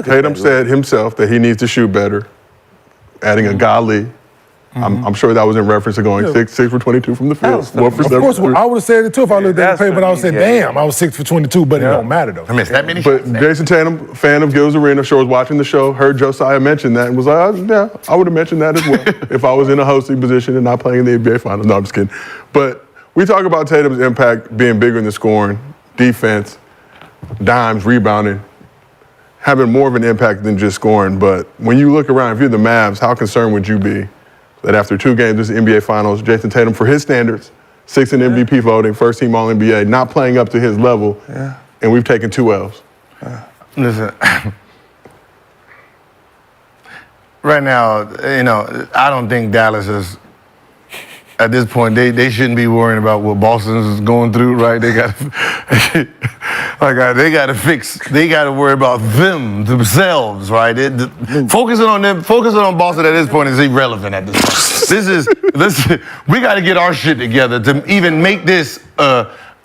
Tatum said himself that he needs to shoot better. adding a golly. I'm sure that was in reference to going 6 for 22 from the field. 1 for 7. Of course, I would have said it too if I looked at the paper, but I would say, damn, I was 6 for 22, but it don't matter though. I missed that many But shots. Jason Tatum, fan of Gil's Arena, sure was watching the show, heard Josiah mention that and was like, yeah, I would have mentioned that as well if I was in a hosting position and not playing in the NBA Finals. No, I'm just kidding. But we talk about Tatum's impact being bigger in the scoring, defense, dimes, rebounding, having more of an impact than just scoring. But when you look around, if you're the Mavs, how concerned would you be that after 2 games this NBA Finals, Jason Tatum, for his standards, 6 in MVP voting, first team All-NBA, not playing up to his level, and we've taken 2 L's? Listen, right now, I don't think Dallas is, at this point, they shouldn't be worrying about what Boston is going through, right? They got to fix, they got to worry about themselves, right? Focusing on Boston at this point is irrelevant at this point. We got to get our shit together to even make this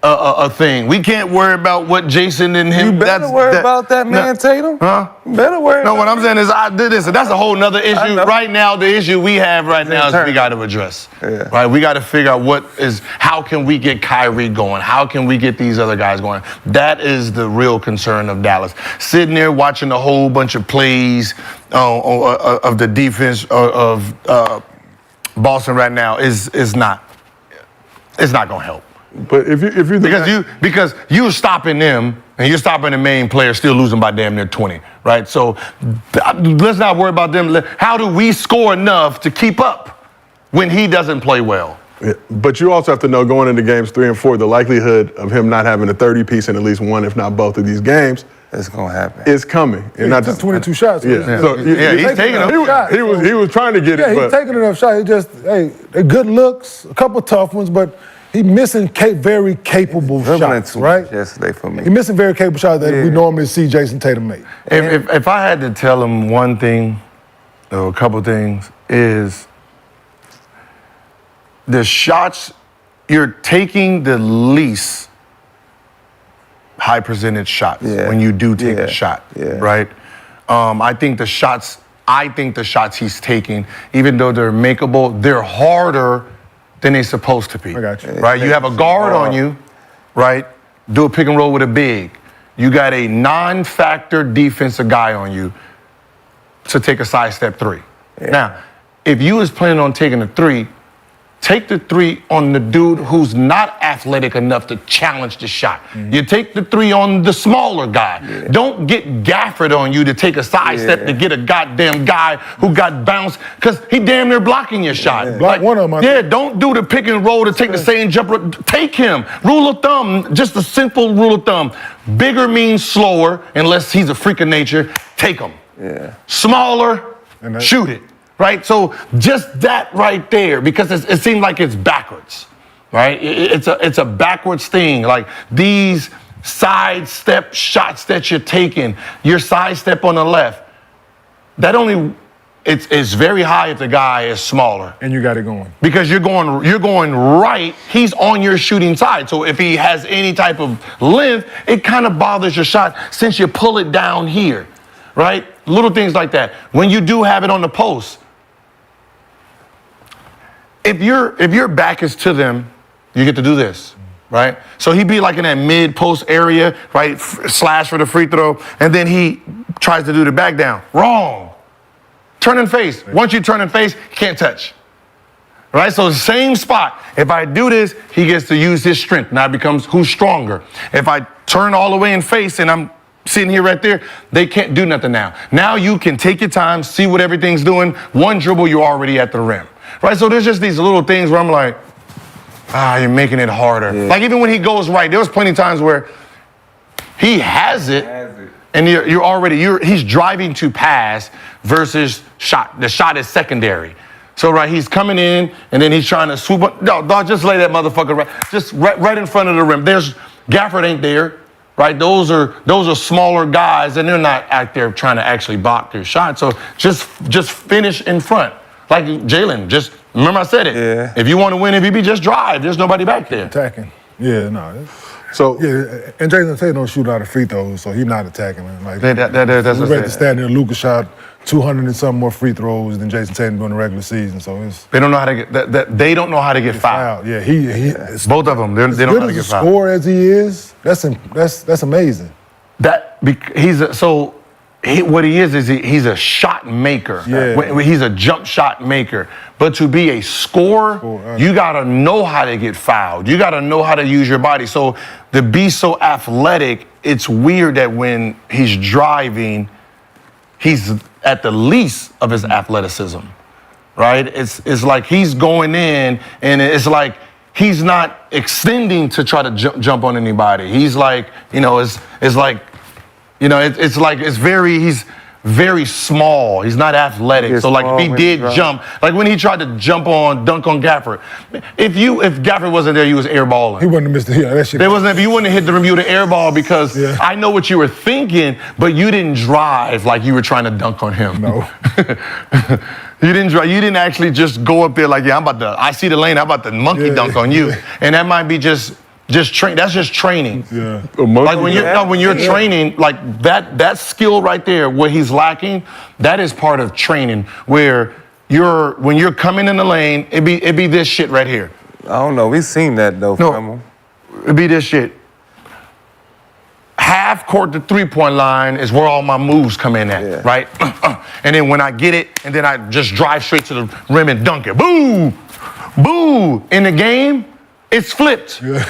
a thing. We can't worry about what Jason and him. You better worry about that man, Tatum. Huh? You better worry. No, what I'm saying is I did this, and that's a whole nother issue. Right now, the issue we have right now is we got to address. Right, we got to figure out how can we get Kyrie going? How can we get these other guys going? That is the real concern of Dallas. Sitting there watching a whole bunch of plays of the defense of Boston right now is not. It's not gonna help. But if you're because you're stopping them and you're stopping the main player still losing by damn near 20, right? So let's not worry about them. How do we score enough to keep up when he doesn't play well? Yeah, but you also have to know going into games 3 and 4, the likelihood of him not having a 30-piece in at least one, if not both of these games, it's gonna happen. It's coming. And not just 22 shots. Yeah. So he's taking them. He was trying to get it. Yeah, he's taking enough shots. It just, they're good looks, a couple tough ones, but he's missing very capable shots, right? Yesterday for me. He's missing very capable shots that we normally see Jason Tatum make. If I had to tell him one thing, or a couple things, is the shots you're taking the least high percentage shots when you do take a shot, right? I think the shots he's taking, even though they're makeable, they're harder than they're supposed to be. I got you. Right? You have a guard on you, right? Do a pick and roll with a big. You got a non-factor defensive guy on you to take a sidestep 3. Now, if you was planning on taking a 3, take the 3 on the dude who's not athletic enough to challenge the shot. You take the 3 on the smaller guy. Don't get Gafford on you to take a sidestep to get a goddamn guy who got bounced because he damn near blocking your shot. Block one of them. Don't do the pick and roll to take the same jumper. Take him. Rule of thumb, just a simple rule of thumb. Bigger means slower unless he's a freak of nature. Take him. Smaller, shoot it. Right, so just that right there, because it seems like it's backwards, right? It's a backwards thing. Like these sidestep shots that you're taking, your sidestep on the left, it's very high if the guy is smaller. And you got it going. Because you're going right, he's on your shooting side. So if he has any type of length, it kind of bothers your shot since you pull it down here, right? Little things like that. When you do have it on the post, if your back is to them, you get to do this, right? So he'd be like in that mid-post area, right? Slash for the free throw, and then he tries to do the back down. Wrong. Turn and face. Once you turn and face, you can't touch. Right? So same spot. If I do this, he gets to use his strength. Now it becomes who's stronger. If I turn all the way and face and I'm sitting here right there, they can't do nothing now. Now you can take your time, see what everything's doing. One dribble, you're already at the rim. Right, so there's just these little things where I'm like, you're making it harder. Like even when he goes right, there was plenty of times where he has it, and he's driving to pass versus shot. The shot is secondary. So right, he's coming in, and then he's trying to swoop up. No, dog, just lay that motherfucker right in front of the rim. Gafford ain't there. Right, those are smaller guys, and they're not out there trying to actually block their shot. So just finish in front. Like Jalen, just remember I said it. If you want to win MVP, just drive. There's nobody back there. Attacking. Yeah, no. So yeah, and Jason Tatum don't shoot out of free throws, so he's not attacking him. Like that's we what read the stat there. Luka shot 200 and some more free throws than Jason Tatum during the regular season. So it's they don't know how to get they don't know how to get fouled. Yeah, he both of them. They don't know how to get fouled. As score as he is, that's amazing. What he is he's a shot maker. Yeah. He's a jump shot maker. But to be a scorer, you gotta know how to get fouled. You gotta know how to use your body. So to be so athletic, it's weird that when he's driving, he's at the least of his athleticism, right? It's like he's going in, and it's like he's not extending to try to jump on anybody. He's like, it's like, he's very small. He's not athletic. So like if he did jump, like when he tried to dunk on Gafford, if Gafford wasn't there, you was airballing. He wouldn't have missed that shit. If you wouldn't have hit the rim, you would have airballed because I know what you were thinking, but you didn't drive like you were trying to dunk on him. No. You didn't drive. You didn't actually just go up there like, I see the lane, I'm about to monkey dunk on you. And that might be just train. That's just training. Yeah. Like when you're training, like that skill right there, what he's lacking, that is part of training. Where when you're coming in the lane, it be this shit right here. I don't know. We've seen that though. No, it be this shit. Half court to 3-point line is where all my moves come in at, right? And then when I get it, and then I just drive straight to the rim and dunk it. Boo, boo. In the game, it's flipped. Yeah.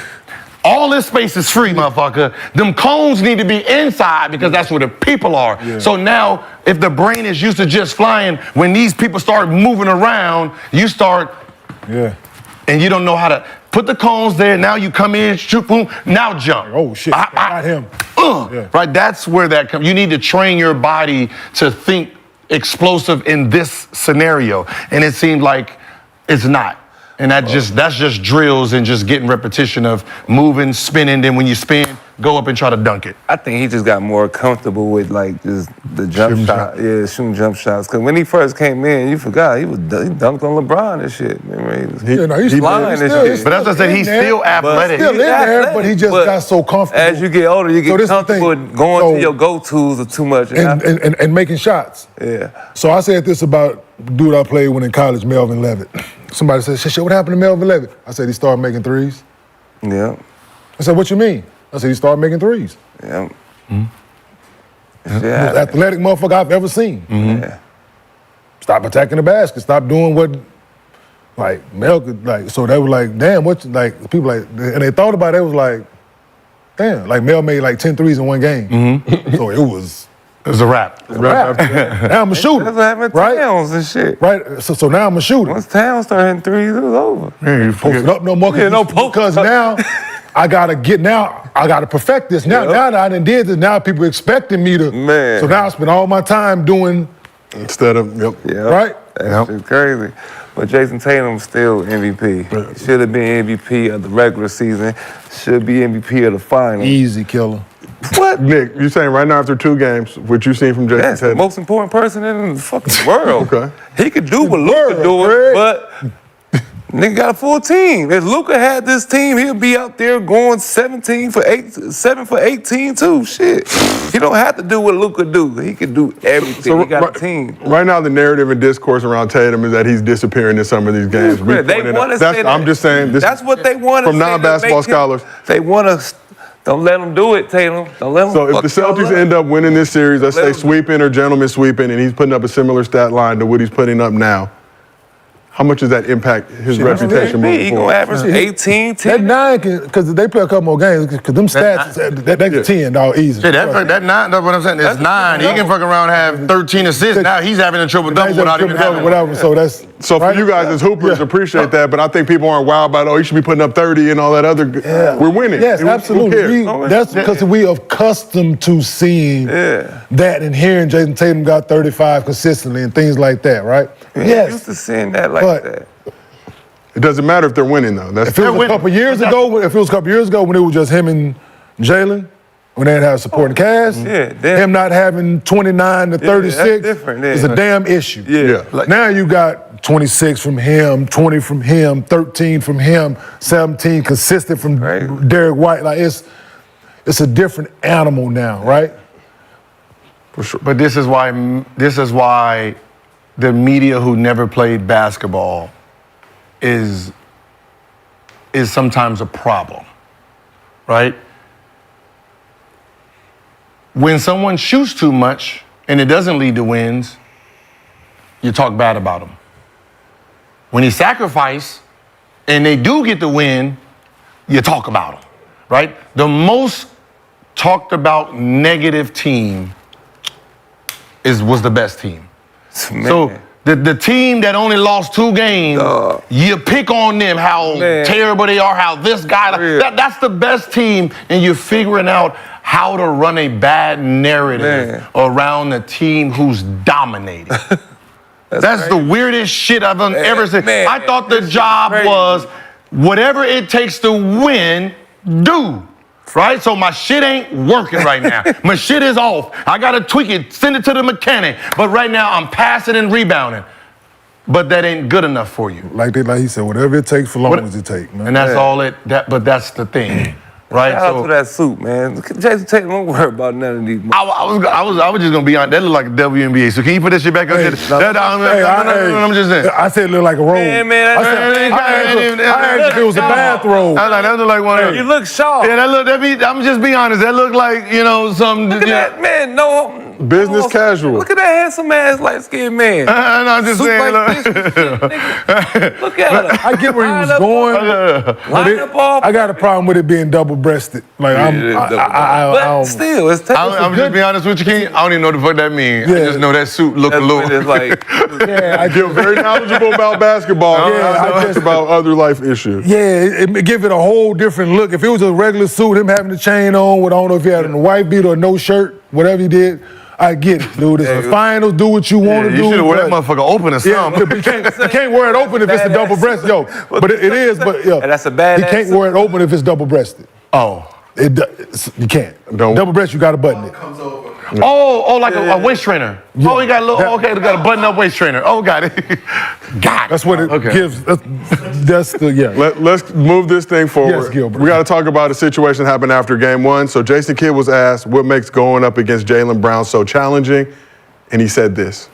All this space is free, motherfucker. Them cones need to be inside because that's where the people are. Yeah. So now, if the brain is used to just flying, when these people start moving around, you start, and you don't know how to put the cones there. Now you come in, shoot, boom, now jump. Oh shit, got him. Right, that's where that comes. You need to train your body to think explosive in this scenario, and it seemed like it's not. And that's just drills and just getting repetition of moving, spinning. Then when you spin, go up and try to dunk it. I think he just got more comfortable with like just the jump shot. Yeah, shooting jump shots. Because when he first came in, you forgot he dunked on LeBron and shit. Remember, he's flying and shit. But as I said, he's still athletic. Still in there, but he just got so comfortable. As you get older, you get comfortable going to your go-tos or too much. And making shots. Yeah. So I said this about the dude I played with in college, Melvin Levitt. Somebody said, shit, what happened to Melvin Levitt? I said, he started making threes. Yeah. I said, what you mean? I said, he started making threes. Yeah. Most athletic motherfucker I've ever seen. Yeah. Stop attacking the basket. Stop doing what, like, Mel could, like, so they were like, damn, what, like, people like, and they thought about it, it was like, damn, like Mel made like 10 threes in one game. So it was a wrap. Now I'm a shooter. That's what happened to Towns and shit. Right? So now I'm a shooter. Once Towns started hitting threes, it was over. Yeah, you posting up no more because now I gotta perfect this. Now that I done did this, now people expecting me to. Man. So now I spend all my time doing instead of right? That's crazy. But Jason Tatum's still MVP. Should have been MVP of the regular season. Should be MVP of the finals. Easy killer. What? Nick, you saying right now after 2 games, what you seen from Jason That's Tatum? the most important person in the fucking world. Okay. He could do what Luka doing, but nigga got a full team. If Luka had this team, he'll be out there going 7 for 18 too. Shit. He don't have to do what Luka do. He can do everything. So he got a team. Right now, the narrative and discourse around Tatum is that he's disappearing in some of these games. Yeah, they want to say that. I'm just saying this. That's what they want to say. From non-basketball scholars. They want to. Don't let them do it, Tatum. Don't let them. So if the Celtics end up winning this series, let's say sweeping or gentlemen sweeping, and he's putting up a similar stat line to what he's putting up now, how much does that impact his reputation moving He forward? gonna average 18, 10. That 9, because they play a couple more games, because them stats, that's 10, dog, easy. Shit, that 9, that's what I'm saying, it's 9. He can fuck around and have 13 assists. Now he's having a triple-double without even having whatever. So that's for you guys as hoopers, appreciate that, but I think people aren't wild about, you should be putting up 30 and all that other. We're winning. Yes, absolutely. That's because we are accustomed to seeing that and hearing Jason Tatum got 35 consistently and things like that, right? Yes. Used to seeing that like that. It doesn't matter if they're winning though. If it was a couple years ago when it was just him and Jalen, when they didn't have a supporting cast. Him not having 29 to 36 is a damn issue. Now you got 26 from him, 20 from him, 13 from him, 17 consistent from Derek White. Like it's a different animal now, right? For sure. But this is why the media who never played basketball is sometimes a problem, right? When someone shoots too much and it doesn't lead to wins, you talk bad about them. When he sacrifices and they do get the win, you talk about them, right? The most talked about negative team was the best team. Man. So the team that only lost 2 games, you pick on them, how terrible they are, how this guy, that's the best team, and you're figuring out how to run a bad narrative around the team who's dominating. That's the weirdest shit I've ever seen. I thought the job was whatever it takes to win, do. Right? So my shit ain't working right now. My shit is off. I got to tweak it, send it to the mechanic. But right now I'm passing and rebounding. But that ain't good enough for you. Like he said, whatever it takes for long as it takes, man. And that's all but that's the thing. Right? Shout out to that suit, man. Jason Tatum, don't worry about none of these. I was just gonna be honest. That look like a WNBA. So can you put this shit back up there? I'm just saying. I said it looked like a robe. I asked if it was a bathrobe. That look like one of them. You look sharp. Yeah, I'm just being honest. That look like, some. Look at that, man. No. Business casual. Look at that handsome ass light-skinned man. I'm just saying. Look at him. I get where he was going. I got a problem with it being double-breasted. Like but still, it's I'm just being honest with you, King. I don't even know what the fuck that means. I just know that suit look a little. I feel very knowledgeable about basketball. I just about other life issues. Yeah, it give it a whole different look. If it was a regular suit, him having the chain on, with I don't know if he had a white beat or no shirt, whatever he did. I get it, dude. It's the finals. Do what you want to do. You should have worn that motherfucker open or something. Yeah, you can't wear it open if it's a double breast, But it is. But that's a bad. You can't wear it open if it's double breasted. Oh, you can't. Double breast, you got to button it. Like a waist trainer. Yeah. Oh, he got a little. Okay, they got a button-up waist trainer. Oh, got it. Got it. That's what it gives. That's the Let's move this thing forward. Yes, Gilbert. We got to talk about a situation that happened after Game 1. So Jason Kidd was asked what makes going up against Jaylen Brown so challenging, and he said this.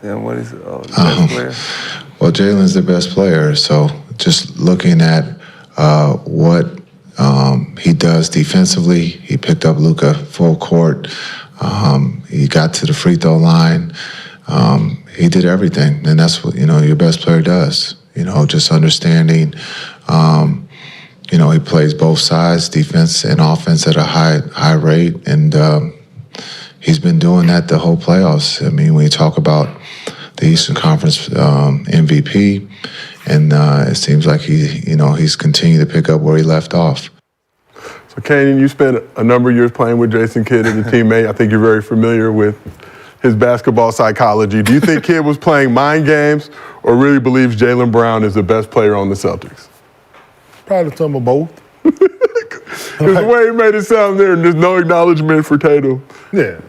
Yeah, what is it? Oh, the best player? Well, Jaylen's the best player. So just looking at what he does defensively, he picked up Luka full court. He got to the free throw line. He did everything, and that's what your best player does. Just understanding. He plays both sides, defense and offense, at a high rate, and he's been doing that the whole playoffs. I mean, when you talk about the Eastern Conference MVP, and it seems like he's continued to pick up where he left off. So, Kenyon, you spent a number of years playing with Jason Kidd as a teammate. I think you're very familiar with his basketball psychology. Do you think Kidd was playing mind games or really believes Jaylen Brown is the best player on the Celtics? Probably some of both. Because the way he made it sound there, and there's no acknowledgement for Tatum. Yeah.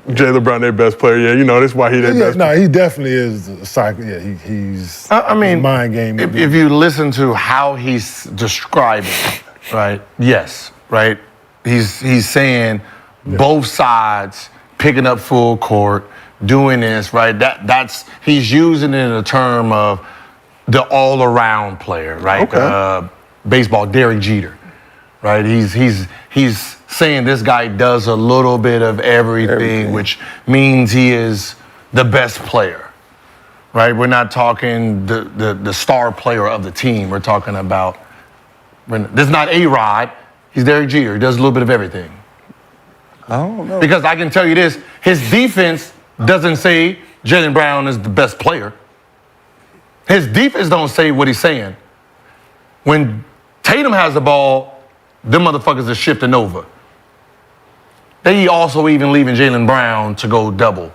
Jaylen Brown, their best player. Yeah, that's why he their best player. No, he definitely is a psycho. Yeah, he's mind game. If you listen to how he's describing, right? Yes, right? He's saying both sides picking up full court, doing this, right? That's he's using it in a term of the all-around player, right? Okay. Baseball, Derek Jeter, right? He's saying this guy does a little bit of everything, which means he is the best player, right? We're not talking the star player of the team. We're talking about, this is not A-Rod. He's Derek Jeter. He does a little bit of everything. I don't know. Because I can tell you this, his defense doesn't say Jaylen Brown is the best player. His defense don't say what he's saying. When Tatum has the ball, them motherfuckers are shifting over. They also even leaving Jaylen Brown to go double.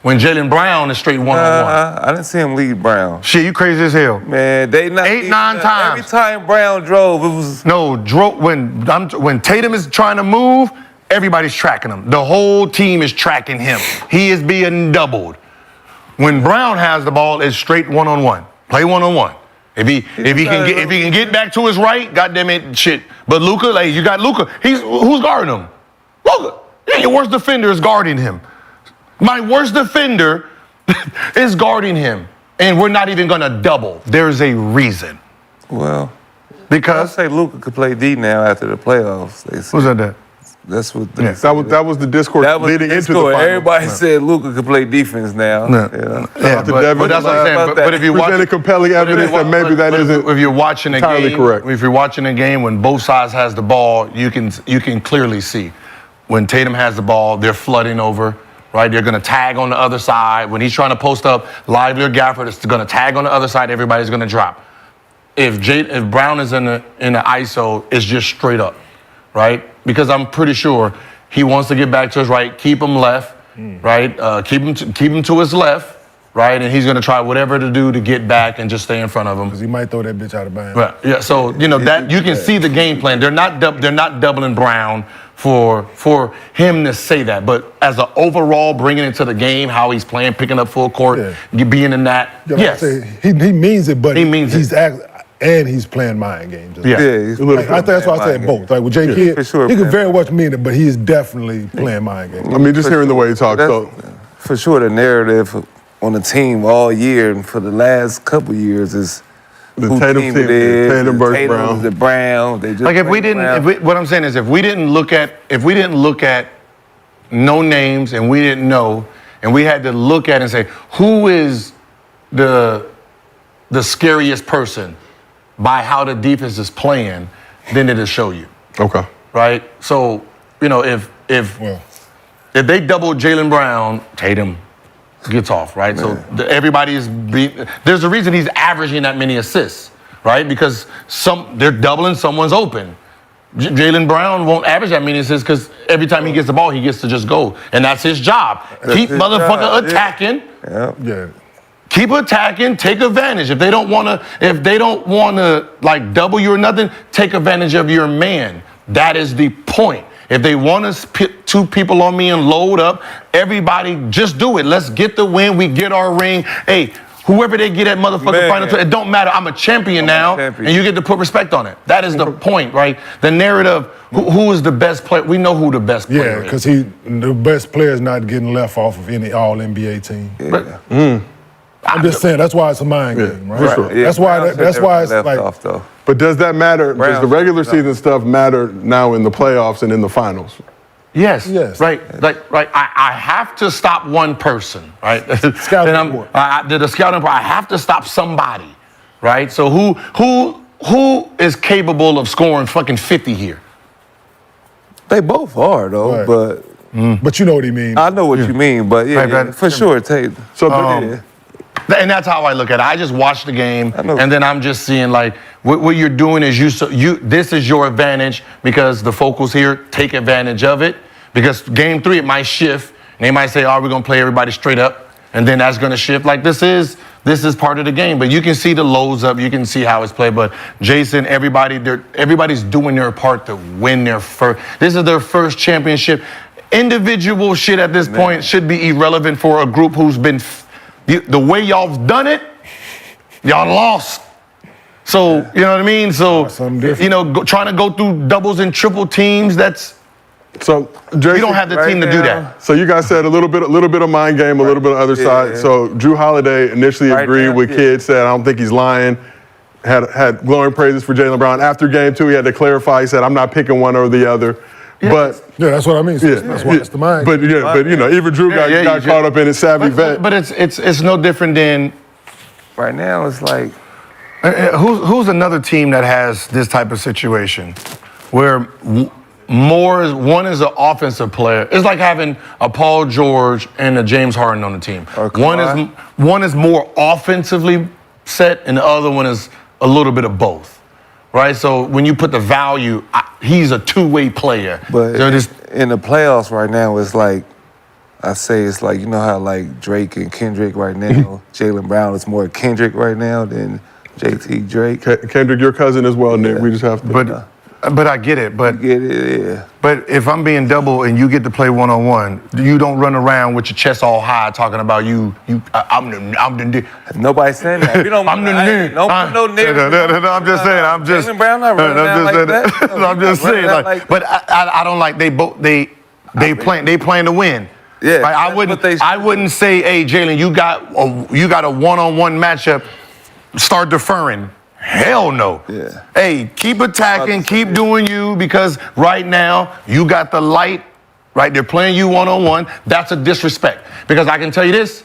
when Jaylen Brown is straight one-on-one. I didn't see him lead Brown. Shit, you crazy as hell. Man, they not 8, 9 times. Every time Brown drove, it was when Tatum is trying to move, everybody's tracking him. The whole team is tracking him. He is being doubled. When Brown has the ball, it's straight one-on-one. Play one-on-one. If he can get back to his right, goddamn it, shit. But Luka, like you got Luka. Who's guarding him? Luka. Yeah, your worst defender is guarding him. My worst defender is guarding him. And we're not even gonna double. There's a reason. Well, because I say Luka could play D now after the playoffs. They said. Who's that? That's what. That was the discourse leading into the finals. Everybody said Luka could play defense now. Yeah. Yeah, but that's what I'm saying. But if you watch presented compelling evidence that maybe that isn't if you're watching a entirely game, correct. if you're watching a game when both sides has the ball, you can clearly see when Tatum has the ball, they're flooding over. Right, they're going to tag on the other side. When he's trying to post up, Lively or Gafford is going to tag on the other side. Everybody's going to drop. If Brown is in the ISO, it's just straight up, right? Because I'm pretty sure he wants to get back to his right, keep him left, right? Keep him to his left, right? And he's going to try whatever to do to get back and just stay in front of him. Because he might throw that bitch out of bounds. Right. Yeah. So that you can see the game plan. They're not doubling Brown for him to say that, but as an overall bringing it to the game, how he's playing, picking up full court, being in that, yes, he means it, but he means he's and he's playing mind games. Yeah, I think that's why I said both. Like with J. Kidd, he could very much mean it, but he is definitely playing mind games. I mean, just hearing the way he talks. So for sure, the narrative on the team all year and for the last couple years is the Tatum team, Tatum versus Brown. The Brown. They just like if we didn't look at no names and we didn't know, and we had to look at and say who is the scariest person by how the defense is playing, then it'll show you. Okay. Right. So if they double Jaylen Brown, Tatum gets off, right? Man. So there's a reason he's averaging that many assists, right? Because they're doubling someone's open. Jaylen Brown won't average that many assists because every time he gets the ball, he gets to just go, and that's his job. Keep motherfucker attacking. Yeah. Keep attacking. Take advantage. If they don't want to like double you or nothing, take advantage of your man. That is the point. If they want to put two people on me and load up, everybody just do it. Let's get the win. We get our ring. Hey, whoever they get at motherfucking final, it don't matter. I'm a champion now, and you get to put respect on it. That is the point, right? The narrative, who is the best player? We know who the best player is. Yeah, because the best player is not getting left off of any All-NBA team. Yeah. I'm just saying, that's why it's a mind game, right? Sure. Yeah, that's why it's like... off, though. But does that matter? Does the regular season stuff matter now in the playoffs and in the finals? Yes. Right. I have to stop one person, right? The scouting report, I have to stop somebody, right? So who is capable of scoring fucking 50 here? They both are, though, right. But you know what he means. I know what you mean, but for sure, Tate. So, and that's how I look at it. I just watch the game, and then I'm just seeing like what you're doing is this is your advantage because the focus here, take advantage of it. Because game 3 it might shift, and they might say, "Oh, we're gonna play everybody straight up," and then that's gonna shift. Like this is part of the game. But you can see the lows up, you can see how it's played. But Jason, everybody's doing their part to win their first. This is their first championship. Individual shit at this point should be irrelevant for a group who's been. The way y'all done it, y'all lost. So, you know what I mean? So, trying to go through doubles and triple teams, so Jason, you don't have the team to do that. So you guys said a little bit of mind game, a little bit of other side. Yeah. So Drew Holiday initially agreed with Kidd, said, I don't think he's lying. Had glowing praises for Jaylen Brown. After game 2, he had to clarify. He said, I'm not picking one or the other. Yeah. But that's what I mean. So that's why it's the mind. But even Drew got caught up in it, savvy vet. But it's no different than right now. It's like who's another team that has this type of situation where one is an offensive player. It's like having a Paul George and a James Harden on the team. One is more offensively set, and the other one is a little bit of both. Right, so when you put the value, he's a two-way player. But in the playoffs right now, it's like I say it's like, you know how like Drake and Kendrick right now, Jaylen Brown is more Kendrick right now than JT Drake. Kendrick, your cousin as well, Nick. We just have to. But I get it. But get it, yeah. But if I'm being double and you get to play one-on-one, you don't run around with your chest all high talking about I'm the. Nobody's saying that. You don't. I'm the nigga. Don't put no nigga. I'm just saying. I'm just. Jaylen Brown not running around like that. I'm just saying. Like, but I don't like they playing to win. Yeah. Right? I wouldn't say, hey Jalen, you got a one-on-one matchup. Start deferring. Hell no. Yeah. Hey, keep attacking, keep doing you, because right now you got the light, right? They're playing you one-on-one. That's a disrespect. Because I can tell you this,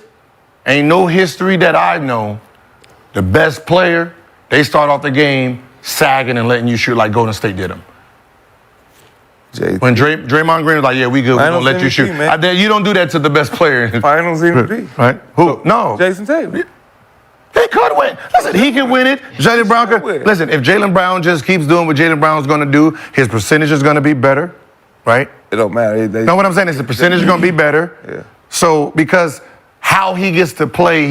ain't no history that I know. The best player, they start off the game sagging and letting you shoot like Golden State did them. When Draymond Green was like, yeah, we good, we're going to let you shoot. You don't do that to the best player. Finals MVP. Right? Who? No. Jason Tatum. He could win. Listen, he can win it. Jaylen Brown could. Listen, if Jaylen Brown just keeps doing what Jaylen Brown's going to do, his percentage is going to be better, right? It don't matter. No, what I'm saying is the percentage is going to be better. Yeah. So, because how he gets to play,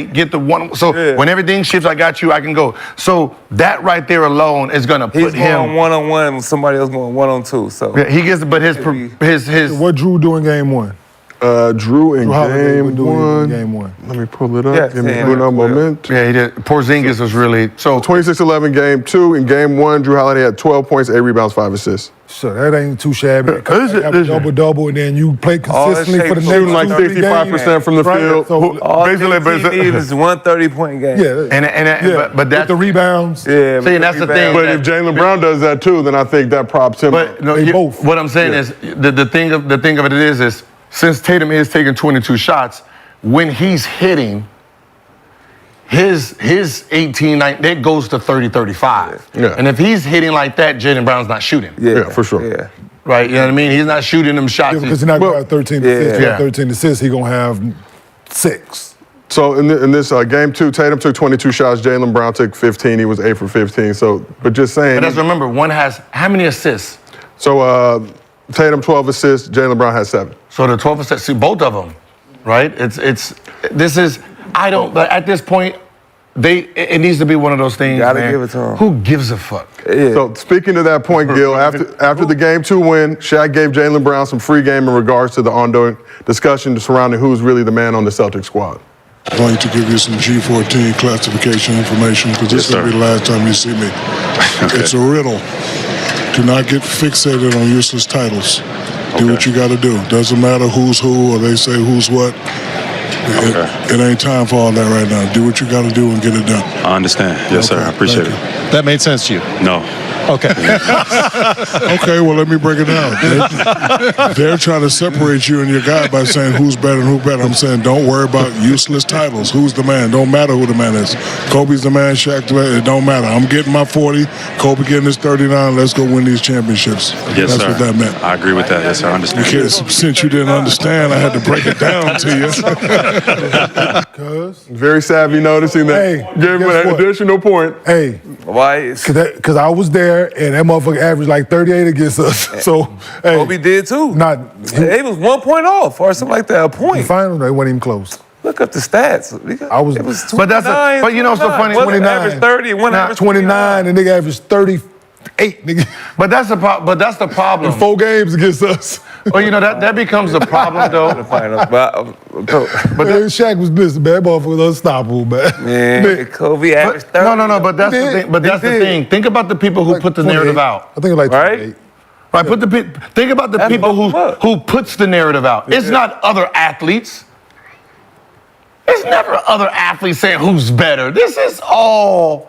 get the one. So, when everything shifts, I got you, I can go. So, that right there alone is going to put him. He's going one-on-one and somebody else going one-on-two. So, yeah, he gets, but his. What Drew do in game one? Drew in game one. Let me pull it up. Give me uno moment. Yeah, he did. Porzingis was really. So 26-11 game two. In game one, Drew Holiday had 12 points, 8 rebounds, 5 assists. So that ain't too shabby. Double-double, and then you play consistently for the next shooting like 65% from the field. So basically, it's 130-point game. Yeah, but that's with the rebounds. Yeah, see, and that's the thing. But if Jaylen Brown does that too, then I think that props him. But no, both. What I'm saying is the thing of it is since Tatum is taking 22 shots, when he's hitting, his 18, 19, that goes to 30, 35. Yeah. And if he's hitting like that, Jaylen Brown's not shooting. Yeah, for sure. Yeah. Right? You know what I mean? He's not shooting them shots. Because he's not going to have 13 assists. Yeah. 13 assists, he's going to have 6. So in this game two, Tatum took 22 shots. Jaylen Brown took 15. He was 8 for 15. So, but just saying. But let's remember, one has how many assists? So Tatum 12 assists. Jaylen Brown has 7. So the 12 assists, see both of them, right? But at this point, it needs to be one of those things. Gotta give it to him. Who gives a fuck? Yeah. So speaking to that point, Gil, after the game two win, Shaq gave Jaylen Brown some free game in regards to the ongoing discussion surrounding who's really the man on the Celtics squad. I'm going to give you some G14 classification information because this will be the last time you see me. It's a riddle. Do not get fixated on useless titles. Do what you got to do. Doesn't matter who's who or they say who's what. It ain't time for all that right now. Do what you got to do and get it done. I understand. Yes, sir. I appreciate it. That made sense to you? No. Okay. Okay, well, let me break it down. They're trying to separate you and your guy by saying who's better and who better. I'm saying don't worry about useless titles. Who's the man? Don't matter who the man is. Kobe's the man, Shaq the man. It don't matter. I'm getting my 40. Kobe getting his 39. Let's go win these championships. Yes, That's sir. what that meant. I agree with that. Yes, sir. I understand. Since you didn't understand, I had to break it down to you. Very savvy noticing that. Hey, Give him an additional point. Hey, why? Because I was there and that motherfucker averaged like 38 against us. So, hey. Kobe did too. He was 1 point off or something like that, a point. The final, they wasn't even close. Look up the stats. I was, it was 29, but you know what's so funny? 29. One averaged 30, one averaged 29, and nigga averaged 38, nigga. But that's the problem. In 4 games against us. Well, you know, that becomes the problem, though. But Shaq was missing, man. That motherfucker was unstoppable, man. Kobe averaged 30. No, but that's the thing. But that's the thing. Think about the people who put the narrative out. I think it like 28. Right? Think about the people who puts the narrative out. It's not other athletes. It's never other athletes saying who's better. This is all.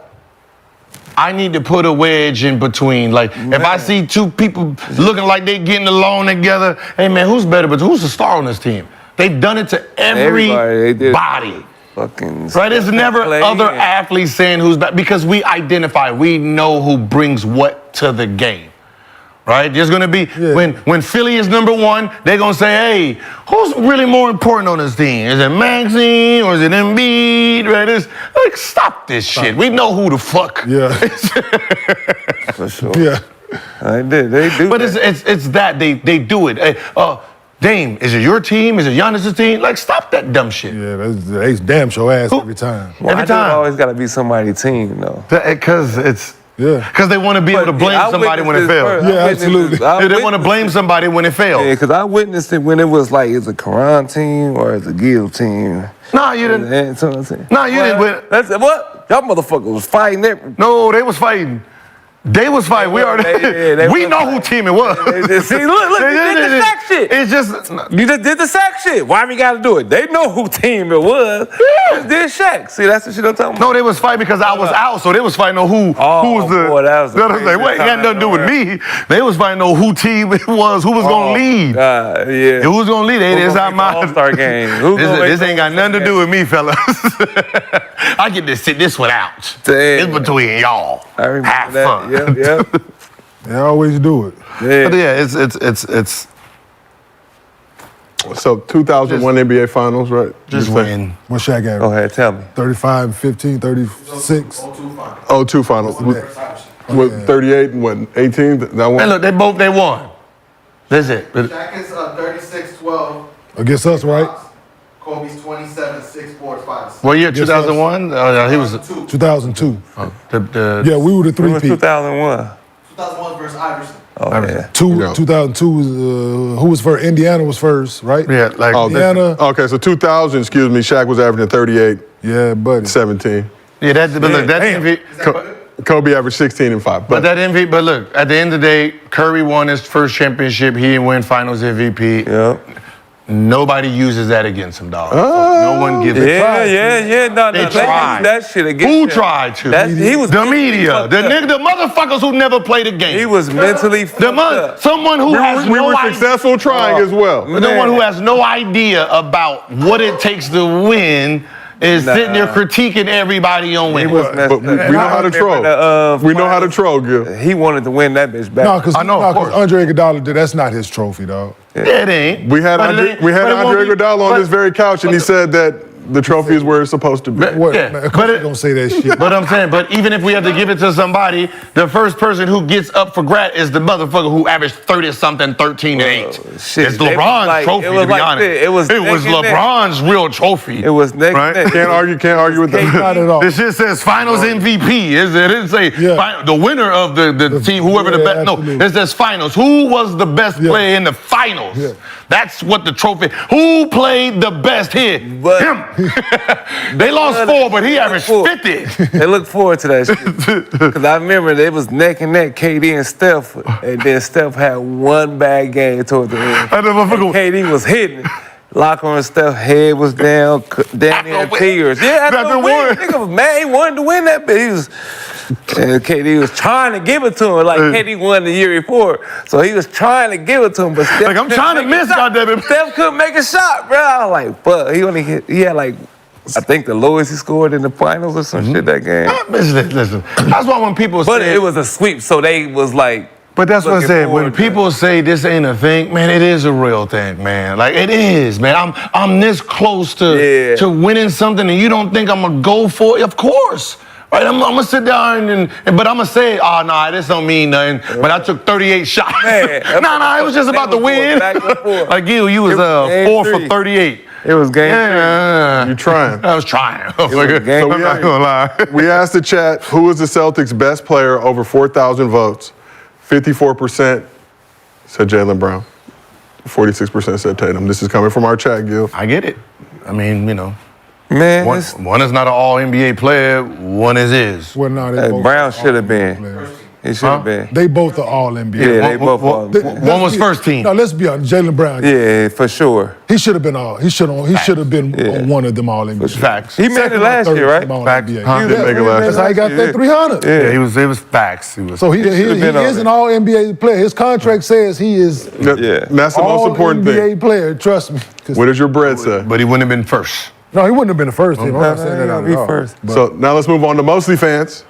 I need to put a wedge in between. Like, if I see two people looking like they getting along together, hey, man, who's better? But who's the star on this team? They've done it to everybody. Right? There's never other athletes saying who's better because we identify. We know who brings what to the game. Right? There's going to be, when Philly is number 1, they're going to say, hey, who's really more important on this team? Is it Maxine or is it Embiid? Right? It's like, stop this shit. We know who the fuck. Yeah. For sure. Yeah. They do. But it's that. They do it. Dame, is it your team? Is it Giannis's team? Like, stop that dumb shit. Yeah, they damn show ass every time. Well, Every I think it time. always got to be somebody's team, though. Because it's... Yeah. Because they want to be able to blame somebody when it fails. Yeah, absolutely. They want to blame somebody when it fails. Yeah, because I witnessed it when it was like, it's a Quran team or it's a Gil team. Nah, you didn't. Nah, you didn't. That's what? Y'all motherfuckers was fighting every. No, they was fighting. They was fighting. We already. We know who team it was. See, look, you did the sack shit. It's just. You just did the sack shit. Why we gotta do it? They know who team it was. Yeah. Did Shaq. See, that's the shit I'm talking about. No, they was fighting because I was out, so they was fighting on who was the. Boy, that was the wait, it had nothing to do with me. They was fighting on who team it was, who was gonna lead. Yeah. Who was gonna lead? It's not my All-Star game. This ain't got nothing to do with me, fellas. I get to sit this one out. It's between y'all. I remember Have that. fun. Yep. They always do it. But yeah, it's So 2001 NBA Finals, right? just win. What Shaq got? Go ahead, tell me. 35, 15, 36. 02 Finals. With 38 and what, 18? That one? And look, they won. That's it. Shaq is 36-12. Against us, right? Kobe's 27-6, 4, 5. What year? 2001? He was 2002. Yeah, we were the It three was peat. 2001. 2001 versus Iverson. Oh, yeah. 2002 was, who was first? Indiana was first, right? Yeah, like Indiana. Okay, so 2000, excuse me, Shaq was averaging 38. Yeah, buddy. 17. Yeah, but look, that MVP. Kobe averaged 16 and 5. But that MVP. But look, at the end of the day, Curry won his first championship. He didn't win Finals MVP. Yep. Nobody uses that against him, dog. No one gives it. Yeah. No, They they tried. used that shit against Who him. tried to? He was the media, the motherfuckers who never played a game. He was mentally fucked up. Someone who has we no were idea. successful trying as well. The one who has no idea about what it takes to win is sitting there critiquing everybody on winning. But we know how to troll. We know how to troll, Gil. He wanted to win that bitch back. No, because Andre Iguodala, that's not his trophy, dog. It ain't. We had Andre Iguodala on this very couch, and he said that the trophy is where it's supposed to be. What? Man, of course they don't say that shit. But I'm saying, but even if we have to give it to somebody, the first person who gets up for grab is the motherfucker who averaged 30-something, 13 and 8. Shit, It's LeBron's trophy, to be honest. It was LeBron's real trophy. It was next. Right? Can't argue with that. Not at all. This shit says Finals MVP. It didn't say the winner of the team, whoever the best. No, it says Finals. Who was the best player in the Finals? Yeah. That's what the trophy. Who played the best here? But Him. They lost 4, but he averaged 50. They look forward to that shit. Because I remember they was neck and neck, KD and Steph, and then Steph had one bad game toward the end. And KD was hitting. Lock on Steph, head was down, damn near tears. Yeah, after the win. Nigga was mad. He wanted to win that bitch. And KD was trying to give it to him. Like KD won the year before. So he was trying to give it to him. But Steph Like, I'm trying to miss, goddammit. Steph couldn't make a shot, bro. I was like, but he had like, I think the lowest he scored in the finals or some shit that game. Listen. That's why when people say. But it was a sweep, so they was like. But that's what I looking said. When forward to people say this ain't a thing, man, it is a real thing, man. Like, it is, man. I'm this close to winning something, and you don't think I'm gonna go for it? Of course. Right, I'm gonna sit down but I'm gonna say, oh, nah, this don't mean nothing. But I took 38 shots. Nah, it was just about the win. Like you was 4 for 38. It was game 3. You trying. I was trying. So I'm not gonna lie. We asked the chat, who was the Celtics' best player over 4,000 votes? 54% said Jaylen Brown. 46% said Tatum. This is coming from our chat, Gil. I get it. I mean, you know. Man, one is not an all-NBA player, one is. Well, no, they both Brown should have been. He should have been. They both are all NBA. Yeah, they both all. One was first team. No, let's be honest. Jaylen Brown. Yeah, for sure. He should have been all. He should have been on one of them all NBA. Facts. He made it last year, right? Facts. He did make it last That's how he got that 300. Yeah, he was facts. So he is an all NBA player. His contract says he is. That's the most important NBA thing. player. Trust me. What does your bread say? But he wouldn't have been first. No, he wouldn't have been the first team. I'm not saying that at all. First. So now let's move on to Mostly Fans.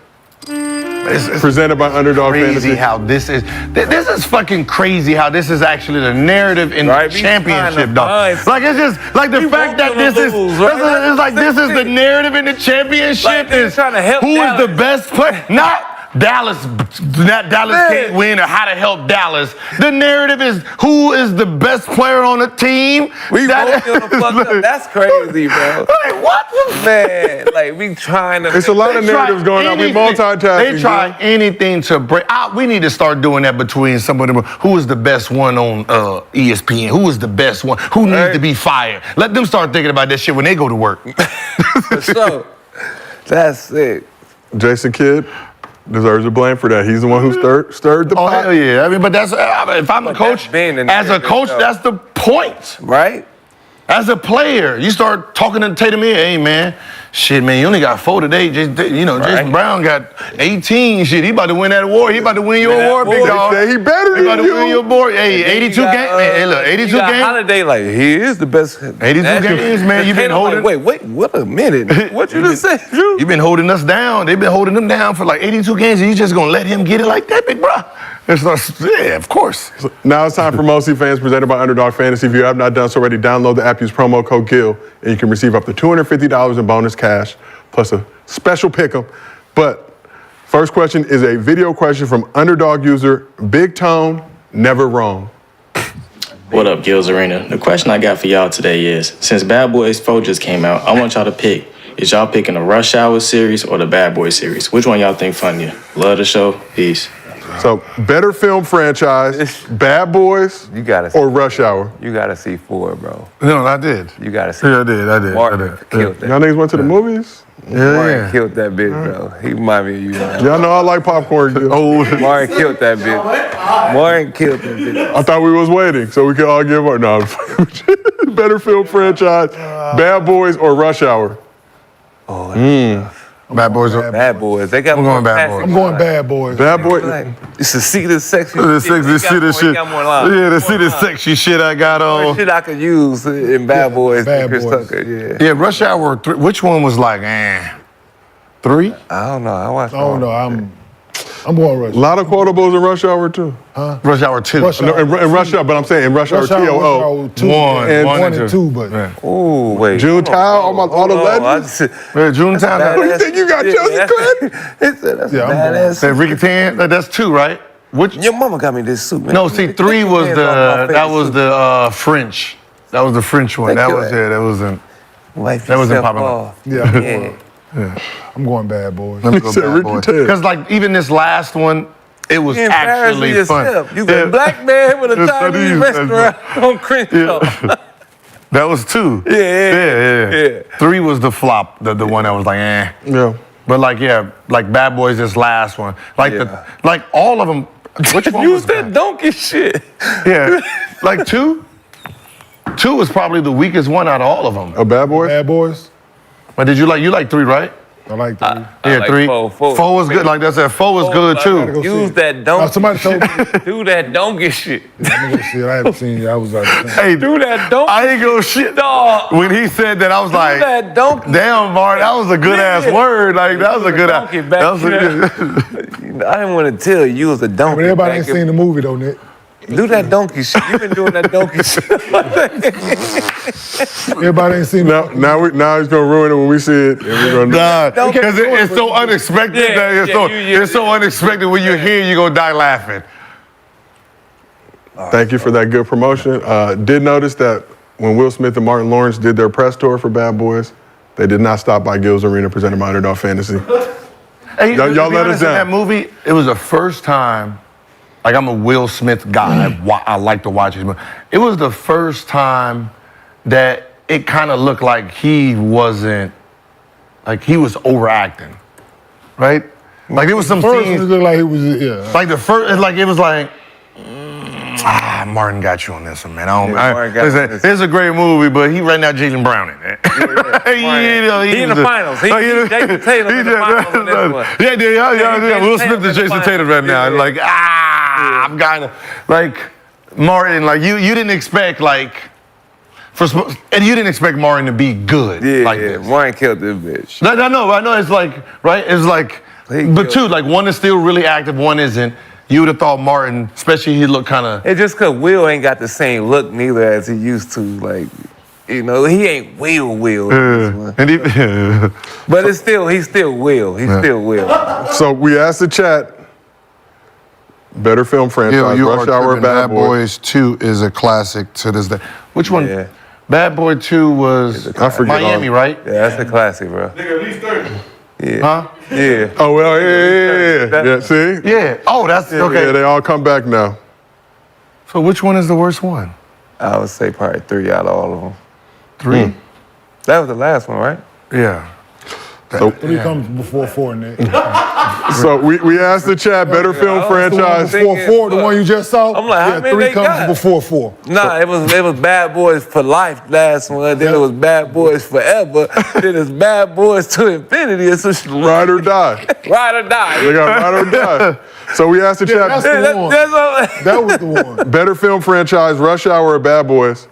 It's presented by Underdog crazy Fantasy. How this is. This is fucking crazy. How this is actually the narrative in the championship, dog. Like it's just like the fact that this is. It's like this is the narrative in the championship. Like, is trying to help who is the best player? Not Dallas can't win or how to help Dallas. The narrative is who is the best player on the team. We both gonna fuck up. That's crazy, bro. Like, what? Man, like, we trying to... It's a lot of narratives going on. We multitasking. They try anything to break. We need to start doing that between some of them. Who is the best one on ESPN? Who is the best one? Who needs to be fired? Let them start thinking about that shit when they go to work. So, that's it. Jason Kidd deserves a blame for that. He's the one who stirred the pot. Hell yeah. I mean, but that's if I'm a coach, as a coach, that's the point. Right? As a player, you start talking to Tatum here, hey man, shit man, you only got 4 today. Jason Brown got 18. Shit, he about to win that award. He about to win your award, big dog. He better than He about to win your award. Hey, 82 games. Hey, look, 82 games. Holiday, like, he is the best. 82 games, man. You've been holding. Like, wait, what a minute. What you just said, Drew? You've been holding us down. They've been holding them down for like 82 games, and you just gonna let him get it like that, big bro? Yeah, of course. Now it's time for Mostly Fans, presented by Underdog Fantasy. If you have not done so already, download the app, use promo code GIL, and you can receive up to $250 in bonus cash, plus a special pick'em. But first question is a video question from Underdog user Big Tone, Never Wrong. What up, Gills Arena? The question I got for y'all today is, since Bad Boys 4 just came out, I want y'all to pick. Is y'all picking the Rush Hour series or the Bad Boys series? Which one y'all think funnier? Love the show. Peace. So, better film franchise, Bad Boys or Rush Hour? You gotta see 4, bro. No, I did. You gotta see. Yeah, I did. Martin killed that. Y'all niggas went to the movies? Martin killed that bitch, bro. He remind me of you. Y'all know I like popcorn. Martin killed that bitch. Martin killed that bitch. I thought we was waiting so we could all give our better film franchise, Bad Boys or Rush Hour? Bad Boys. Bad Boys. They got. I'm going Bad Boys. I'm going Bad Boys. Bad Boys. It's to see the sexy. The sexy shit. Yeah, to see the sexy shit I got on. Shit I could use in Bad Boys. Bad Chris Boys. Tucker. Yeah. Yeah, Rush Hour 3. Which one was like, 3? I don't know. I watched. I don't know. I'm going Rush. A lot of quotables in Rush Hour too. Huh? Rush Hour 2. Rush No, Hour. in Rush Hour, but I'm saying in Rush Hour TOO. 2 One and 2, but Oh wait. Juntao, all the legends. Junetown. Who do you think you got, Chelsea Clinton? That's Yeah, I'm badass. That Ricky Tan. That's 2, right? Which? Your mama got me this suit, man. No, see, 3 was the French. That was the French one. That wasn't. That wasn't popular. yeah, I'm going Bad Boys. Let me go Bad Boys. Because like even this last one, it was actually fun. You a black man with a Chinese restaurant on Crenshaw. That was 2. Yeah. 3 was the flop, the one that was like, eh. Yeah. But like Bad Boys, this last one, like all of them. Which one was that donkey shit? Yeah, like 2. 2 was probably the weakest one out of all of them. A Bad Boys? Bad Boys. But did you like 3, right? I like 3. Yeah, like 3. 4. 4 was good. Like I said, 4 was good too. Use that donkey. Somebody told me. Do that donkey shit. I'm gonna see it. I haven't seen it. I was like, Hey, Do that donkey. I ain't gonna shit. Dog. When he said that, I was like, that donkey. damn, Bart, that was a good ass word. Like that was a good ass. That was a good. I didn't want to tell you, you was a donkey. but everybody ain't back seen the movie though, Nick. Do that donkey shit. You've been doing that donkey shit. Everybody ain't seen it. Now he's gonna ruin it when we see it. Because it's so unexpected. It's so unexpected when you hear you gonna die laughing. Thank you for that good promotion. Did notice that when Will Smith and Martin Lawrence did their press tour for Bad Boys, they did not stop by Gil's Arena presented by Underdog Fantasy. Hey, y'all let us down. In that movie, it was the first time. Like I'm a Will Smith guy. I like to watch his movie. It was the first time that it kind of looked like he wasn't, like he was overacting, right? Like there was some First, scenes. it looked like it was, yeah. Like the first, like it was like, Martin got you on this one, man. It's a great movie, but he right now Jaylen Brown in it. He in the finals. He Jason Tatum in the finals on this one. Yeah. Will Smith and Jason Tatum right now. Like, I'm kind of like Martin. Like you didn't expect and you didn't expect Martin to be good. Like this. Martin killed this bitch. I know. It's like right. It's like, but 2, like one is still really active, one isn't. You would have thought Martin, especially he looked kind of. It's just because Will ain't got the same look neither as he used to. Like, You know, he ain't Will. And he, But he's still Will. He's still Will. So we asked the chat. Better film franchise, you Rush are Hour or tripping. Bad Bad Boys? Boys 2 is a classic to this day. Which one? Yeah. Bad Boy 2 was I forget Miami, all. right? Yeah, that's a classic, bro. Nigga, at least 30. Yeah. Huh? Yeah. Oh, well, yeah. See? Yeah. Oh, that's okay. Yeah, they all come back now. So which one is the worst one? I would say probably 3 out of all of them. 3? That was the last one, right? Yeah. So, 3 comes before 4, Nick. so we asked the chat, better film franchise. Before 4, the one you just saw. I'm like, how many 3 they comes got? before 4. Nah, it was Bad Boys for Life last one. Then it was Bad Boys Forever. Then it's Bad Boys to Infinity. It's a Ride or die. Ride or die. They got Ride or die. So we asked the chat, That's the one. That was the one. better film franchise, Rush Hour or Bad Boys?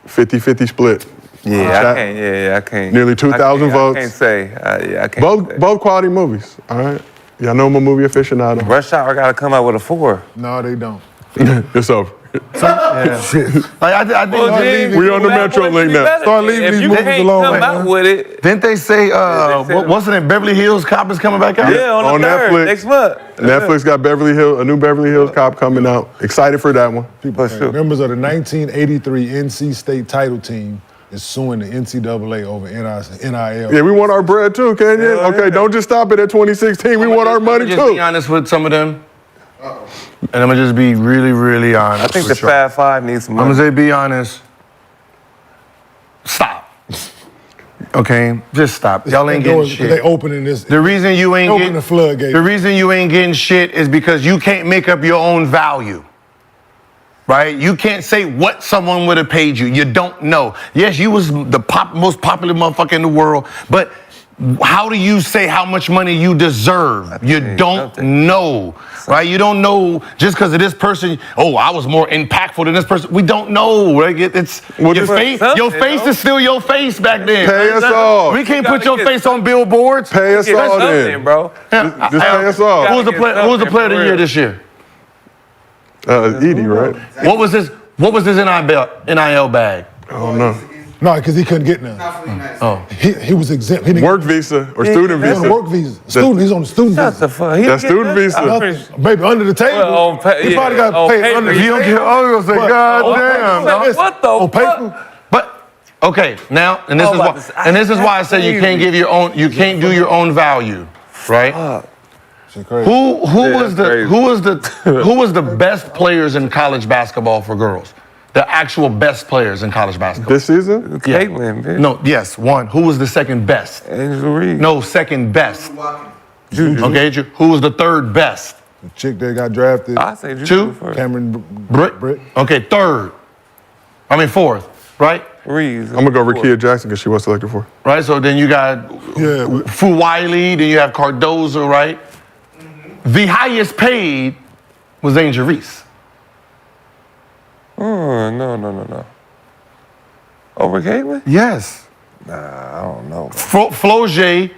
50-50 split. Yeah, I can't. Nearly 2,000 votes. I can't say. I can't say. Both quality movies. All right. Y'all know I'm a movie aficionado. Rush Hour got to come out with a 4. No, they don't. It's over. Shit. Like, I think We on the Metro link now. Start leaving If these you movies can't alone, come man. out with it, Didn't they say, what's it, Beverly Hills Cop is coming back out? yeah, on the 3rd, Netflix. next month. Netflix got a new Beverly Hills Cop coming out. Excited for that one. For sure. Members of the 1983 NC State title team is suing the NCAA over NIL. Yeah, we want our bread too, Kenyon. Okay, don't just stop it at 2016. We want our money Just be too. honest with some of them. And I'm gonna just be really, really honest. I think the with y'all. Fab Five needs some I'm money. gonna say be honest. Stop. Okay, just stop. Y'all ain't getting They shit. opening this. The reason you ain't Open getting the floodgate. The reason you ain't getting shit is because you can't make up your own value. Right? You can't say what someone would have paid you. You don't know. Yes, you was the most popular motherfucker in the world, but how do you say how much money you deserve? You don't know, right? You don't know just because of this person. Oh, I was more impactful than this person. We don't know, right? It's your face. Your face is still your face back then. Pay us all. We can't put your face on billboards. Pay us all then. bro. Just pay us all. Who was the player of the year this year? Edie, right? What was his NIL bag? I don't know. No, because he couldn't get none. Oh. He was exempt. He didn't Work visa or student He's on visa? a work visa. Student. He's on the student Shut visa. the fuck. That's student visa. Baby, under the table. Well, on he probably got on paid paper, under the If you don't table. get, I was gonna say, But- God damn. What the On fuck? paper. But okay, now, and this I'm is about why, to say, and this is why I say you can't give your own, you can't do your own value, right? Who was the best players in college basketball for girls? The actual best players in college basketball. This season? Caitlyn, bitch. No, yes, one. Who was the second best? Angel Reed. No, second best. Juju. Okay, who was the third best? The chick that got drafted. I say Juju Two? first. Cameron Britt. Okay, third. Fourth, right? Reeves. I'm gonna go Rakia Jackson because she was selected for. Right, so then you got Fu Wiley, then you have Cardozo, right? The highest paid was Angel Reese. Oh, no. Over Caitlyn? Yes. Nah, I don't know. Floje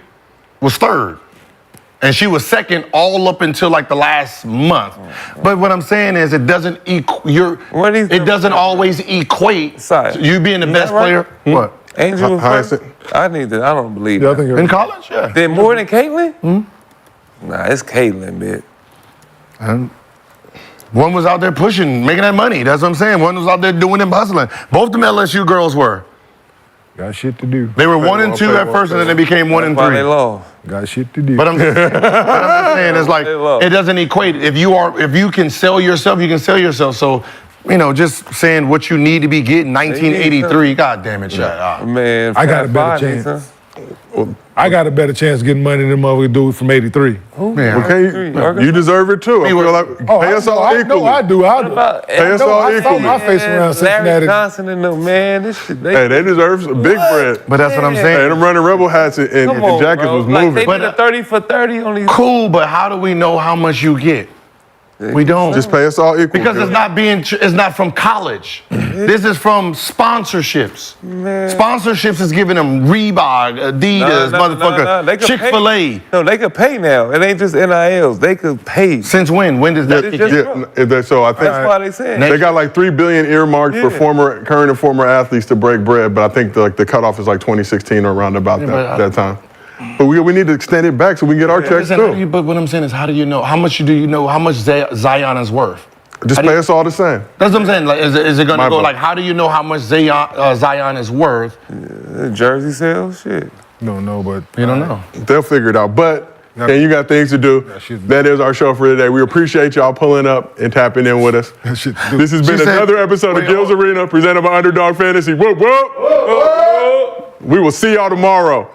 was third. And she was second all up until like the last month. But what I'm saying is it doesn't it doesn't always equate to you being the best player. What? Angel was first? I don't believe that. In college? Yeah. Then more than Caitlyn? Nah, it's Caitlyn, bitch. And one was out there pushing, making that money. That's what I'm saying. One was out there doing them hustling. Both them LSU girls were. Got shit to do. They were 1 and 2 at first, and then they became 1 and 3. They lost. Got shit to do. But I'm just saying, it's like it doesn't equate. If you can sell yourself, you can sell yourself. So, just saying what you need to be getting 1983. God damn it, shut up. Man, I got a better chance. I got a better chance of getting money than motherfucker dude from 83. Okay, you deserve it too. I feel like pay us all equally. No, I do. Pay us all I saw equally. my face around Cincinnati. Larry Johnson and them, man. This shit, Hey, they deserve some big bread. But that's what I'm saying. Hey, them running rebel hats and Come on, jackets bro. was Like, moving. they did a 30 for 30 on these. Cool, but how do we know how much you get? We don't. Just pay us all equal. Because it's not from college. This is from sponsorships. Sponsorships is giving them Reebok, Adidas, motherfucker, Chick-fil-A. No, they could pay now. It ain't just NILs. They could pay. Since when? When does that? So I think that's why they said they got like $3 billion earmarked for current and former athletes to break bread, but I think the cutoff is like 2016 or around about that time. But we need to extend it back so we can get our checks too. But what I'm saying is, how do you know? How much do you know? How much Zion is worth? Just pay us all the same. That's what I'm saying. Like, is it going to go like? How do you know how much Zion is worth? Jersey sales, shit. No, but you don't know. They'll figure it out. But and you got things to do. That is our show for today. We appreciate y'all pulling up and tapping in with us. This has been another episode of Gil's Arena presented by Underdog Fantasy. Whoop, whoop. We will see y'all tomorrow.